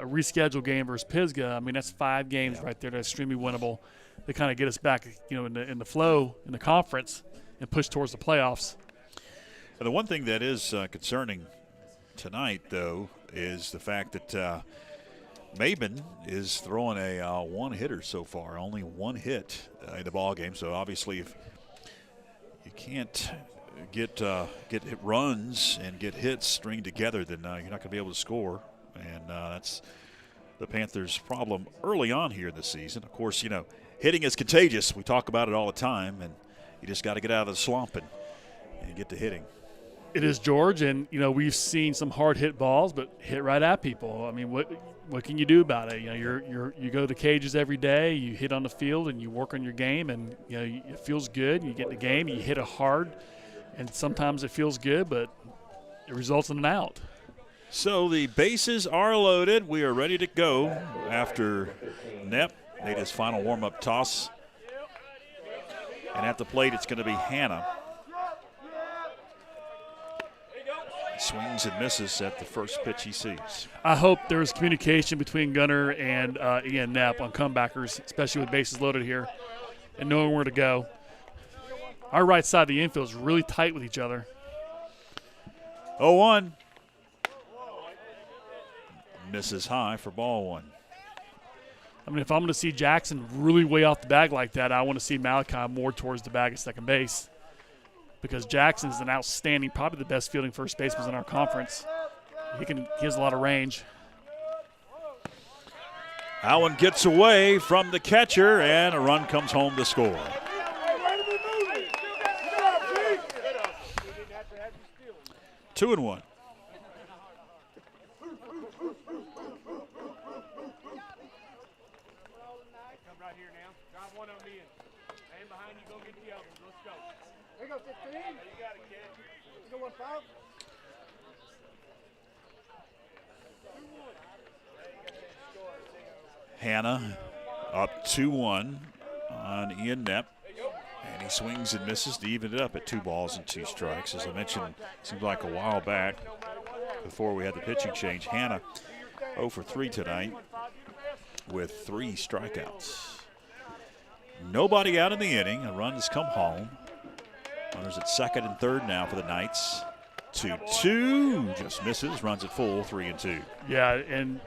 rescheduled game versus Pisgah. I mean, that's 5 games right there that's extremely winnable. They kind of get us back, you know, in the flow in the conference and push towards the playoffs. And the one thing that is concerning tonight, though, is the fact that Maben is throwing a one-hitter so far, only one hit in the ball game. So obviously, if you can't get hit runs and get hits stringed together, then you're not going to be able to score, and that's the Panthers' problem early on here in the season. Of course, you know, hitting is contagious. We talk about it all the time, and you just got to get out of the slump and get to hitting. It is, George, and you know, we've seen some hard hit balls, but hit right at people. I mean, what can you do about it? You know, you go to the cages every day, you hit on the field, and you work on your game, and you know, it feels good. You get in the game, you hit it hard, and sometimes it feels good, but it results in an out. So the bases are loaded. We are ready to go after Knapp made his final warm-up toss. And at the plate, it's going to be Hannah. Swings and misses at the first pitch he sees. I hope there's communication between Gunner and Ian Knapp on comebackers, especially with bases loaded here, and knowing where to go. Our right side of the infield is really tight with each other. 0-1. Misses high for ball one. I mean, if I'm going to see Jackson really way off the bag like that, I want to see Malachi more towards the bag at second base, because Jackson's an outstanding, probably the best fielding first baseman in our conference. He has a lot of range. That one gets away from the catcher, and a run comes home to score. Two and one. Hannah up 2-1 on Ian Knapp, and he swings and misses to even it up at 2 balls and 2 strikes. As I mentioned, it seemed like a while back before we had the pitching change. Hannah 0 for 3 tonight with 3 strikeouts. Nobody out in the inning. A run has come home. Runners at second and third now for the Knights. 2-2, just misses, runs at full, 3-2. Yeah, and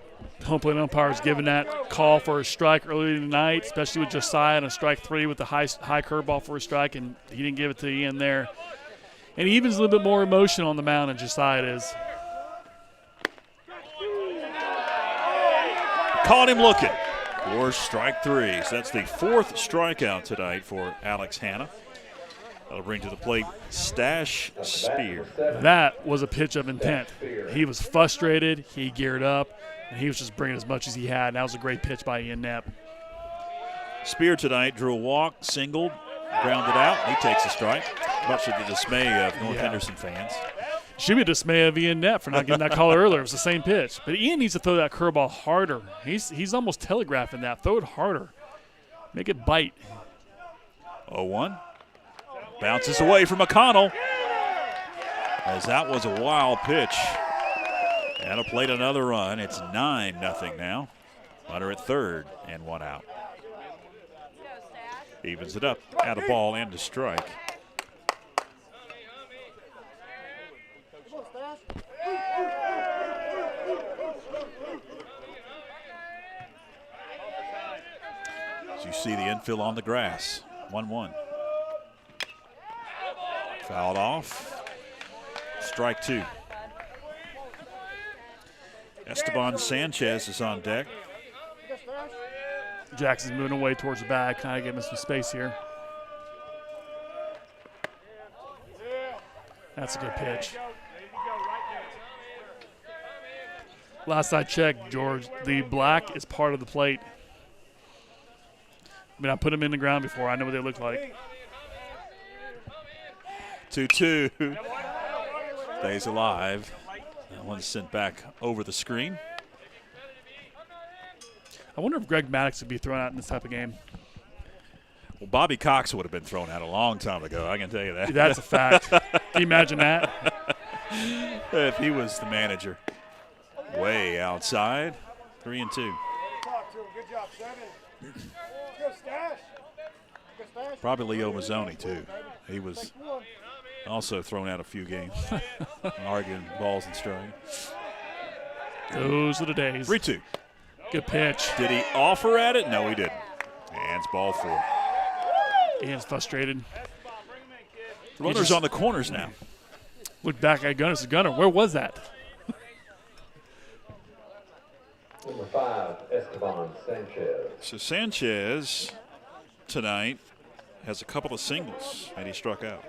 home plate umpires giving that call for a strike early tonight, especially with Josiah on a strike 3 with the high curveball for a strike, and he didn't give it to Ian there. And he even's a little bit more emotion on the mound than Josiah is. Caught him looking for strike 3. So that's the 4th strikeout tonight for Alex Hannah. That'll bring to the plate Stash Spear. That was a pitch of intent. He was frustrated. He geared up, and he was just bringing as much as he had. And that was a great pitch by Ian Knapp. Spear tonight drew a walk, singled, grounded out. He takes a strike, much to the dismay of North Henderson fans. Should be a dismay of Ian Knapp for not getting that call earlier. It was the same pitch. But Ian needs to throw that curveball harder. He's almost telegraphing that. Throw it harder. Make it bite. 0-1. Bounces away from McConnell, as that was a wild pitch. And a plate another run. It's 9-0 now. Runner at third and 1 out. Evens it up at a ball and a strike. As you see the infield on the grass. 1-1. Fouled off. Strike 2. Esteban Sanchez is on deck. Jackson's moving away towards the bag, kind of giving us some space here. That's a good pitch. Last I checked, George, the black is part of the plate. I mean, I put them in the ground before. I know what they look like. 2-2. Stays alive. That one's sent back over the screen. I wonder if Greg Maddox would be thrown out in this type of game. Well, Bobby Cox would have been thrown out a long time ago. I can tell you that. That's a fact. Can you imagine that? If he was the manager. Way outside. 3-2. Good job, 7. Good stash. Probably Leo Mazzoni, too. He was also thrown out a few games. Arguing balls and strikes. Those are the days. 3-2. Good pitch. Did he offer at it? No, he didn't. And it's ball 4. Ian's frustrated. Runners on the corners now. Look back at Gunner. Gunner, where was that? Number 5, Esteban Sanchez. So Sanchez tonight has a couple of singles, and he struck out.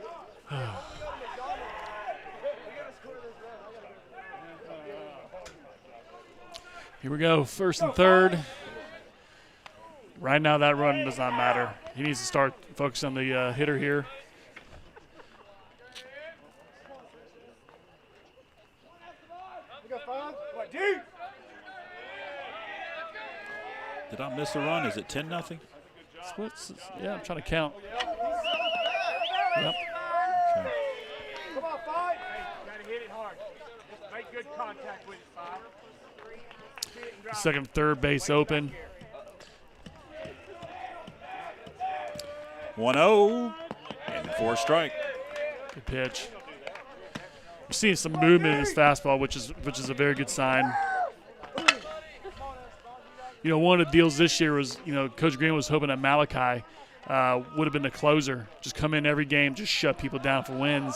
Here we go, first and third. Right now that run does not matter. He needs to start focusing on the hitter here. Did I miss the run? Is it 10-0? Yeah, I'm trying to count. Yep. Okay. Come on, 5. Gotta hit it hard. Just make good contact with it, 5. Second, third base open. 1-0 and 4 strike. Good pitch. We're seeing some movement in his fastball, which is a very good sign. You know, one of the deals this year was, you know, Coach Green was hoping that Malachi would have been the closer. Just come in every game, just shut people down for wins.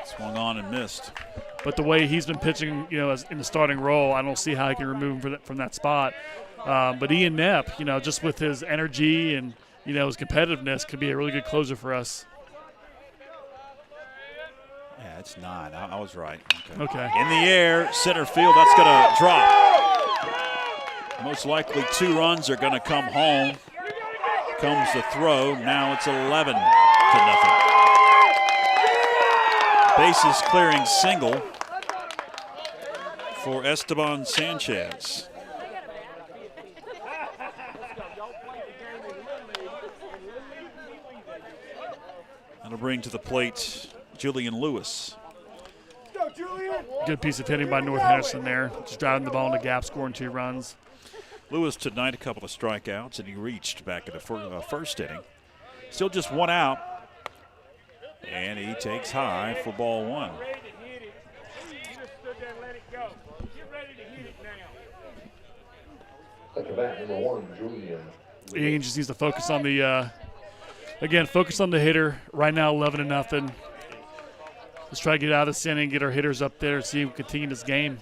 Swung on and missed. But the way he's been pitching, you know, in the starting role, I don't see how he can remove him from that spot. But Ian Knepp, you know, just with his energy and, you know, his competitiveness, could be a really good closer for us. Yeah, it's 9. I was right. Okay. In the air, center field. That's going to drop. Most likely 2 runs are going to come home. Comes the throw. Now it's 11-0. Bases clearing single for Esteban Sanchez. That'll bring to the plate Julian Lewis. Good piece of hitting by North Henderson there. Just driving the ball in the gap, scoring 2 runs. Lewis tonight a couple of strikeouts, and he reached back in the first inning. Still just 1 out, and he takes high for ball 1. Second bat, number 1, Julian. Ian just needs to focus on the, focus on the hitter. Right now, 11-0. Let's try to get out of this inning, get our hitters up there, and see if we continue this game.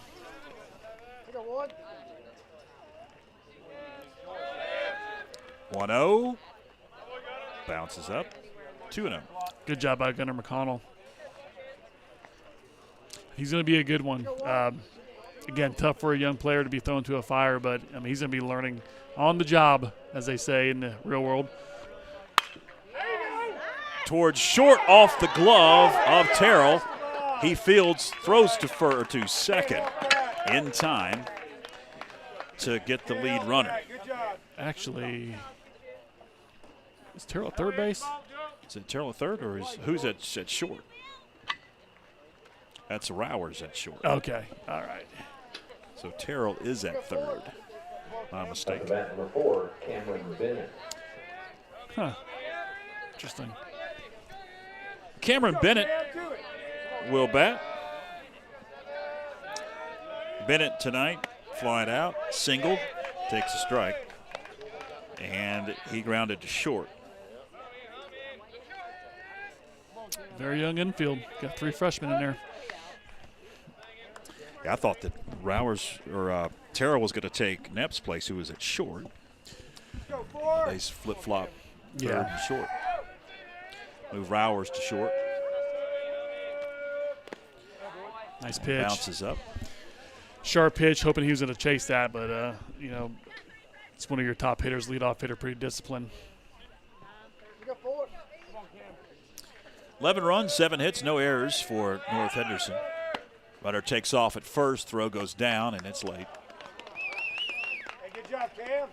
1-0. Bounces up. 2-0. Good job by Gunnar McConnell. He's going to be a good one. Again, tough for a young player to be thrown to a fire, but I mean, he's going to be learning on the job, as they say in the real world. Towards short off the glove of Terrell. He fields, throws to second in time to get the lead runner. Actually, is Terrell at third base? Is it Terrell at third, or who's at short? That's Rowers at short. Okay, all right. So Terrell is at third. My mistake. Second bat, number 4, Cameron Bennett. Huh. Interesting. Cameron Bennett will bat. Bennett tonight flying out, singled, takes a strike, and he grounded to short. Very young infield. Got 3 freshmen in there. Yeah, I thought that Terrell was going to take Knapp's place, who was at short. They flip-flop third and short. Move Rowers to short. Nice pitch. Bounces up. Sharp pitch, hoping he was going to chase that, but, you know, it's one of your top hitters, leadoff hitter, pretty disciplined. 11 runs, 7 hits, no errors for North Henderson. Runner takes off at first, throw goes down, and it's late. Hey, good job, Cam.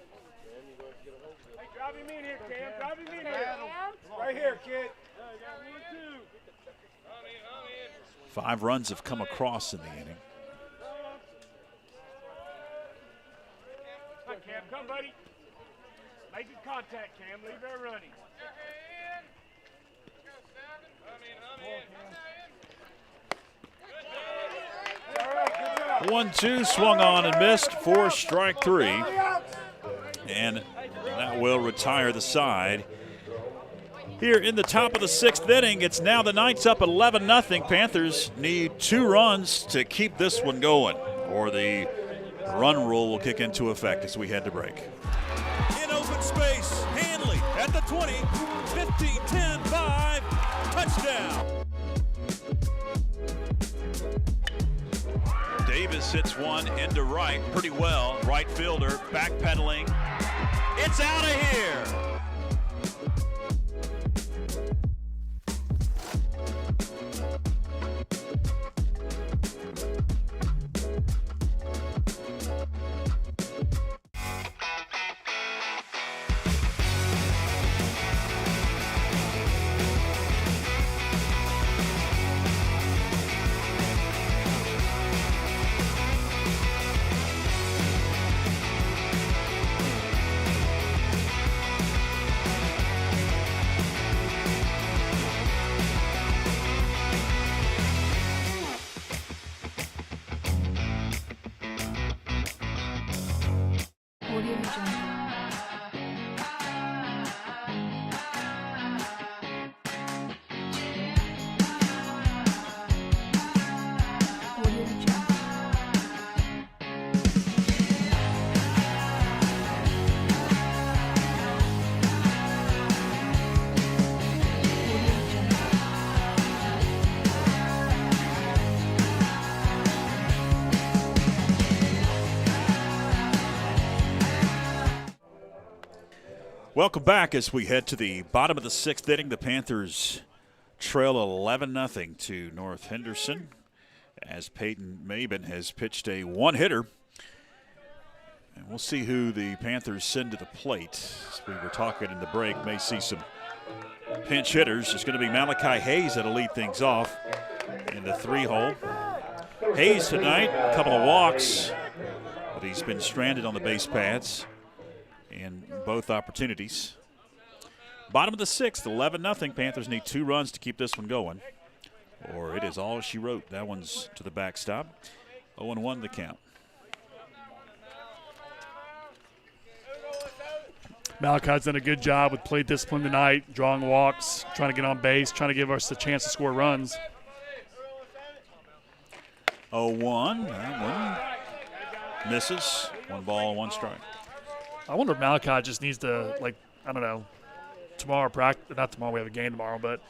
Hey, drive him in here, Cam. Drive him in here. Right here, kid. 5 runs have come across in the inning. Come on, Cam. Come, buddy. Making contact, Cam. Leave there running. 1-2, swung on and missed for strike 3. And that will retire the side. Here in the top of the 6th inning, it's now the Knights up 11-0. Panthers need 2 runs to keep this one going, or the run rule will kick into effect as we head to break. In open space, Hanley at the 20, 15-10-5, touchdown. Davis hits one into right pretty well. Right fielder backpedaling. It's out of here. Welcome back as we head to the bottom of the 6th inning. The Panthers trail 11-0 to North Henderson as Peyton Maben has pitched a 1-hitter. And we'll see who the Panthers send to the plate. As we were talking in the break, may see some pinch hitters. It's going to be Malachi Hayes that'll lead things off in the 3-hole. Hayes tonight, a couple of walks, but he's been stranded on the base paths in both opportunities. Bottom of the 6th, 11-0. Panthers need 2 runs to keep this one going, or it is all she wrote. That one's to the backstop. 0-1 the count. Malachi's done a good job with plate discipline tonight, drawing walks, trying to get on base, trying to give us the chance to score runs. 0-1. That one misses. 1 ball, 1 strike. I wonder if Malachi just needs to, like, I don't know, tomorrow practice, not tomorrow, we have a game tomorrow, but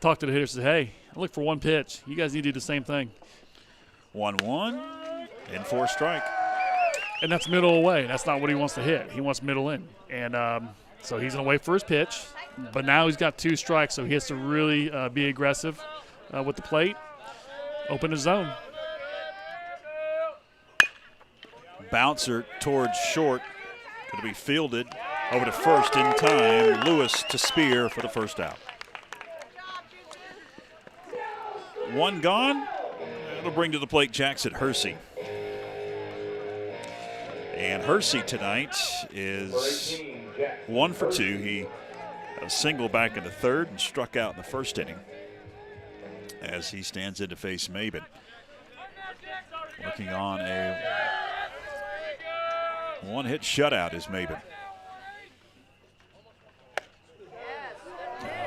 talk to the hitters and say, hey, I look for 1 pitch. You guys need to do the same thing. 1-1 and 4 strike. And that's middle away. That's not what he wants to hit. He wants middle in. And so he's going to wait for his pitch, but now he's got 2 strikes, so he has to really be aggressive with the plate, open his zone. Bouncer towards short. Going to be fielded over to first in time. Lewis to Spear for the first out. 1 gone. It'll bring to the plate Jackson Hersey. And Hersey tonight is 1 for 2. He had a single back in the 3rd and struck out in the 1st inning as he stands in to face Maben. Working on a 1-hit shutout is Maben.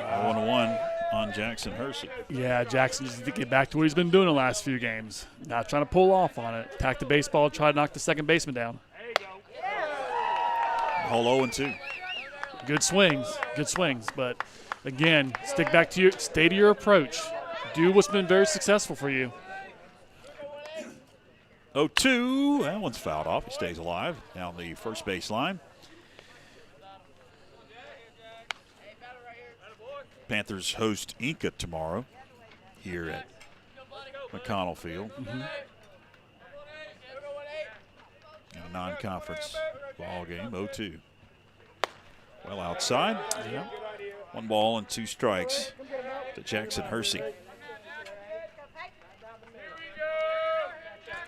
0-1 on from Jackson Hersey. Yeah, Jackson just needs to get back to what he's been doing the last few games. Not trying to pull off on it. Attack the baseball, try to knock the second baseman down. Whole 0-2. Good swings. But again, stay to your approach. Do what's been very successful for you. 0-2. That one's fouled off. He stays alive down the first base line. Panthers host Inca tomorrow here at McConnell Field. In a non-conference ball game, 0-2. Well outside. Yeah. 1 ball and 2 strikes to Jackson Hersey.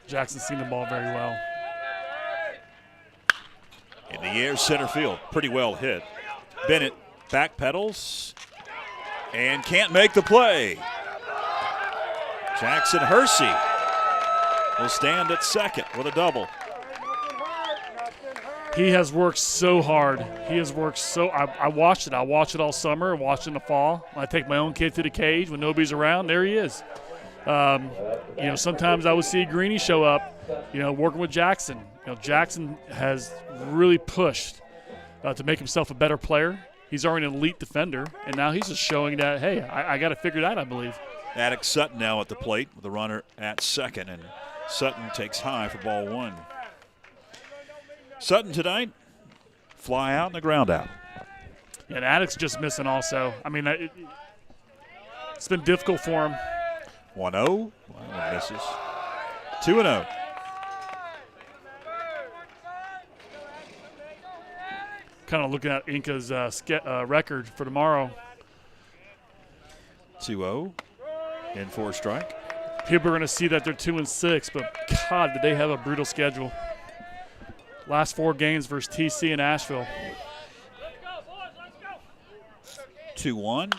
Jackson's seen the ball very well. In the air, center field, pretty well hit. Bennett backpedals and can't make the play. Jackson Hersey will stand at second with a double. He has worked so hard. I watched it. I watched it all summer, watched it in the fall. I take my own kid to the cage when nobody's around. There he is. Sometimes I would see Greeny show up, working with Jackson. Jackson has really pushed to make himself a better player. He's already an elite defender, and now he's just showing that, hey, I got to figure it out, I believe. Attic Sutton now at the plate with the runner at second, and Sutton takes high for ball 1. Sutton tonight, fly out and a ground out. Yeah, and Attic's just missing also. I mean, it's been difficult for him. 1-0, misses. 2-0. Kind of looking at Inca's record for tomorrow. 2-0 and 4 strike. People are going to see that they're 2-6, but God, did they have a brutal schedule. Last 4 games versus TC and Asheville. 2-1.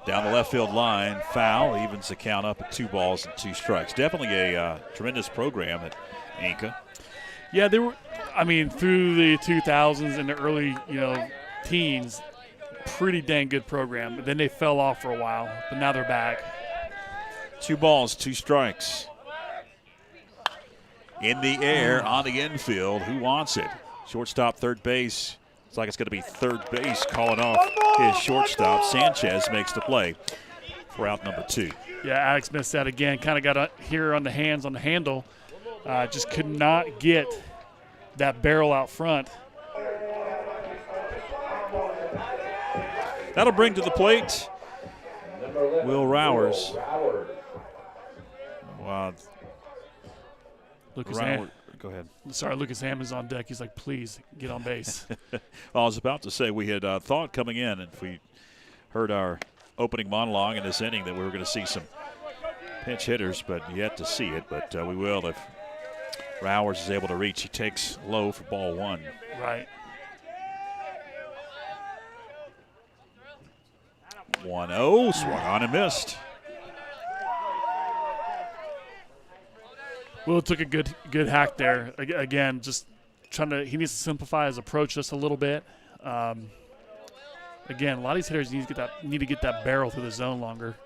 Down the left field line, foul, evens the count up at 2 balls and 2 strikes. Definitely a tremendous program at Inca. Yeah, they were, through the 2000s and the early, teens, pretty dang good program. But then they fell off for a while, but now they're back. 2 balls, 2 strikes. In the air, on the infield, who wants it? Shortstop, third base. It's like it's going to be third base calling off his shortstop. Sanchez makes the play for out number 2. Yeah, Alex missed that again. Kind of got here on the hands on the handle. Just could not get that barrel out front. That'll bring to the plate Will Rowers. Wow. Lucas Go ahead. Sorry, Lucas Hammond's on deck. He's like, please get on base. Well, I was about to say we had thought coming in, if we heard our opening monologue in this inning, that we were going to see some pinch hitters, but yet to see it. But we will if Rowers is able to reach. He takes low for ball 1. Right. 1-0, swung on and missed. Will took a good hack there. Again, just he needs to simplify his approach just a little bit. Again, a lot of these hitters need to get that barrel through the zone longer.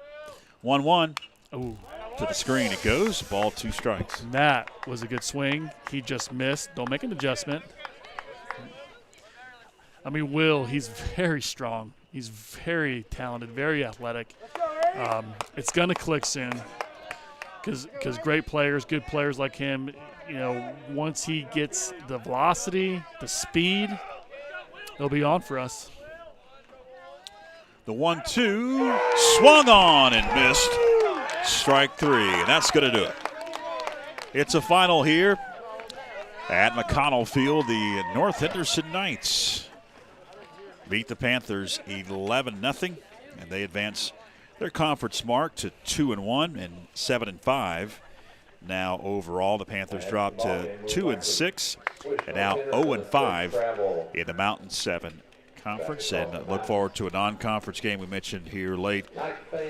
1-1. Ooh. To the screen it goes. Ball 2 strikes. And that was a good swing. He just missed. Don't make an adjustment. Will, he's very strong. He's very talented, very athletic. It's going to click soon. Because great players, good players like him, once he gets the velocity, the speed, he'll be on for us. The 1-2, swung on and missed. Strike 3, and that's going to do it. It's a final here at McConnell Field. The North Henderson Knights beat the Panthers 11-0, and they advance their conference mark to 2-1 and 7-5. Now overall, the Panthers dropped to 2-6 and now 0-5 in the Mountain 7 Conference. And look forward to a non-conference game we mentioned here late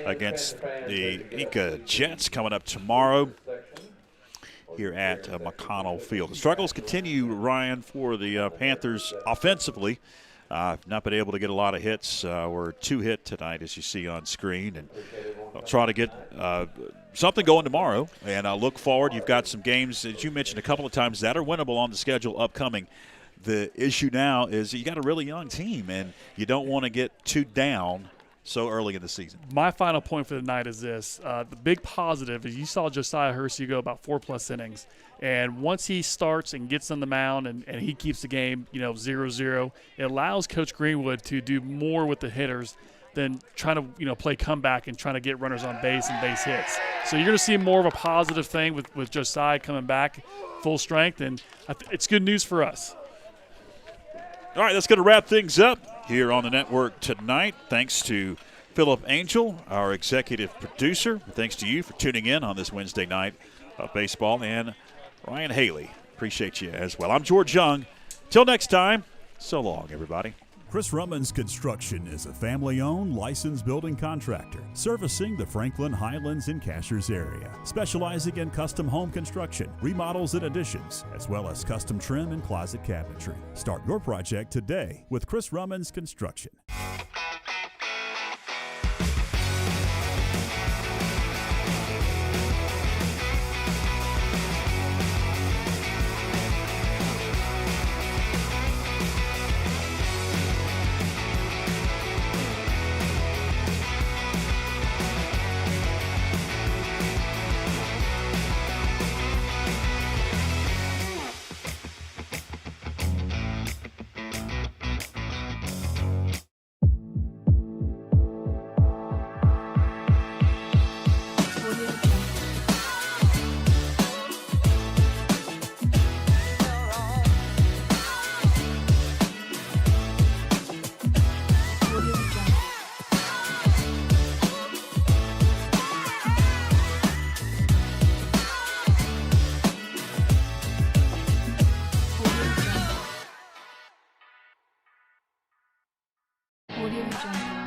against the Inca Jets coming up tomorrow here at McConnell Field. The struggles continue, Ryan, for the Panthers offensively. Not been able to get a lot of hits. We're 2 hit tonight, as you see on screen, and I'll try to get something going tomorrow. And I'll look forward. You've got some games, as you mentioned a couple of times, that are winnable on the schedule upcoming. The issue now is you got a really young team, and you don't want to get too down so early in the season. My final point for the night is this. The big positive is you saw Josiah Hersey go about 4+ innings. And once he starts and gets on the mound and he keeps the game, 0-0, it allows Coach Greenwood to do more with the hitters than trying to, play comeback and trying to get runners on base and base hits. So you're going to see more of a positive thing with Josiah coming back full strength, and it's good news for us. All right, that's going to wrap things up here on the network tonight. Thanks to Philip Angel, our executive producer. Thanks to you for tuning in on this Wednesday night of baseball. And Ryan Haley, appreciate you as well. I'm George Young. Till next time, so long, everybody. Chris Rummans Construction is a family-owned, licensed building contractor servicing the Franklin, Highlands, and Cashers area, specializing in custom home construction, remodels and additions, as well as custom trim and closet cabinetry. Start your project today with Chris Rummans Construction. Audio Jungle.